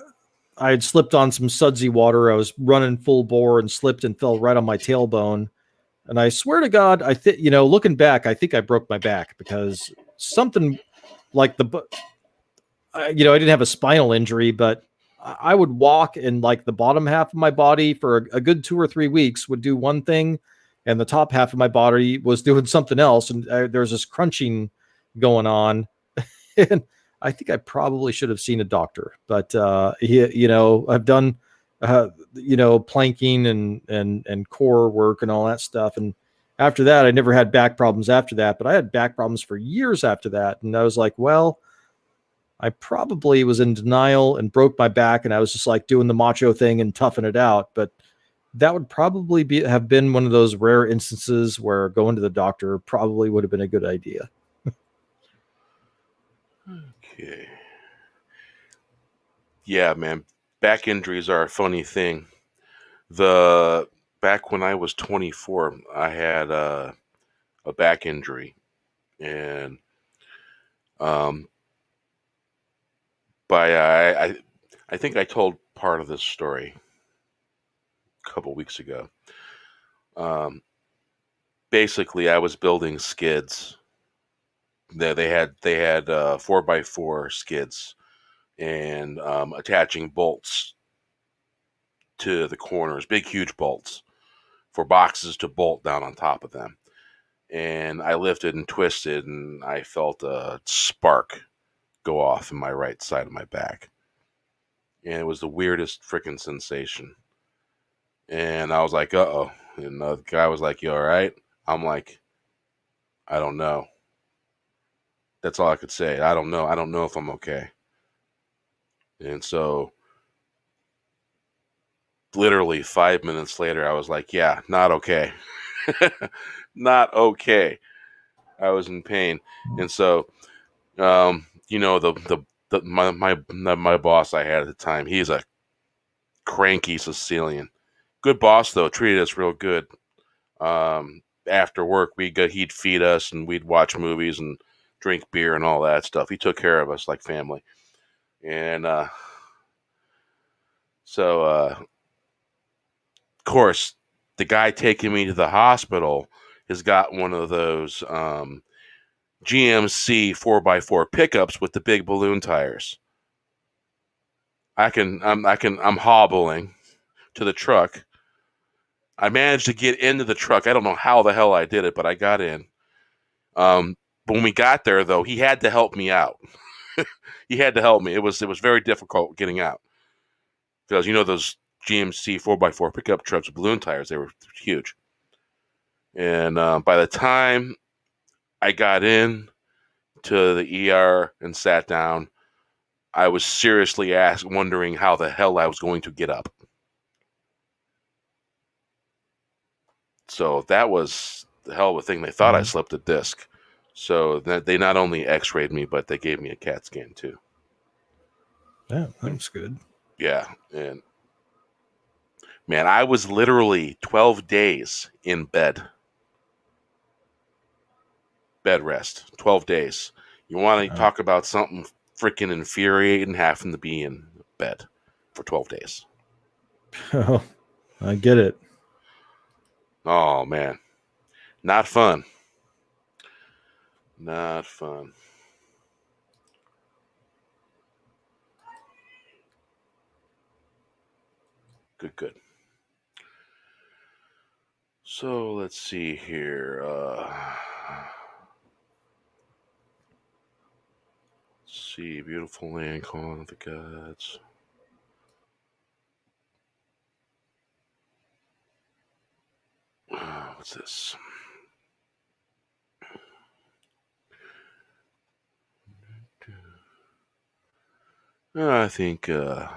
had slipped on some sudsy water. I was running full bore and slipped and fell right on my tailbone. And I swear to God, looking back, I think I broke my back because something like I didn't have a spinal injury, but I would walk and like the bottom half of my body for a good 2 or 3 weeks would do one thing, and the top half of my body was doing something else. And there was this crunching going on. And I think I probably should have seen a doctor, but I've done, planking and core work and all that stuff. And after that, I never had back problems after that, but I had back problems for years after that. And I was like, well, I probably was in denial and broke my back, and I was just like doing the macho thing and toughing it out. But that would probably have been one of those rare instances where going to the doctor probably would have been a good idea. Okay. Yeah, man. Back injuries are a funny thing. Back when I was 24, I had a back injury, and I think I told part of this story a couple weeks ago. Basically, I was building skids. They had 4x4 skids and attaching bolts to the corners, big huge bolts for boxes to bolt down on top of them. And I lifted and twisted, and I felt a spark go off in my right side of my back. And it was the weirdest freaking sensation. And I was like, uh-oh. And the guy was like, you all right? I'm like, I don't know. That's all I could say. I don't know. I don't know if I'm okay. And so literally 5 minutes later, I was like, yeah, not okay. Not okay. I was in pain. And so, my boss I had at the time, he's a cranky Sicilian. Good boss, though. Treated us real good. After work, he'd feed us, and we'd watch movies and drink beer and all that stuff. He took care of us like family. And so, of course, the guy taking me to the hospital has got one of those GMC 4x4 pickups with the big balloon tires. I'm hobbling to the truck. I managed to get into the truck. I don't know how the hell I did it, but I got in. But when we got there, though, he had to help me out. He had to help me. It was very difficult getting out because those GMC 4x4 pickup trucks with balloon tires, they were huge. And by the time I got in to the ER and sat down, I was seriously wondering how the hell I was going to get up. So that was the hell of a thing. They thought I slipped a disc. So that they not only x-rayed me, but they gave me a CAT scan too. Yeah, that's good. Yeah. And man, I was literally 12 days in bed. Bed rest. 12 days. You want to talk about something freaking infuriating having to be in bed for 12 days. Oh, I get it. Oh, man. Not fun. Not fun. Good. So let's see here. Let's see. Beautiful land calling of the gods. What's this? I think, yeah.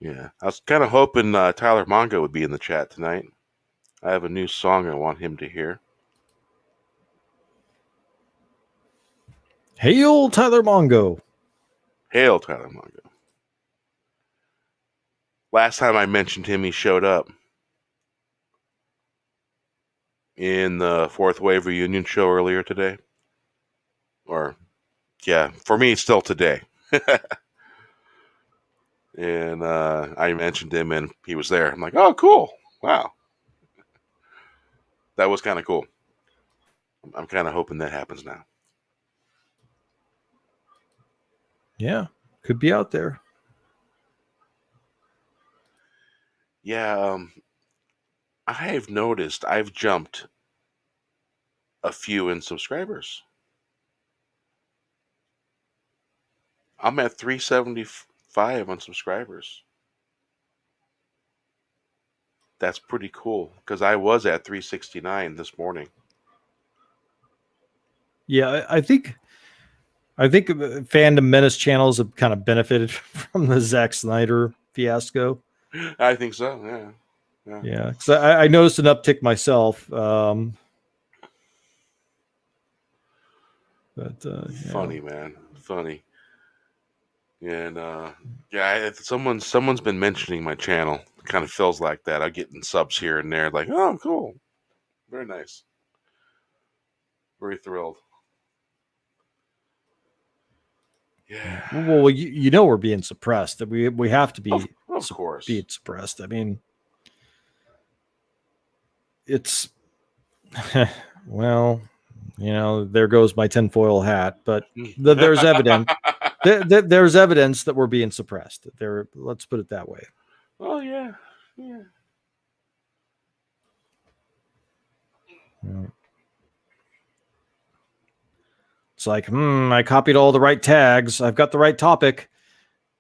I was kind of hoping Tyler Mongo would be in the chat tonight. I have a new song I want him to hear. Hail Tyler Mongo. Hail Tyler Mongo. Last time I mentioned him, he showed up in the Fourth Wave reunion show earlier today. Or, yeah, for me, it's still today. And I mentioned him, and he was there. I'm like, oh, cool. Wow. That was kind of cool. I'm kind of hoping that happens now. Yeah, could be out there. Yeah, I've noticed I've jumped a few in subscribers. I'm at 375 on subscribers. That's pretty cool because I was at 369 this morning. Yeah, I think Fandom Menace channels have kind of benefited from the Zack Snyder fiasco. I think so. Yeah. Yeah, because I noticed an uptick myself. But Funny, man. Funny. And yeah, someone's been mentioning my channel. It kind of feels like that. I'm getting subs here and there. Like, oh, cool. Very nice. Very thrilled. Yeah. Well, you know we're being suppressed. That we have to be, of course, being suppressed. I mean, it's well, you know, there goes my tinfoil hat. But there's evidence. There's evidence that we're being suppressed. Let's put it that way. Oh yeah. It's like, I copied all the right tags. I've got the right topic.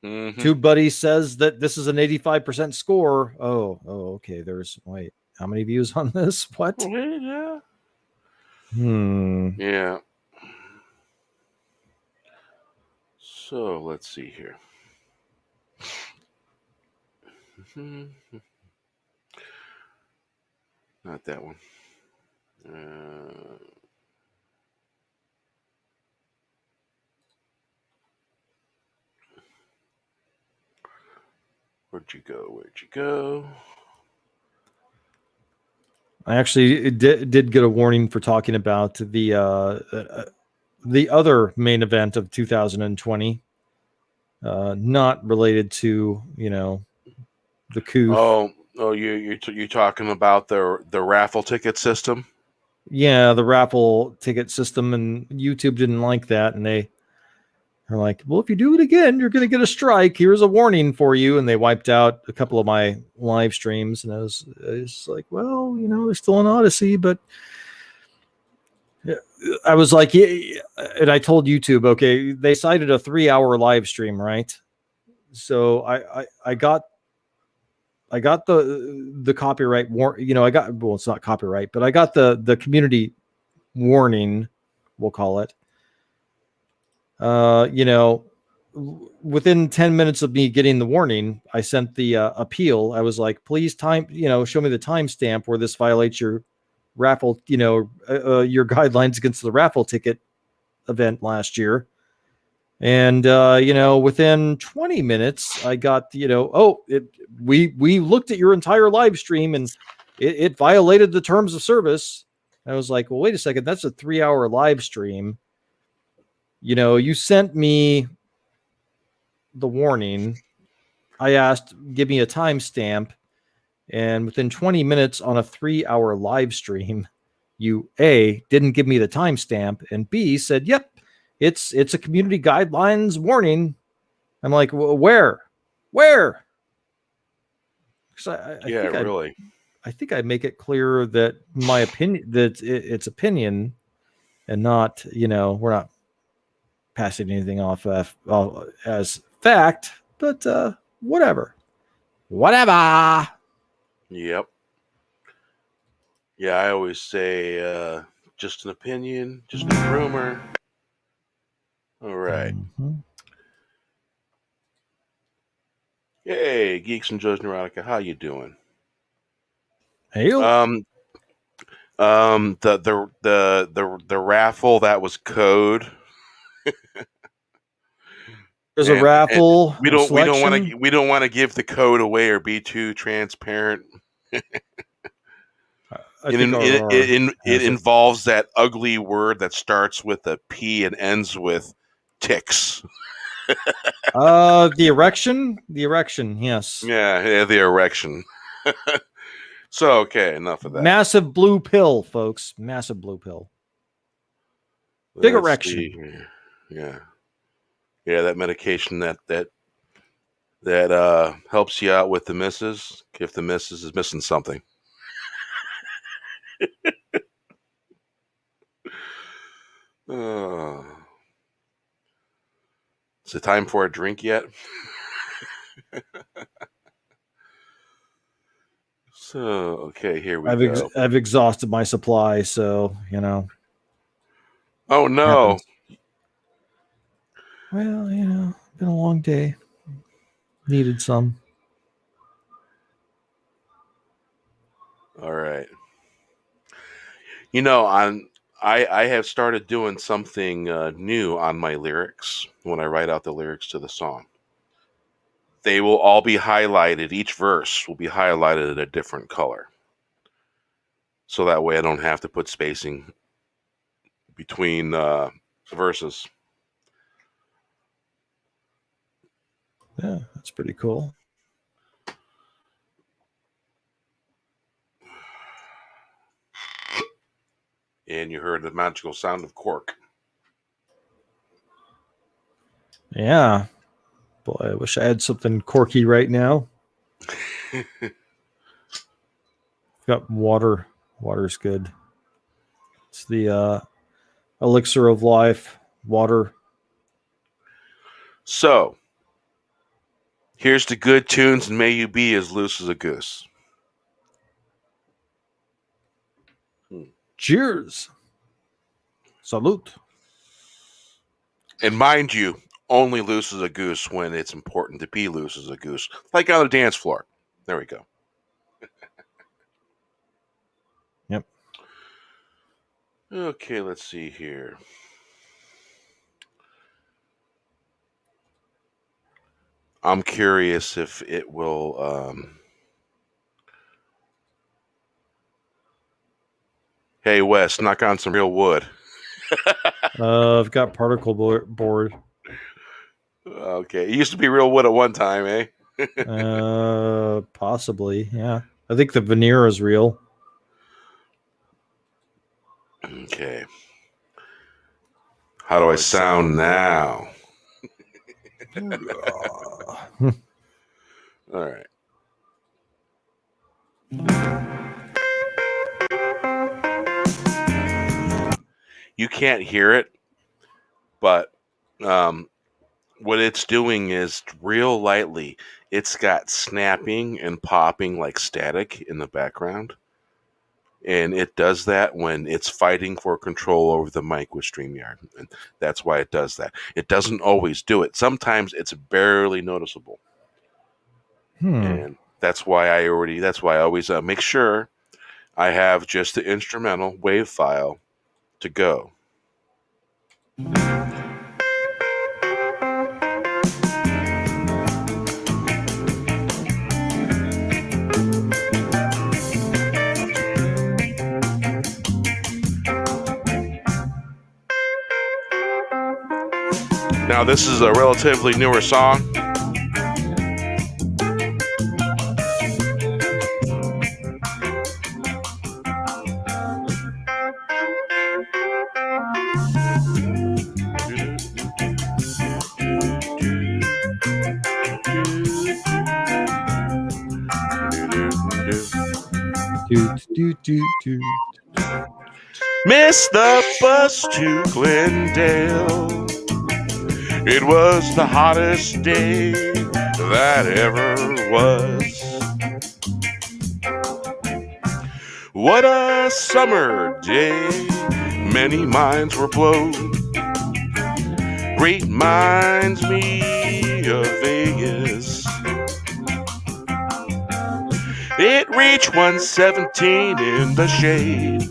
Mm-hmm. TubeBuddy says that this is an 85% score. Oh, okay. Wait, how many views on this? What? Yeah. Yeah. So let's see here. Not that one. Where'd you go? I actually did get a warning for talking about the other main event of 2020, not related to the coup. Oh, you're talking about the raffle ticket system? Yeah, the raffle ticket system, and YouTube didn't like that, and they are like, well, if you do it again, you're going to get a strike. Here's a warning for you. And they wiped out a couple of my live streams. And I was like, well, they're still on Odyssey. But I was like, yeah. And I told YouTube, okay, they cited a 3-hour live stream, right? So I got the copyright it's not copyright, but I got the community warning, we'll call it. Within 10 minutes of me getting the warning, I sent the appeal. I was like, please show me the timestamp where this violates your raffle, your guidelines against the raffle ticket event last year. And, within 20 minutes, I got, we looked at your entire live stream and it violated the terms of service. I was like, well, wait a second, that's a 3-hour live stream. you sent me the warning. I asked, give me a timestamp. And within 20 minutes on a 3-hour live stream, you A, didn't give me the timestamp, and B, said, yep, it's a community guidelines warning. I'm like, where? I Yeah, think really. I think I make it clear that my opinion, that it's opinion, and not, we're not passing anything off as fact, but whatever. Yep. Yeah, I always say just an opinion, just a rumor. All right. Mhm. Hey, Geeks and Joe's Neurotica, how you doing? Hey, The raffle that was code. there's a raffle. We don't want to give the code away or be too transparent. It involves that ugly word that starts with a P and ends with ticks. The erection. Yes. Yeah, the erection. So, okay, enough of that. Massive blue pill, folks. Massive blue pill. Big Let's erection. see. Yeah, that medication that helps you out with the missus if the missus is missing something. Is it time for a drink yet? So, okay, here we go. I've exhausted my supply, so, Oh, no. Happens. Well, been a long day. Needed some. All right. I have started doing something new on my lyrics when I write out the lyrics to the song. They will all be highlighted. Each verse will be highlighted in a different color. So that way I don't have to put spacing between verses. Yeah, that's pretty cool. And you heard the magical sound of cork. Yeah. Boy, I wish I had something corky right now. Got water. Water's good. It's the elixir of life. Water. So, here's the good tunes, and may you be as loose as a goose. Cheers. Salute. And mind you, only loose as a goose when it's important to be loose as a goose. Like on the dance floor. There we go. Yep. Okay, let's see here. I'm curious if it will... Hey, Wes, knock on some real wood. I've got particle board. Okay. It used to be real wood at one time, eh? Possibly, yeah. I think the veneer is real. Okay. How do I sound now? All right. You can't hear it, but what it's doing is real lightly. It's got snapping and popping like static in the background. And it does that when it's fighting for control over the mic with StreamYard. And that's why it does that. It doesn't always do it. Sometimes it's barely noticeable. And that's why I always make sure I have just the instrumental wave file to go. Now, this is a relatively newer song. Missed the bus to Glendale. It was the hottest day that ever was. What a summer day. Many minds were blown. Reminds me of Vegas. It reached 117 in the shade.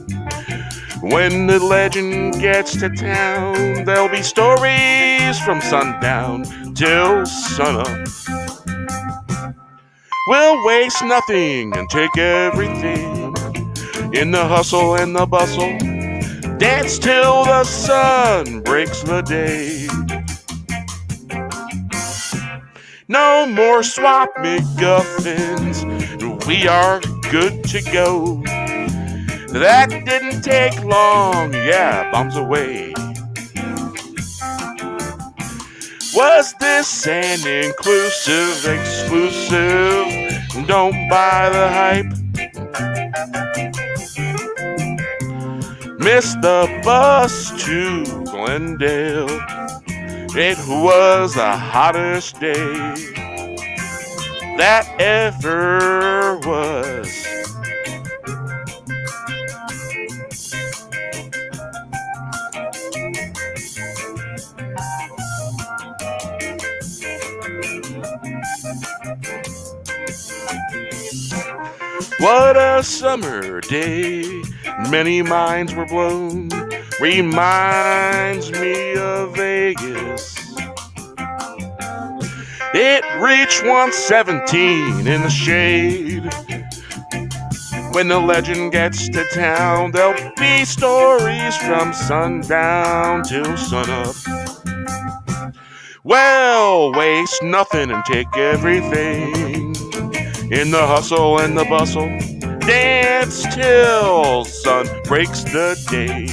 When the legend gets to town, there'll be stories from sundown till sunup. We'll waste nothing and take everything in the hustle and the bustle. Dance till the sun breaks the day. No more swap McGuffins. We are good to go. That didn't take long, yeah, bombs away. Was this an inclusive, exclusive? Don't buy the hype. Missed the bus to Glendale. It was the hottest day that ever was. What a summer day, many minds were blown. Reminds me of Vegas. It reached 117 in the shade. When the legend gets to town, there'll be stories from sundown till sunup. Well, waste nothing and take everything in the hustle and the bustle. Dance till sun breaks the day.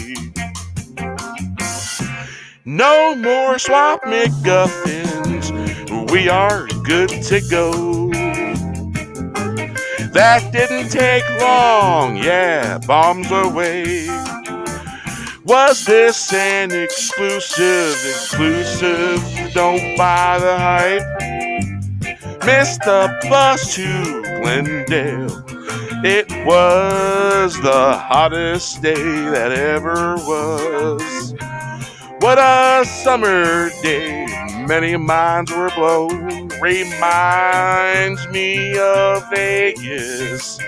No more swap McGuffins. We are good to go. That didn't take long, yeah, bombs away. Was this an exclusive? Don't buy the hype. Missed the bus to Glendale. It was the hottest day that ever was. What a summer day, many minds were blown. Reminds me of Vegas.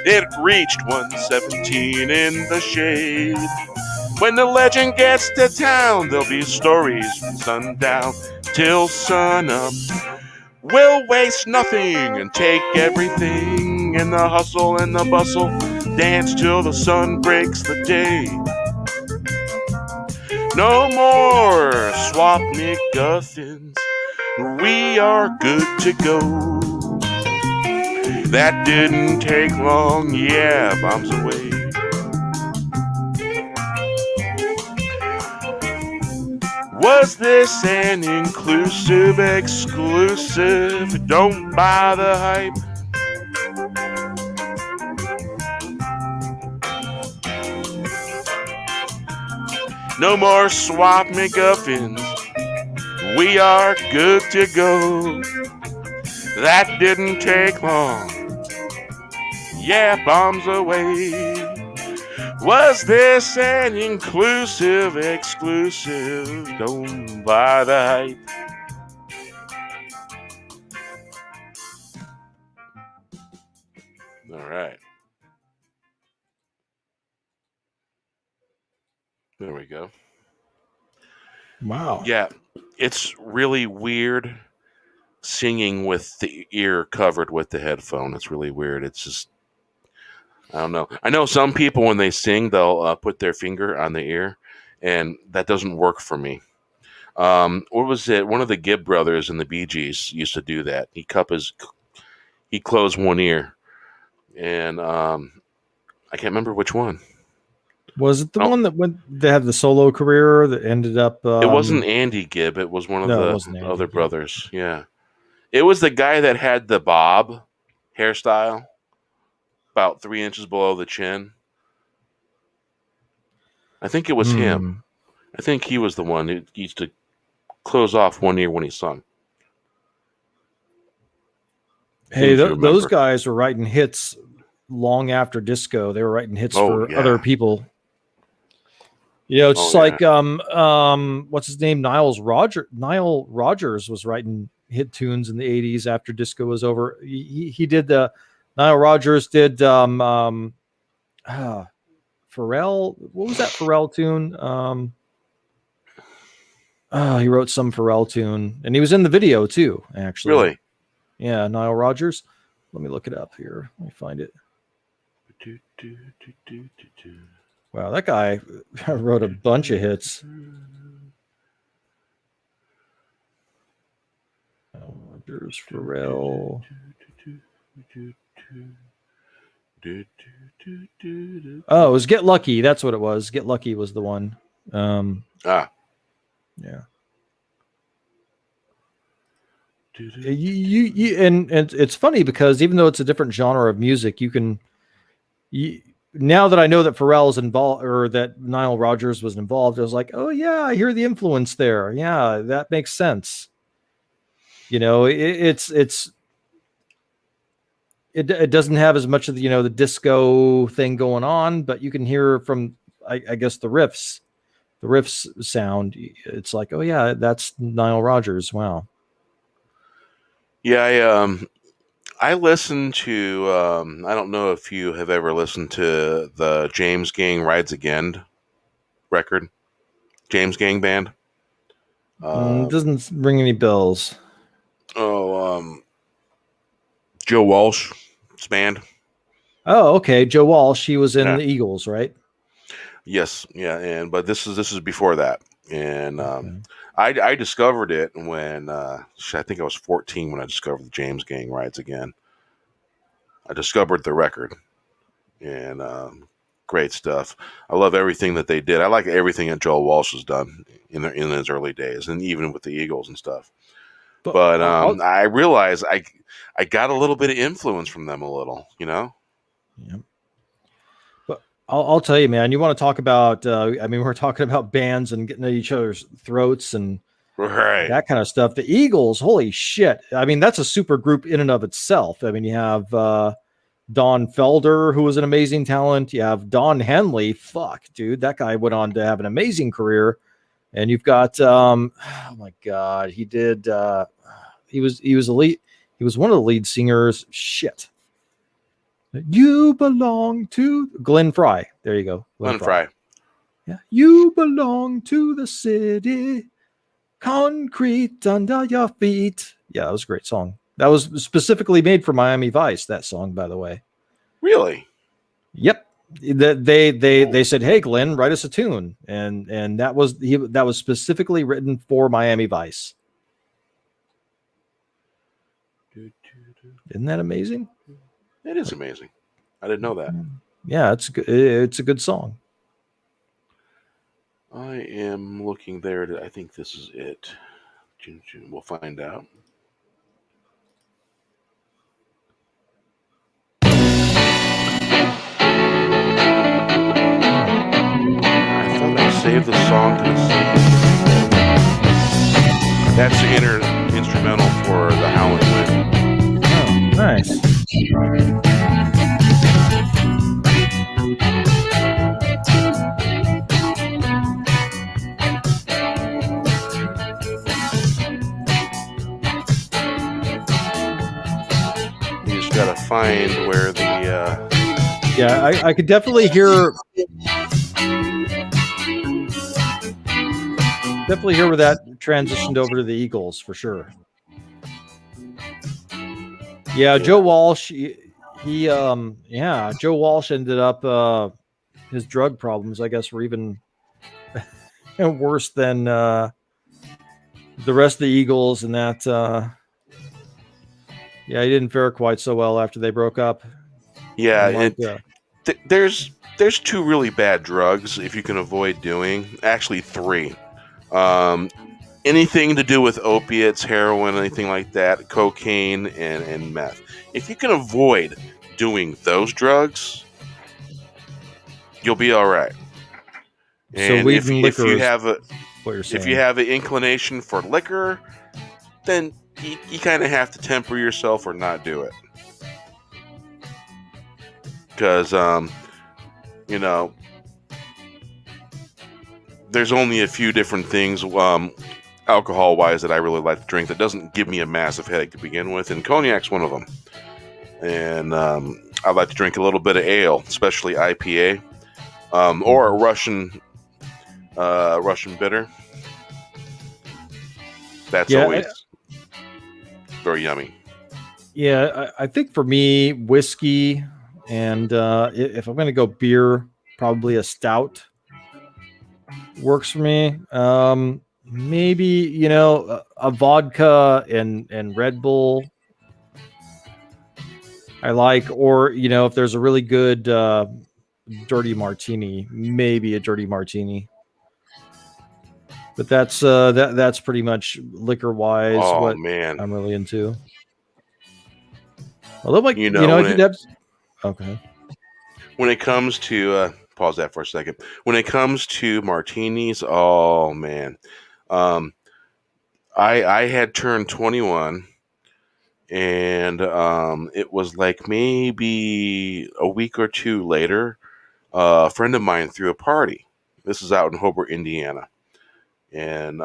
It reached 117 in the shade. When the legend gets to town, there'll be stories from sundown till sunup. We'll waste nothing and take everything in the hustle and the bustle. Dance till the sun breaks the day. No more swap McGuffins. We are good to go. That didn't take long, yeah, bombs away. Was this an inclusive, exclusive? Don't buy the hype. No more swap McGuffins. We are good to go. That didn't take long. Yeah, bombs away. Was this an inclusive, exclusive? Don't buy the hype. All right. There we go. Wow. Yeah, it's really weird singing with the ear covered with the headphone. It's really weird. It's just, I don't know. I know some people when they sing, they'll put their finger on the ear, and that doesn't work for me. What was it? One of the Gibb brothers in the Bee Gees used to do that. He closed one ear, and I can't remember which one. Was it the Oh. one that had the solo career that ended up? It wasn't Andy Gibb. It was one of No, it the wasn't Andy other Gibb. brothers. Yeah, it was the guy that had the bob hairstyle, about 3 inches below the chin. I think it was him. I think he was the one who used to close off one ear when he sung. Hey, If you those remember. guys were writing hits long after disco. They were writing hits Oh, for yeah. other people. You know, it's Oh, just like what's his name? Nile Rodgers was writing hit tunes in the 80s after disco was over. He did the Nile Rodgers did Pharrell. What was that Pharrell tune? He wrote some Pharrell tune, and he was in the video too, actually. Really? Yeah, Nile Rodgers. Let me look it up here. Let me find it. Wow, that guy wrote a bunch of hits. Rodgers, Pharrell. Oh, it was Get Lucky. That's what it was. Get Lucky was the one. Yeah. And it's funny because even though it's a different genre of music, now that I know that Pharrell is involved or that Nile Rodgers was involved, I was like, oh yeah, I hear the influence there. Yeah, that makes sense. You know, it doesn't have as much of the, the disco thing going on, but you can hear from, I guess the riffs sound. It's like, oh yeah, that's Nile Rodgers. Wow. Yeah, I listened to. I don't know if you have ever listened to the James Gang Rides Again record. James Gang Band. Doesn't ring any bells. Oh, Joe Walsh's band. Oh, okay. Joe Walsh. He was in the Eagles, right? Yes, yeah, but this is before that, and Okay. I discovered it when I think I was 14 when I discovered the James Gang Rides Again. I discovered the record, and great stuff. I love everything that they did. I like everything that Joel Walsh has done in his early days, and even with the Eagles and stuff. But I realized I got a little bit of influence from them, a little, Yeah. But I'll tell you, man. You want to talk about? We're talking about bands and getting at each other's throats and that kind of stuff. The Eagles, holy shit! I mean, that's a super group in and of itself. I mean, you have Don Felder, who was an amazing talent. You have Don Henley. Fuck, dude, that guy went on to have an amazing career. And you've got, oh my God, he did. He was elite. He was one of the lead singers. Shit. You belong to Glenn Frey. There you go. Glenn Frey. Yeah. You belong to the city. Concrete under your feet. Yeah, that was a great song. That was specifically made for Miami Vice, that song, by the way. Really? Yep. They said, hey, Glenn, write us a tune. And that was specifically written for Miami Vice. Isn't that amazing? It is amazing. I didn't know that. Yeah, it's good. It's a good song. I am looking there. I think this is it. We'll find out. I thought I saved the song to the CD. That's the instrumental for the Howling Wind. Oh, nice. You just gotta find where the Yeah, I could definitely hear where that transitioned over to the Eagles for sure. Yeah, Joe Walsh, Joe Walsh ended up his drug problems, I guess, were even worse than the rest of the Eagles, and that yeah, he didn't fare quite so well after they broke up. Yeah, Unlike, there's two really bad drugs if you can avoid doing. Actually, three. Anything to do with opiates, heroin, anything like that, cocaine, and meth. If you can avoid doing those drugs, you'll be all right. so And weed if and if liquor you is have a what you're saying. if you have an inclination for liquor, then you kind of have to temper yourself or not do it. Because you know, there's only a few different things alcohol wise that I really like to drink that doesn't give me a massive headache to begin with, and cognac's one of them. And I like to drink a little bit of ale, especially IPA, or a Russian bitter. That's always very yummy. Yeah, I think for me, whiskey, and if I'm going to go beer, probably a stout works for me. Maybe a vodka and Red Bull I like, or if there's a really good dirty martini, maybe a dirty martini. But that's that's pretty much liquor wise what man, I'm really into. Although, like I did have. Okay. When it comes to pause that for a second. When it comes to martinis, oh man, I had turned 21, and it was like maybe a week or two later, a friend of mine threw a party. This is out in Hobart, Indiana, and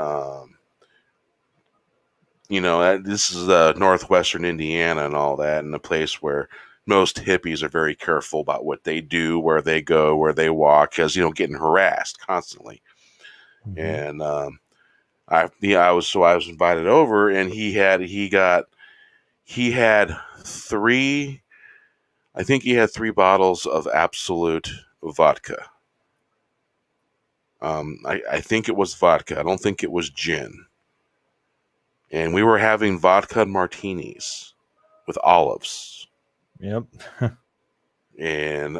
this is northwestern Indiana and all that, and a place where most hippies are very careful about what they do, where they go, where they walk, because getting harassed constantly. Mm-hmm. And I was invited over, and he had three. I think he had 3 bottles of Absolute vodka. I think it was vodka. I don't think it was gin. And we were having vodka martinis with olives. Yep. And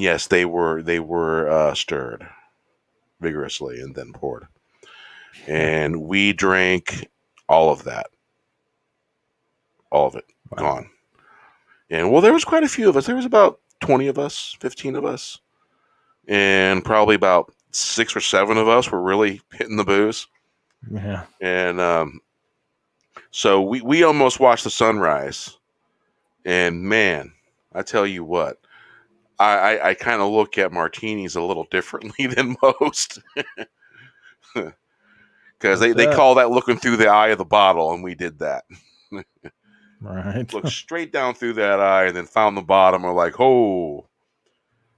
yes, they were stirred vigorously and then poured. And we drank all of that. All of it. Wow. Gone. And well, there was quite a few of us. There was about 20 of us, 15 of us. And probably about 6 or 7 of us were really hitting the booze. Yeah. And so we almost watched the sunrise. And man, I tell you what, I kind of look at martinis a little differently than most. Because they call that looking through the eye of the bottle, and we did that. Right. Looked straight down through that eye and then found the bottom. We're like, oh,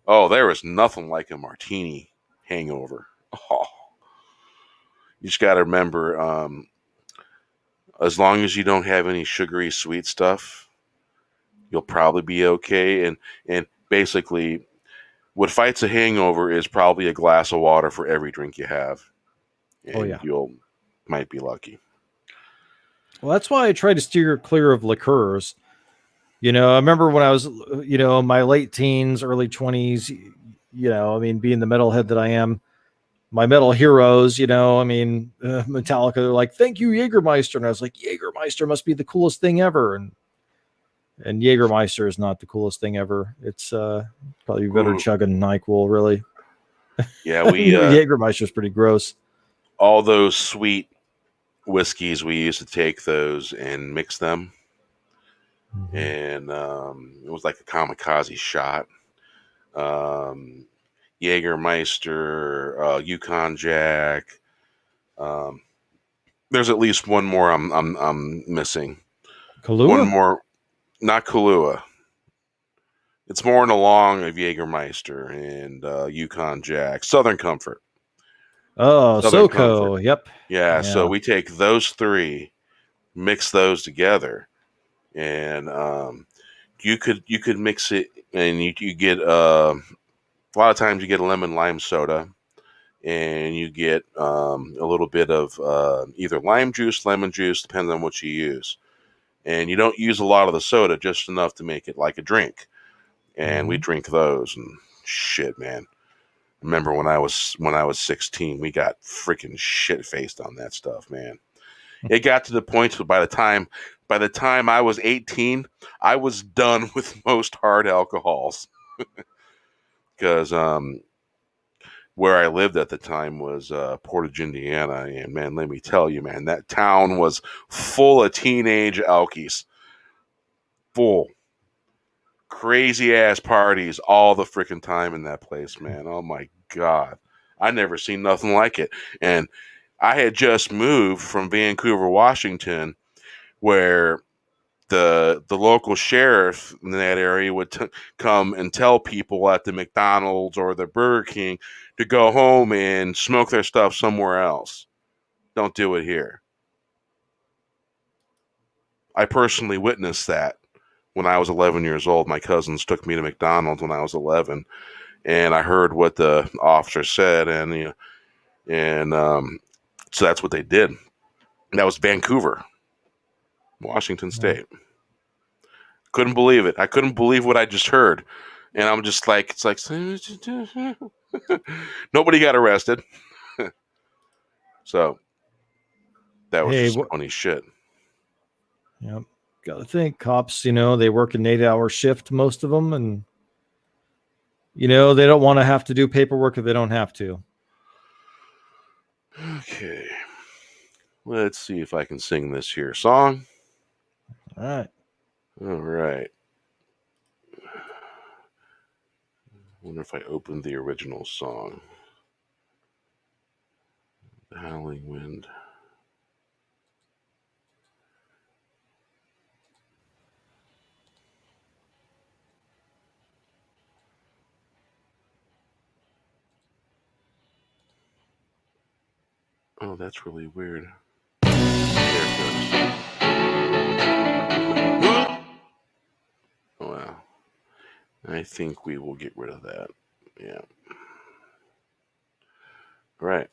there is nothing like a martini hangover. Oh. You just got to remember, as long as you don't have any sugary sweet stuff, you'll probably be okay. And basically, what fights a hangover is probably a glass of water for every drink you have. And you might be lucky. Well, that's why I try to steer clear of liqueurs. I remember when I was, in my late teens, early 20s, being the metalhead that I am, my metal heroes, Metallica, they're like, thank you, Jägermeister. And I was like, Jägermeister must be the coolest thing ever. And Jägermeister is not the coolest thing ever. It's probably better chugging NyQuil, really. Yeah, Jägermeister is pretty gross. All those sweet whiskeys, we used to take those and mix them. Mm-hmm. And it was like a kamikaze shot. Jägermeister, Yukon Jack. There's at least one more I'm missing. Kahlua? One more, not Kahlua. It's more in the long of Jägermeister and Yukon Jack. Southern Comfort. Oh, SoCo. Comfort. Yep. Yeah, so we take those 3, mix those together, and you could mix it, and you get a lot of times you get a lemon lime soda, and you get a little bit of either lime juice, lemon juice, depending on what you use. And you don't use a lot of the soda, just enough to make it like a drink. And we drink those, and shit, man. Remember when I was 16, we got freaking shit faced on that stuff, man. It got to the point that by the time I was 18, I was done with most hard alcohols. Because where I lived at the time was Portage, Indiana, and man, let me tell you, man, that town was full of teenage alkies. Full. Crazy ass parties all the freaking time in that place, man. Oh my God. I never seen nothing like it. And I had just moved from Vancouver, Washington, where the local sheriff in that area would come and tell people at the McDonald's or the Burger King to go home and smoke their stuff somewhere else. Don't do it here. I personally witnessed that. When I was 11 years old, my cousins took me to McDonald's when I was 11, and I heard what the officer said, and so that's what they did. And that was Vancouver, Washington State. Couldn't believe it. I couldn't believe what I just heard, and I'm just like, it's like nobody got arrested. So that was just funny shit. Yep. Got to think cops, they work an 8-hour shift, most of them. And, they don't want to have to do paperwork if they don't have to. Okay. Let's see if I can sing this here song. All right. All right. I wonder if I opened the original song. The Howling Wind. Oh, that's really weird. There it goes. Wow. I think we will get rid of that. Yeah. Right.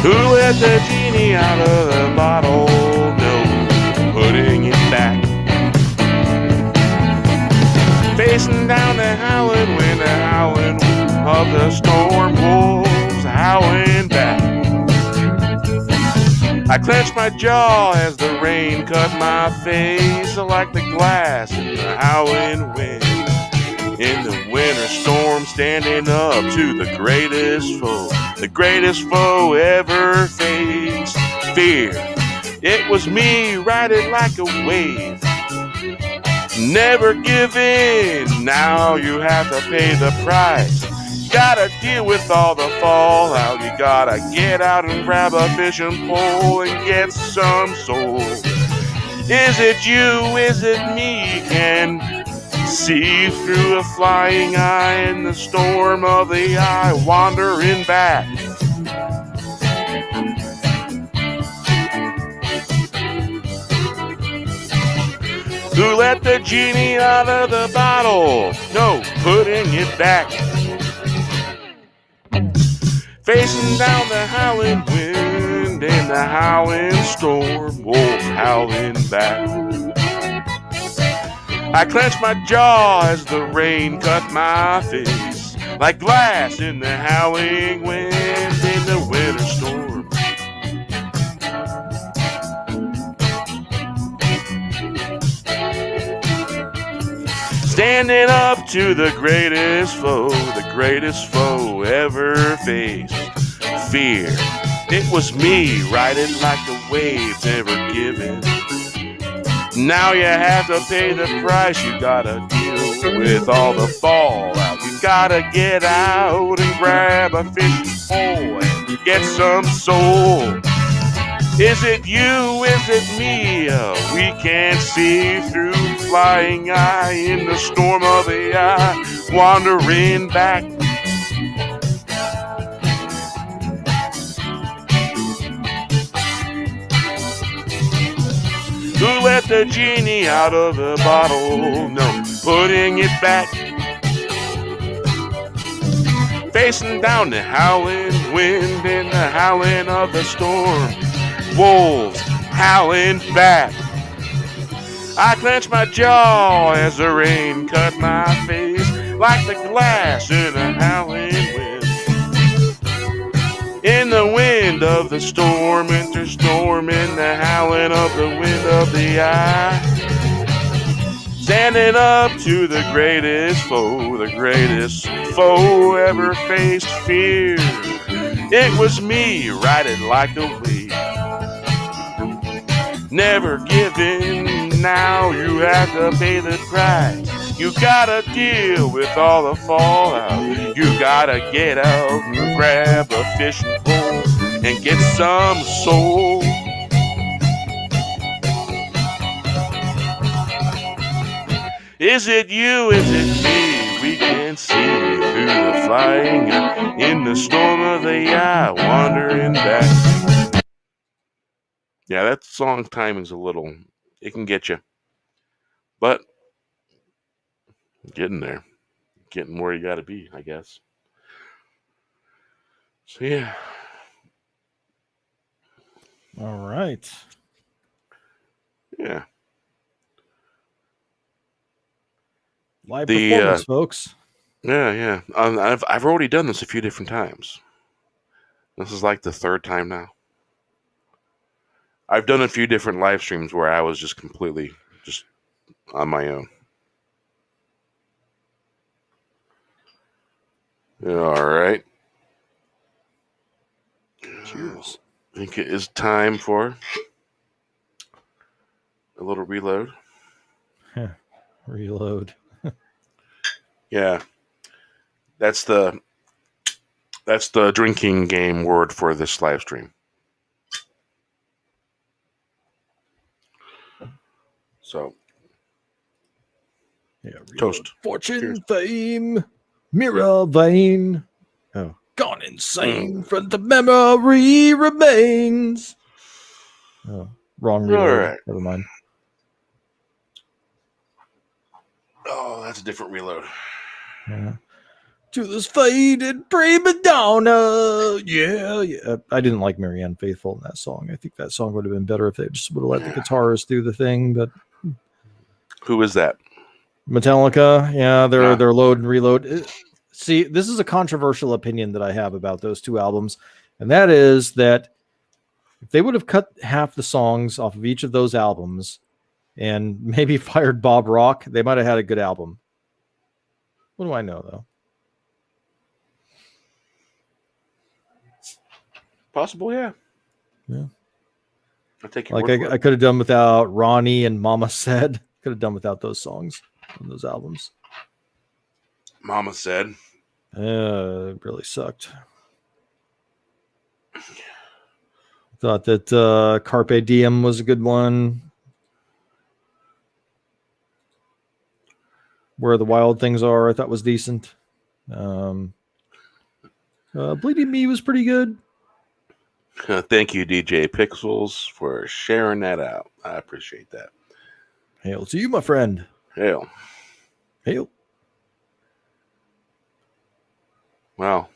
Who let the genie out of the bottle? No, putting it back. Facing down the howling wind, the howling of the storm wolves howling back. I clenched my jaw as the rain cut my face like the glass in the howling wind. In the winter storm, standing up to the greatest foe ever faced. Fear, it was me riding like a wave. Never give in, now you have to pay the price. Gotta deal with all the fallout. You gotta get out and grab a fishing pole and get some soul. Is it you, is it me? Can see through a flying eye in the storm of the eye, wandering back. Who let the genie out of the bottle? No, putting it back. Facing down the howling wind and the howling storm, wolves howling back. I clenched my jaw as the rain cut my face, like glass in the howling wind in the winter storm. Standing up to the greatest foe ever faced. Fear, it was me riding like the waves, never giving. Now you have to pay the price, you gotta deal with all the fallout. You gotta get out and grab a fishing pole and get some soul. Is it you, is it me? We can't see through flying eye in the storm of the eye, wandering back. Who let the genie out of the bottle. No, putting it back. Facing down the howling wind and the howling of the storm. Wolves howling back. I clench my jaw as the rain cut my face like the glass in a howling wind. In the wind of the storm, enter storm in the howling of the wind of the eye. Standing up to the greatest foe ever faced fear. It was me, riding like a wave. Never giving, now you have to pay the price. You gotta deal with all the fallout. You gotta get out and grab a fishing pole and get some soul. Is it you, is it me? We can see through the flying in the storm of the eye, wandering back. Yeah, that song timing's a little, it can get you. But getting there. Getting where you gotta be, I guess. So yeah. All right. Yeah. Live performance, folks. Yeah. I've already done this a few different times. This is like the third time now. I've done a few different live streams where I was just completely just on my own. All right. Cheers. I think it is time for a little reload. Reload. Yeah. That's the drinking game word for this live stream. So, Yeah. Reload. Toast. Fortune, Cheers. fame, mirror vein. Oh, gone insane. From the memory remains. Oh, wrong reload. All right. Never mind. Oh, that's a different reload. Yeah. To this faded prima donna. Yeah. I didn't like Marianne Faithfull in that song. I think that song would have been better if they just would have let the guitarist do the thing. But Who is that? Metallica, yeah, Yeah. they're load and reload. See, this is a controversial opinion that I have about those two albums, and that is that if they would have cut half the songs off of each of those albums and maybe fired Bob Rock, they might have had a good album. What do I know, though? Possible, yeah. Yeah. I'll take your Like word for I it. could have done without Ronnie and Mama Said. Could have done without those songs on those albums. Mama said. It really sucked. Thought that Carpe Diem was a good one. Where the Wild Things Are, I thought was decent. Bleeding Me was pretty good. Thank you, DJ Pixels, for sharing that out. I appreciate that. Hail to you, my friend. Hail. Hail. Well,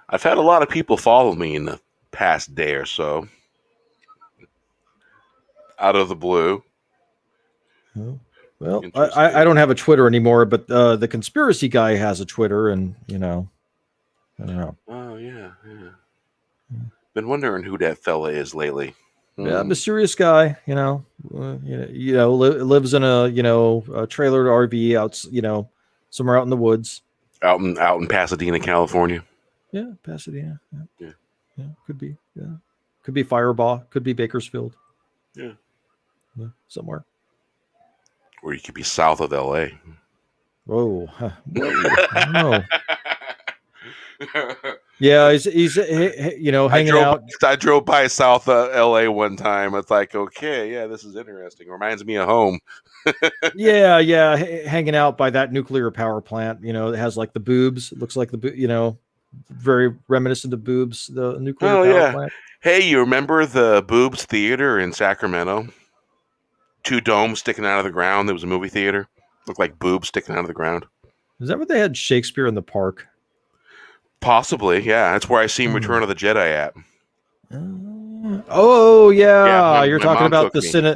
I've had a lot of people follow me in the past day or so. Out of the blue. Well, Interesting. I don't have a Twitter anymore, but the conspiracy guy has a Twitter, and I don't know. Oh, yeah. Been wondering who that fella is lately. Yeah, mysterious guy. Lives in a a trailer RV out, somewhere out in the woods. Out in Pasadena, California. Yeah, Pasadena. Yeah. Could be. Yeah, could be Firebaugh. Could be Bakersfield. Yeah. Somewhere. Or you could be south of LA. Whoa. I don't know. Yeah, he's hanging out. I drove by south LA one time. It's like, okay, yeah, this is interesting. Reminds me of home. Yeah, hanging out by that nuclear power plant. It has like the boobs. It looks like very reminiscent of boobs. The nuclear power plant. Hey, you remember the Boobs Theater in Sacramento? two domes sticking out of the ground. There was a movie theater. Looked like boobs sticking out of the ground. Is that where they had Shakespeare in the Park? Possibly, yeah. That's where I seen Return of the Jedi at. Oh yeah, Yeah, you're my talking mom about took the me.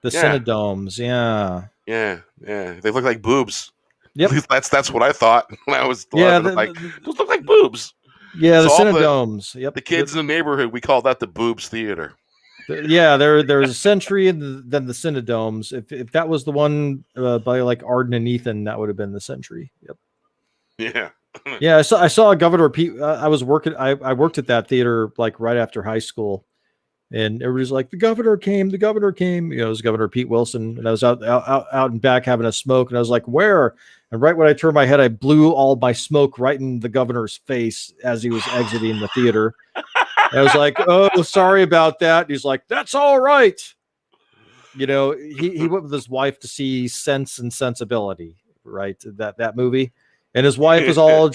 the Yeah. Cinedomes. Yeah. Yeah. They look like boobs. Yep. At least that's what I thought when I was Yeah. 11. Those look like boobs. Yeah, the So all Cinedomes. Yep. the kids in the neighborhood, we called that the boobs theater. Yeah, there's a Century and then the Cinedomes. If that was the one by like Arden and Ethan, that would have been the Century. Yep. Yeah. Yeah, I saw Governor Pete. I was working. I worked at that theater like right after high school, and everybody's like, "The governor came. The governor came." You know, it was Governor Pete Wilson, and I was out and back having a smoke, and I was like, "Where?" And right when I turned my head, I blew all my smoke right in the governor's face as he was exiting the theater. And I was like, "Oh, sorry about that." And he's like, "That's all right." You know, he went with his wife to see Sense and Sensibility, right? That movie. And his wife was all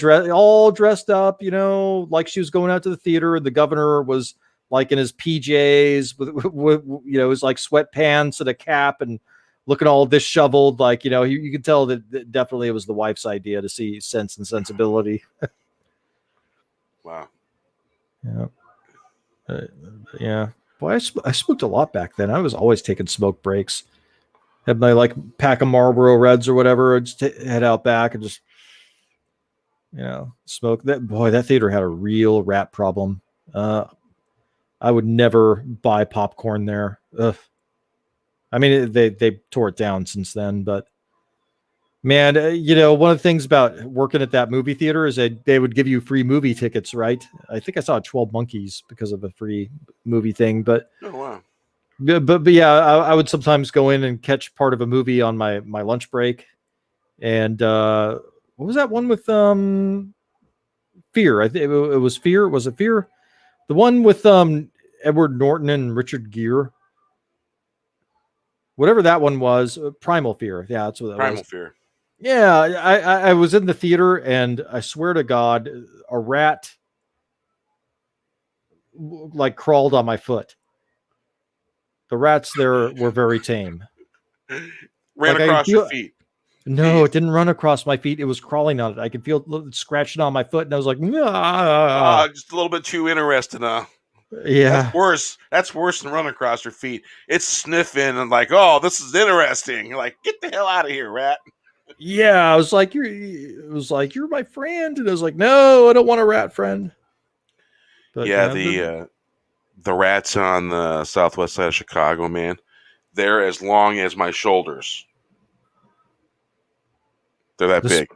dressed up, you know, like she was going out to the theater, and the governor was like in his PJs with you know, his like sweatpants and a cap and looking all disheveled, like, you know, you could tell that definitely it was the wife's idea to see Sense and Sensibility. Wow. Yeah. Yeah. Boy, I smoked a lot back then. I was always taking smoke breaks. Had my like pack of Marlboro Reds or whatever. I'd just head out back and just, you know, smoke. That theater had a real rat problem. I would never buy popcorn there. Ugh. I mean, they tore it down since then, but man, you know, one of the things about working at that movie theater is that they would give you free movie tickets, right? I think I saw 12 Monkeys because of a free movie thing, but Oh, wow. but yeah, I would sometimes go in and catch part of a movie on my lunch break. And what was that one with Fear? I think it was Fear. Was it Fear? The one with Edward Norton and Richard Gere. Whatever that one was, Primal Fear. Yeah, that's what that Primal was. Fear. Yeah, I was in the theater, and I swear to God, a rat like crawled on my foot. The rats there were very tame. Ran Like I across feel, your feet. no, Jeez. it didn't run across my feet. It was crawling on it. I could feel it scratching on my foot, and I was like, Just a little bit too interested, huh? yeah. That's worse. That's worse than running across your feet. It's sniffing and like, oh, this is interesting. You're like, get the hell out of here, rat. Yeah, I was like, you're my friend, and I was like, no, I don't want a rat friend. But Yeah, the rats on the southwest side of Chicago, man, they're as long as my shoulders. They're that big.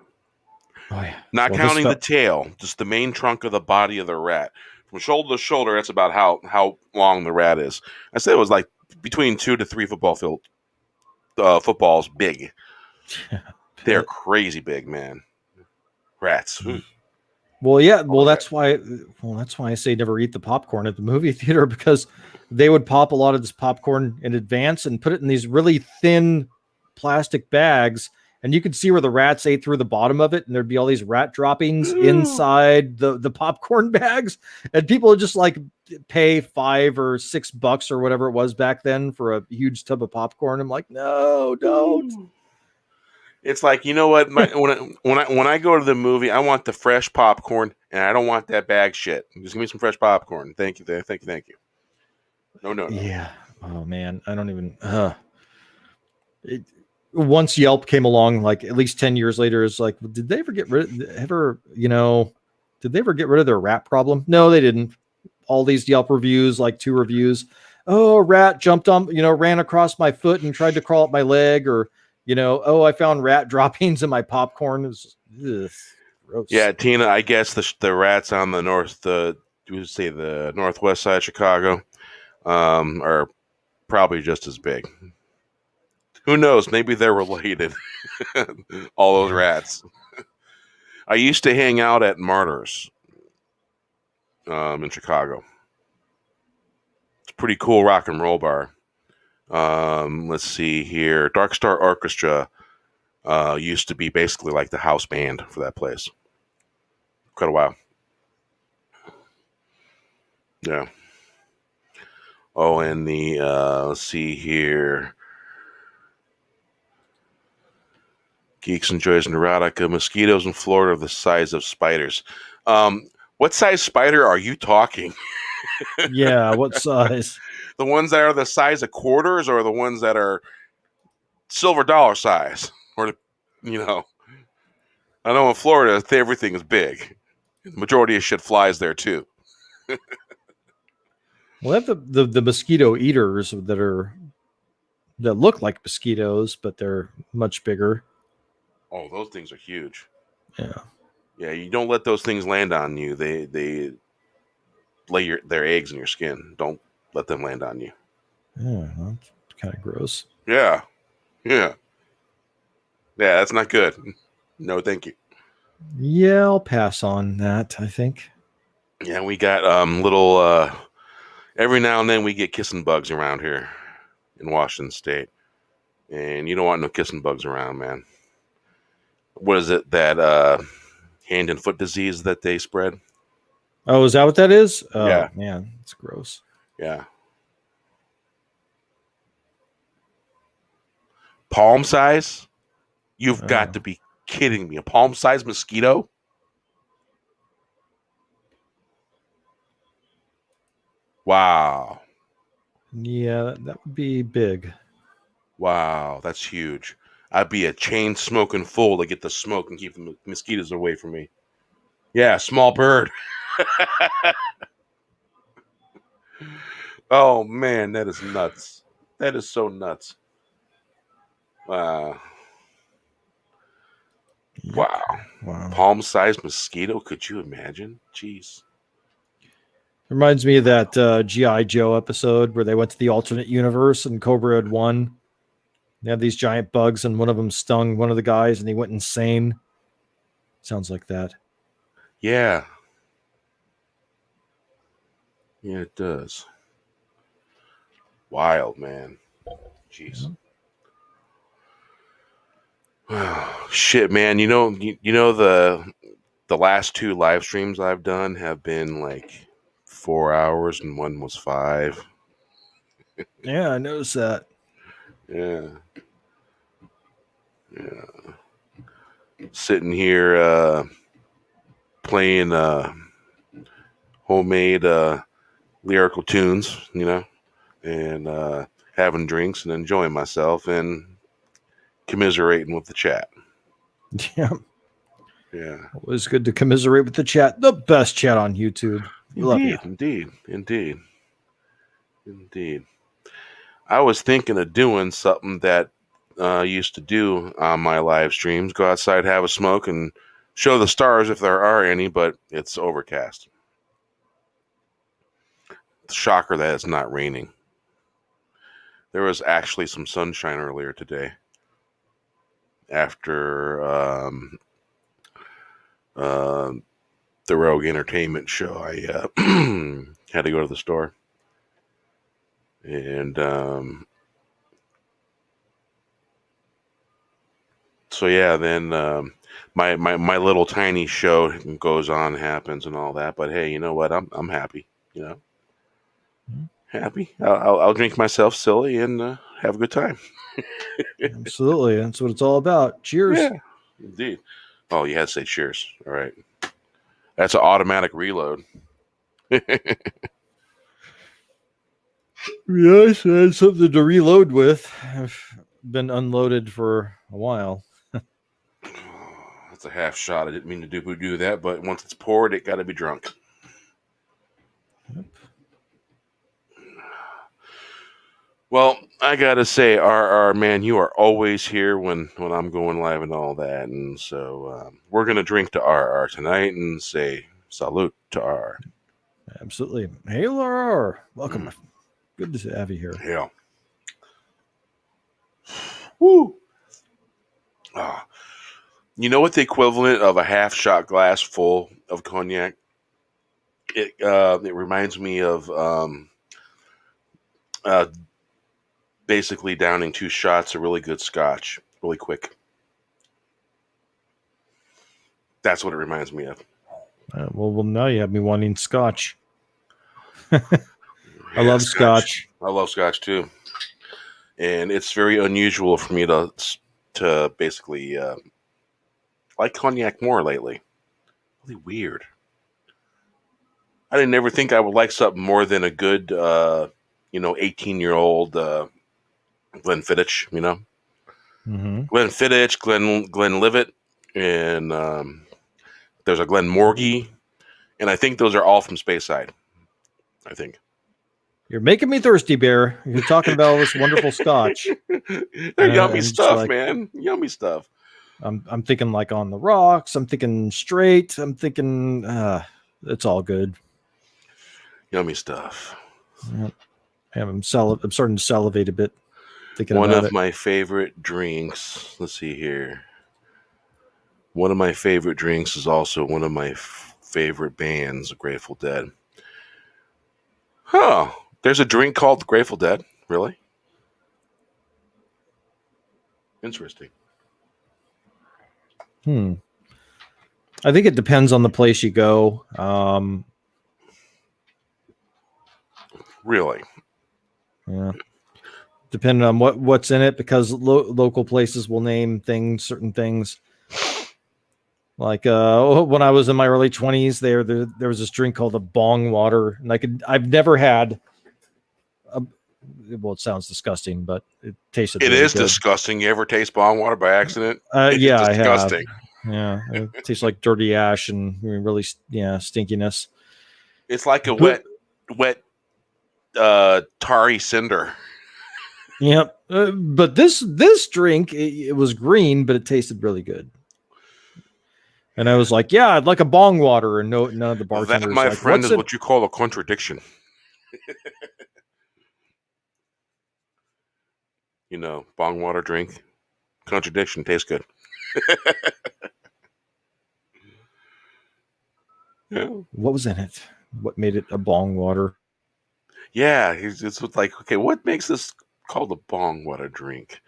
Oh yeah, Not well, counting the tail, just the main trunk of the body of the rat. From shoulder to shoulder, that's about how long the rat is. I said it was like between 2 to 3 footballs big. They're crazy big, man. Rats. Well, yeah. Oh, That's why I say never eat the popcorn at the movie theater, because they would pop a lot of this popcorn in advance and put it in these really thin plastic bags, and you could see where the rats ate through the bottom of it, and there'd be all these rat droppings inside the popcorn bags, and people would just like pay $5 or $6 or whatever it was back then for a huge tub of popcorn. I'm like, no, don't. It's like, you know what? When I go to the movie, I want the fresh popcorn, and I don't want that bag shit. Just give me some fresh popcorn. Thank you. Thank you. No. Yeah. Oh man, I don't even. Once Yelp came along, like at least 10 years later, it's like, did they ever get rid of their rat problem? No, they didn't. All these Yelp reviews, like 2 reviews. Oh, a rat jumped on, ran across my foot and tried to crawl up my leg, or, oh, I found rat droppings in my popcorn. It was gross. Yeah, Tina, I guess the rats on the northwest side of Chicago are probably just as big. Who knows? Maybe they're related. All those rats. I used to hang out at Martyrs in Chicago. It's a pretty cool rock and roll bar. Let's see here. Dark Star Orchestra used to be basically like the house band for that place. Quite a while. Yeah. Oh, and let's see here. Geeks enjoys Neurotica. Mosquitoes in Florida are the size of spiders. What size spider are you talking? Yeah, what size? The ones that are the size of quarters, or the ones that are silver dollar size? Or, I know in Florida everything is big. The majority of shit flies there too. Well, they have the mosquito eaters that look like mosquitoes, but they're much bigger. Oh, those things are huge. Yeah. Yeah, you don't let those things land on you. They lay their eggs in your skin. Don't let them land on you. Yeah, that's kind of gross. Yeah. Yeah, that's not good. No, thank you. Yeah, I'll pass on that, I think. Yeah, we got little every now and then we get kissing bugs around here in Washington State. And you don't want no kissing bugs around, man. What is it, that hand and foot disease that they spread? Oh, is that what that is? Oh, Yeah. man, it's gross. Yeah. Palm size? You've got to be kidding me. A palm size mosquito? Wow. Yeah, that would be big. Wow, that's huge. I'd be a chain smoking fool to get the smoke and keep the mosquitoes away from me. Yeah, small bird. Oh, man, that is nuts. That is so nuts. Wow. Yep. Wow. Palm-sized mosquito? Could you imagine? Jeez. Reminds me of that G.I. Joe episode where they went to the alternate universe and Cobra had won. They had these giant bugs and one of them stung one of the guys and he went insane. Sounds like that. Yeah. Yeah, it does. Wild, man. Jeez. Shit, man. You know the last 2 live streams I've done have been like 4 hours and one was 5. Yeah, I noticed that. Yeah. Sitting here playing homemade lyrical tunes, and having drinks and enjoying myself and commiserating with the chat. Yeah. Yeah. Always good to commiserate with the chat. The best chat on YouTube. Love you. Indeed. I was thinking of doing something that I used to do on my live streams. Go outside, have a smoke, and show the stars if there are any, but it's overcast. Shocker that it's not raining. There was actually some sunshine earlier today. After the Rogue Entertainment show, I had to go to the store. And so yeah, then my little tiny show goes on, happens, and all that. But hey, you know what? I'm happy. Happy. I'll drink myself silly and have a good time. Absolutely. That's what it's all about. Cheers. Yeah, indeed. Oh, you had to say cheers. All right. That's an automatic reload. Yes, I had something to reload with. I've been unloaded for a while. That's a half shot. I didn't mean to do that, but once it's poured, it got to be drunk. Yep. Well, I gotta say, RR, man, you are always here when I'm going live and all that, and so we're gonna drink to RR tonight and say salute to RR. Absolutely. Hey, RR. Welcome. Good to have you here. Yeah. Woo. You know what the equivalent of a half shot glass full of cognac? It reminds me of basically downing 2 shots of really good scotch really quick. That's what it reminds me of. Well, now you have me wanting scotch. I love scotch. I love scotch too, and it's very unusual for me to basically like cognac more lately. Really weird. I didn't ever think I would like something more than a good, 18-year-old Glenfiddich. Mm-hmm. Glenfiddich, Glenlivet, and there's a Glenmorangie, and I think those are all from Speyside. I think. You're making me thirsty, Bear. You're talking about all this wonderful scotch. They're yummy and just stuff, like- man. Yummy stuff. I'm thinking like On the Rocks. I'm thinking Straight. I'm thinking it's all good. Yummy stuff. Yep. I'm starting to salivate a bit thinking One about of it. my favorite drinks. Let's see here. One of my favorite drinks is also one of my favorite bands, the Grateful Dead. Huh. There's a drink called the Grateful Dead? Really? Interesting. I think it depends on the place you go. Really? Yeah. Depending on what's in it, because local places will name certain things. Like when I was in my early 20s, there was this drink called a bong water, and I've never had. Well, it sounds disgusting, but it tasted. It really is good. disgusting. You ever taste bong water by accident? Yeah, It's I have. disgusting. Yeah, it tastes like dirty ash and really, stinkiness. It's like a But- wet tarry cinder. Yep. But this drink, it was green, but it tasted really good. And I was like, yeah, I'd like a bong water. And none of the bartenders That, my like, friend, what's is it? what you call a contradiction. Bong water drink. Contradiction. Tastes good. Yeah. What was in it? What made it a bong water? Yeah, it's like, okay, what makes this called a bong water drink?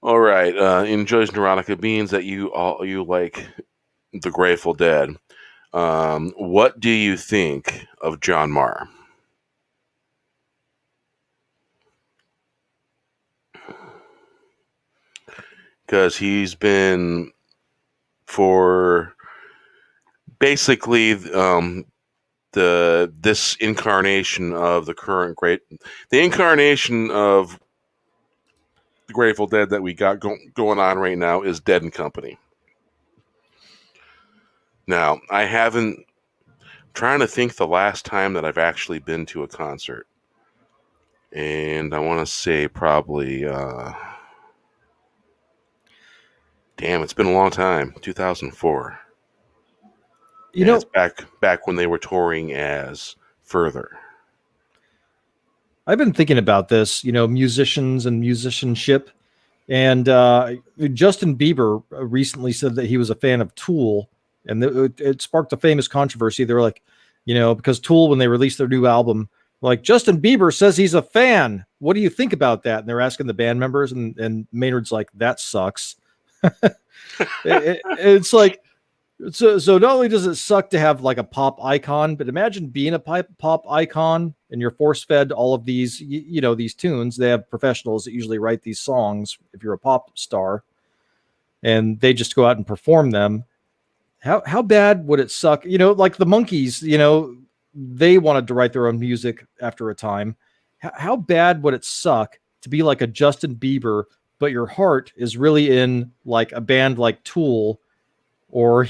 All right, enjoys Neurotica Beans that you like the Grateful Dead. What do you think of John Marr? Because he's been for basically this incarnation of the incarnation of the Grateful Dead that we got going on right now is Dead and Company. Now, I haven't trying to think the last time that I've actually been to a concert. And I want to say probably it's been a long time. 2004. It's back when they were touring as Further. I've been thinking about this, musicians and musicianship. And Justin Bieber recently said that he was a fan of Tool, and it sparked a famous controversy. They were like, because Tool, when they released their new album, like, Justin Bieber says he's a fan. What do you think about that? And they're asking the band members, and Maynard's like, that sucks. It's like, so not only does it suck to have like a pop icon, but imagine being a pop icon and you're force-fed all of these, these tunes. They have professionals that usually write these songs if you're a pop star, and they just go out and perform them. How bad would it suck? Like the Monkees, they wanted to write their own music after a time. How bad would it suck to be like a Justin Bieber, but your heart is really in like a band like Tool or,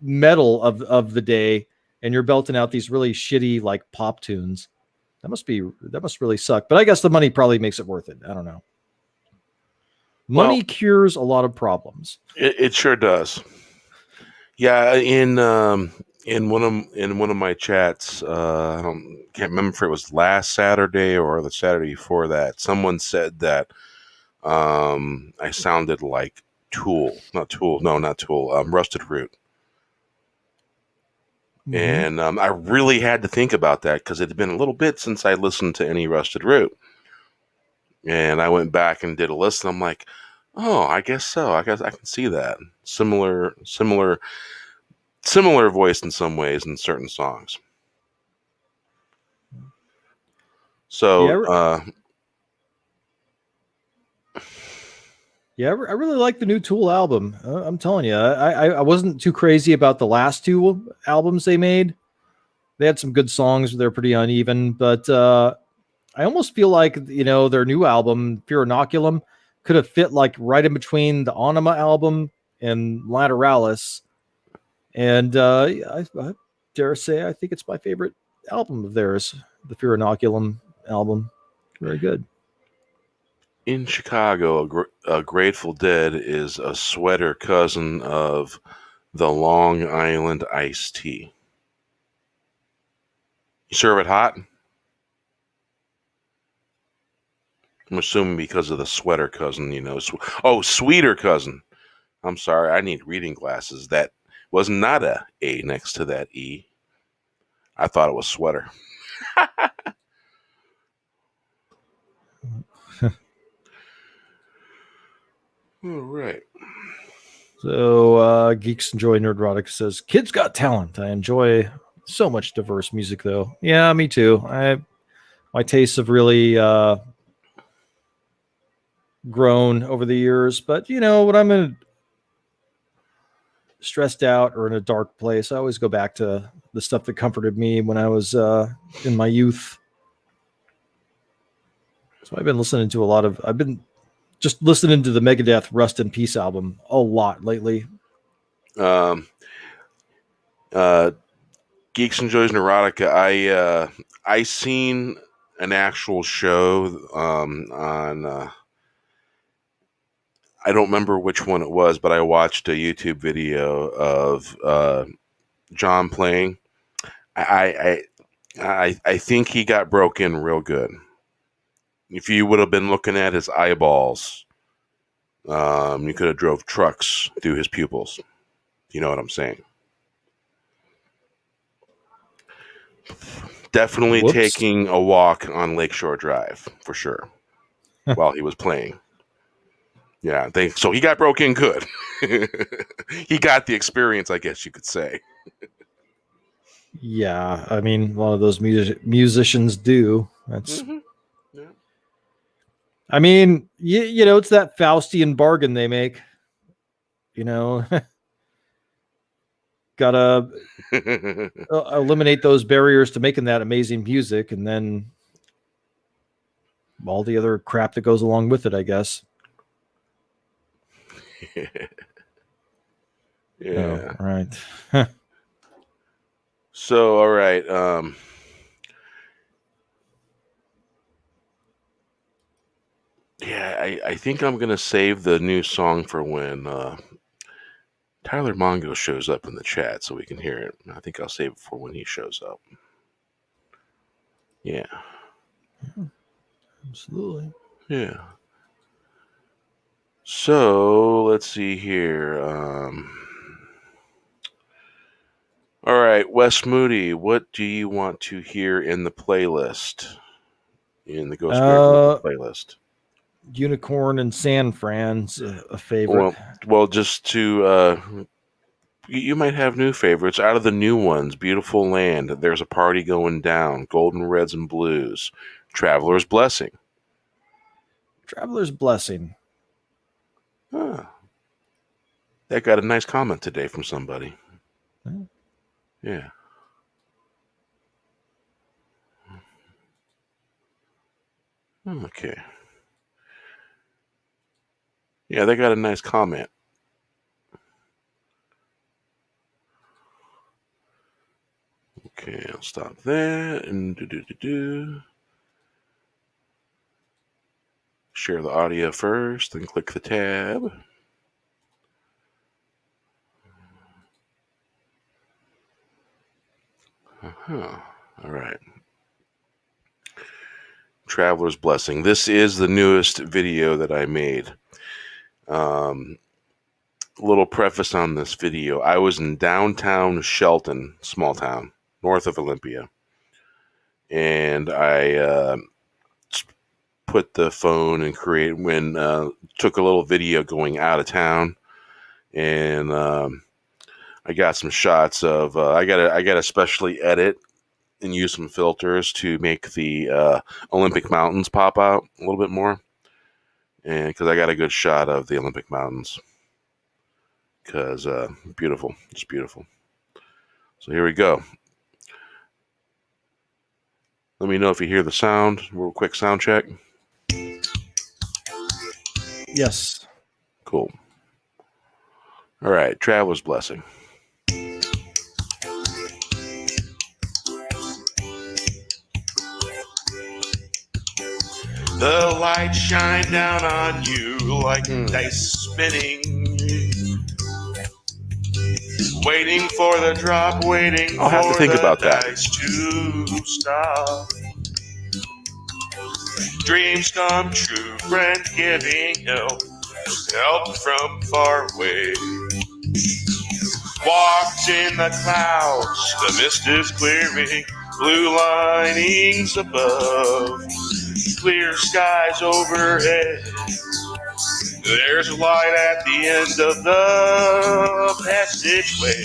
metal of the day, and you're belting out these really shitty like pop tunes? That must really suck. But I guess the money probably makes it worth it. I don't know. Money cures a lot of problems. It sure does. Yeah, in one of my chats, I can't remember if it was last Saturday or the Saturday before that, someone said that I sounded like not Tool, Rusted Root. Mm-hmm. And I really had to think about that because it had been a little bit since I listened to any Rusted Root. And I went back and did a listen. I'm like, oh, I guess so. I guess I can see that. Similar voice in some ways in certain songs. So, Yeah, I really like the new Tool album. I'm telling you, I wasn't too crazy about the last two albums they made. They had some good songs, but they're pretty uneven. But I almost feel like, you know, their new album, Fear Inoculum, could have fit like right in between the Anima album and Lateralis. And I dare say I think it's my favorite album of theirs, the Fear Inoculum album. Very good. In Chicago, a Grateful Dead is a sweater cousin of the Long Island iced tea. You serve it hot? I'm assuming because of the sweater cousin, you know. Sweeter cousin. I'm sorry, I need reading glasses. That was not a next to that E. I thought it was sweater. All right. So Geeks Enjoy Nerdrotic says, "Kids got talent. I enjoy so much diverse music, though." Yeah, me too. My tastes have really grown over the years. But you know, when I'm stressed out or in a dark place, I always go back to the stuff that comforted me when I was in my youth. So I've been listening to I've been just listening to the Megadeth Rust in Peace album a lot lately. Geeks Enjoys Neurotica. I seen an actual show on I don't remember which one it was, but I watched a YouTube video of John playing. I think he got broken real good. If you would have been looking at his eyeballs, you could have drove trucks through his pupils. You know what I'm saying? Definitely Whoops. taking a walk on Lakeshore Drive for sure while he was playing. Yeah, so he got broken good. He got the experience, I guess you could say. Yeah, I mean, a lot of those musicians do. That's. Mm-hmm. Yeah. I mean, you know, it's that Faustian bargain they make. You know, gotta eliminate those barriers to making that amazing music, and then all the other crap that goes along with it, I guess. Yeah. Oh, right. So, all right. Yeah, I think I'm gonna save the new song for when Tyler Mongo shows up in the chat so we can hear it. I think I'll save it for when he shows up. Yeah. Absolutely. Yeah. So let's see here. All right, Wes Moody, what do you want to hear in the playlist? In the Ghost Bear playlist? Unicorn and San Fran's a favorite. Well, just to you might have new favorites. Out of the new ones, Beautiful Land, There's a Party Going Down, Golden Reds and Blues, Traveler's Blessing. Traveler's Blessing. Huh. That got a nice comment today from somebody. Yeah. Okay. Yeah, they got a nice comment. Okay, I'll stop that and share the audio first, then click the tab. All right. Traveler's Blessing. This is the newest video that I made. Little preface on this video. I was in downtown Shelton, small town, north of Olympia. And I put the phone and took a little video going out of town. And I got some shots of I gotta specially edit and use some filters to make the Olympic Mountains pop out a little bit more. and because I got a good shot of the Olympic Mountains. Because beautiful, just beautiful. So here we go. Let me know if you hear the sound. Real quick sound check. Yes. Cool. All right, Traveler's Blessing. The light shine down on you like dice spinning. Waiting for the drop, waiting I'll have to for think the about that. dice to stop. Dreams come true, friend giving help, help from far away. Walks in the clouds, the mist is clearing, blue linings above, clear skies overhead. There's a light at the end of the passageway.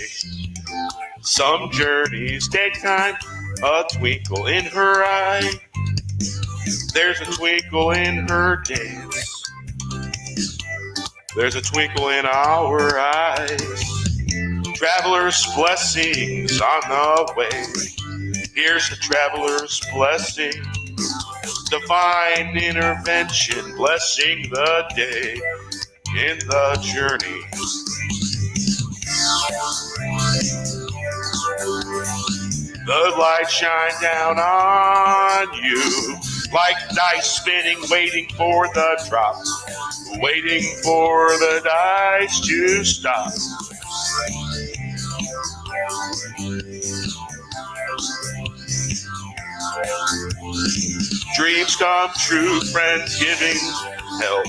Some journeys take time, a twinkle in her eye. There's a twinkle in her dance. There's a twinkle in our eyes. Traveler's blessings on the way. Here's the traveler's blessing. Divine intervention blessing the day in the journey. The light shine down on you like dice spinning, waiting for the drop, waiting for the dice to stop. Dreams come true, friends giving help,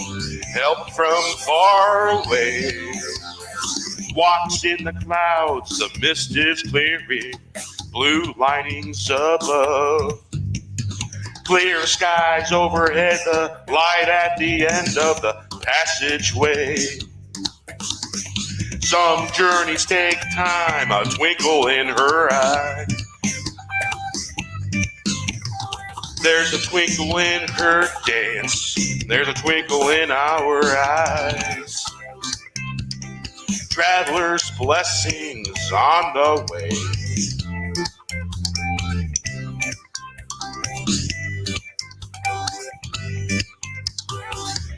help from far away. Walks in the clouds, the mist is clearing, blue linings above. Clear skies overhead, the light at the end of the passageway. Some journeys take time, a twinkle in her eye. There's a twinkle in her dance. There's a twinkle in our eyes. Traveler's blessings on the way.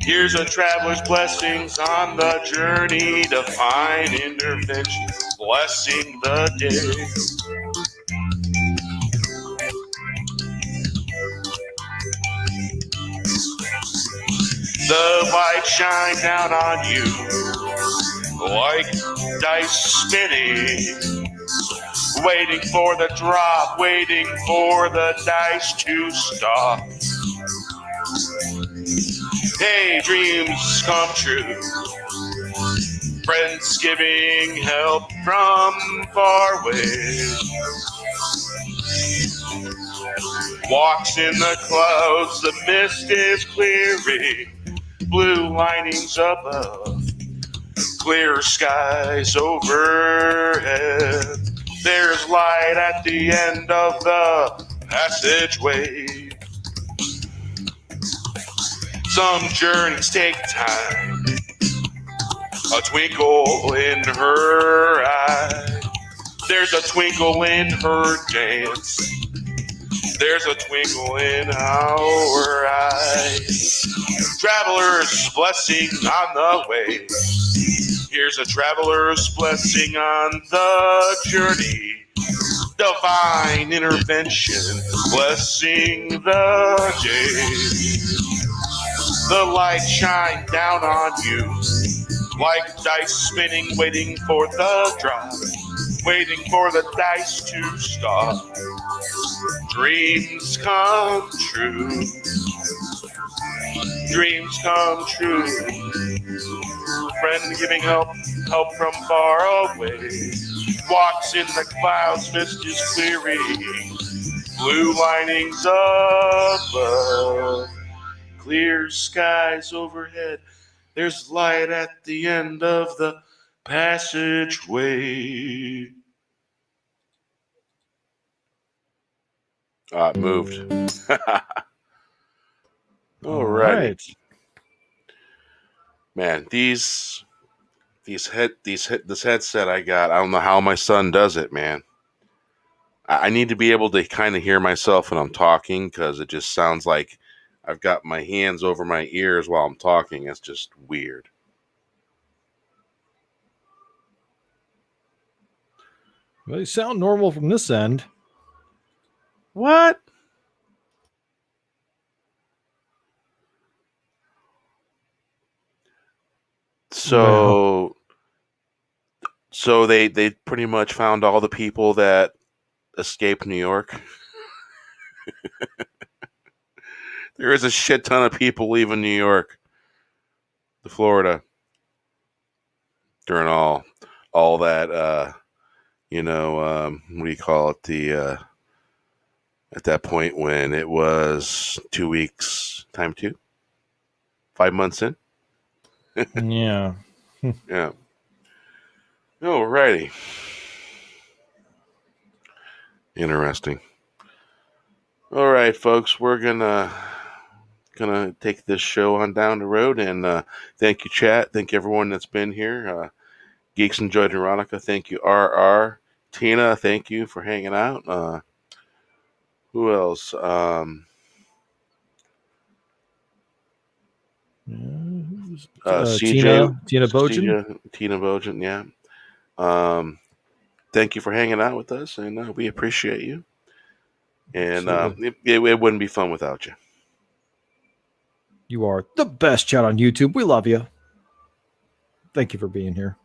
Here's a traveler's blessings on the journey. Divine intervention blessing the day. The light shine down on you like dice spinning, waiting for the drop, waiting for the dice to stop. Hey, dreams come true, friends giving help from far away. Walks in the clouds, the mist is clearing, blue linings above, clear skies overhead. There's light at the end of the passageway. Some journeys take time, a twinkle in her eye. There's a twinkle in her dance. There's a twinkle in our eyes. Traveler's blessing on the way. Here's a traveler's blessing on the journey. Divine intervention blessing the day. The light shine down on you like dice spinning, waiting for the drop, waiting for the dice to stop. Dreams come true. Dreams come true. Friend giving help, help from far away. Walks in the clouds, mist is clearing. Blue linings above. Clear skies overhead. There's light at the end of the passageway. It moved. All All righty. right. Man, this headset I got, I don't know how my son does it, man. I need to be able to kind of hear myself when I'm talking, because it just sounds like I've got my hands over my ears while I'm talking. It's just weird. Well, you sound normal from this end. What? So they pretty much found all the people that escaped New York. There is a shit ton of people leaving New York to Florida during all that what do you call it, the at that point when it was 2 weeks time 5 months in. Yeah. Yeah. Alrighty. Interesting. All right, folks, we're gonna take this show on down the road, and thank you, chat. Thank you, everyone that's been here. Geeks enjoyed Erotica. Thank you, RR. Tina, thank you for hanging out. Who else? CJ, Tina Bojan. Tina Bojan, yeah. Thank you for hanging out with us, and we appreciate you. And it wouldn't be fun without you. You are the best chat on YouTube. We love you. Thank you for being here.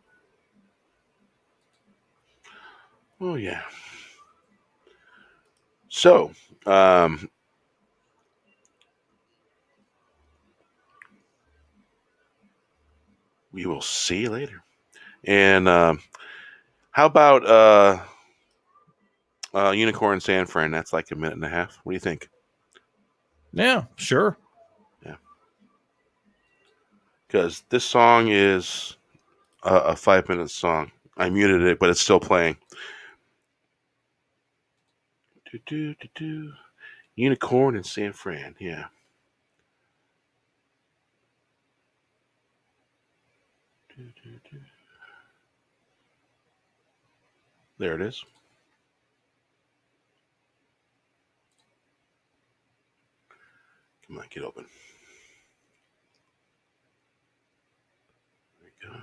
Oh, yeah. So, we will see you later. And how about Unicorn San Fran? That's like 1.5 minutes. What do you think? Yeah, sure. Yeah. Because this song is a 5-minute song. I muted it, but it's still playing. Unicorn in San Fran, yeah. There it is. Come on, get open. There we go.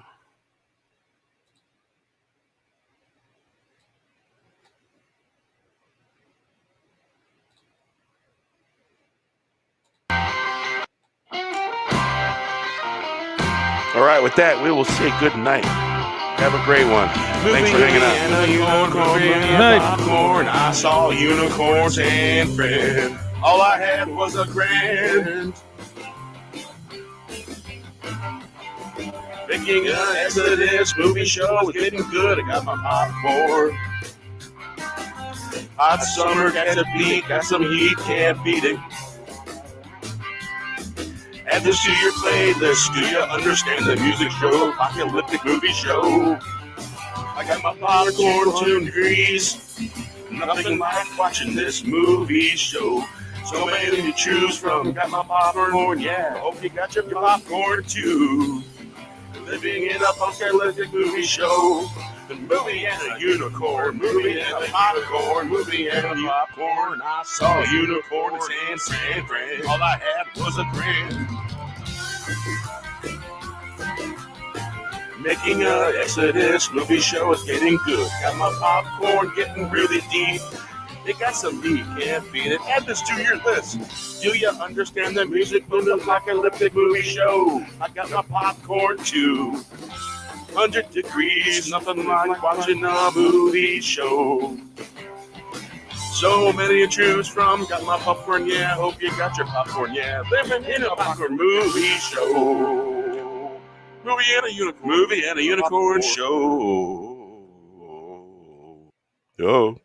All right, with that, we will say good night. Have a great one. Thanks for hanging out. And a unicorn, popcorn. I saw unicorns and friend. All I had was a grand. Making an Exodus movie show was getting good. I got my popcorn. Hot summer, got to beat, got some heat, can't beat it. Add this to your playlist. Do you understand the music show? Apocalyptic movie show. I got my popcorn 2 degrees. Nothing like watching this movie show. So many to choose from. Got my popcorn, yeah. Hope you got your popcorn too. Living in a apocalyptic movie show. The movie and a unicorn, movie and a popcorn, movie and a popcorn. I saw unicorns and San Fran. All I had was a grin. Making an Exodus movie show is getting good. Got my popcorn getting really deep. It got some meat, can't beat it. Add this to your list. Do you understand the music from the apocalyptic movie show? I got my popcorn too. 100 degrees, nothing like watching a movie show. So many to choose from, got my popcorn, yeah. Hope you got your popcorn, yeah. Living in a popcorn movie show. Movie and a unicorn show. Oh.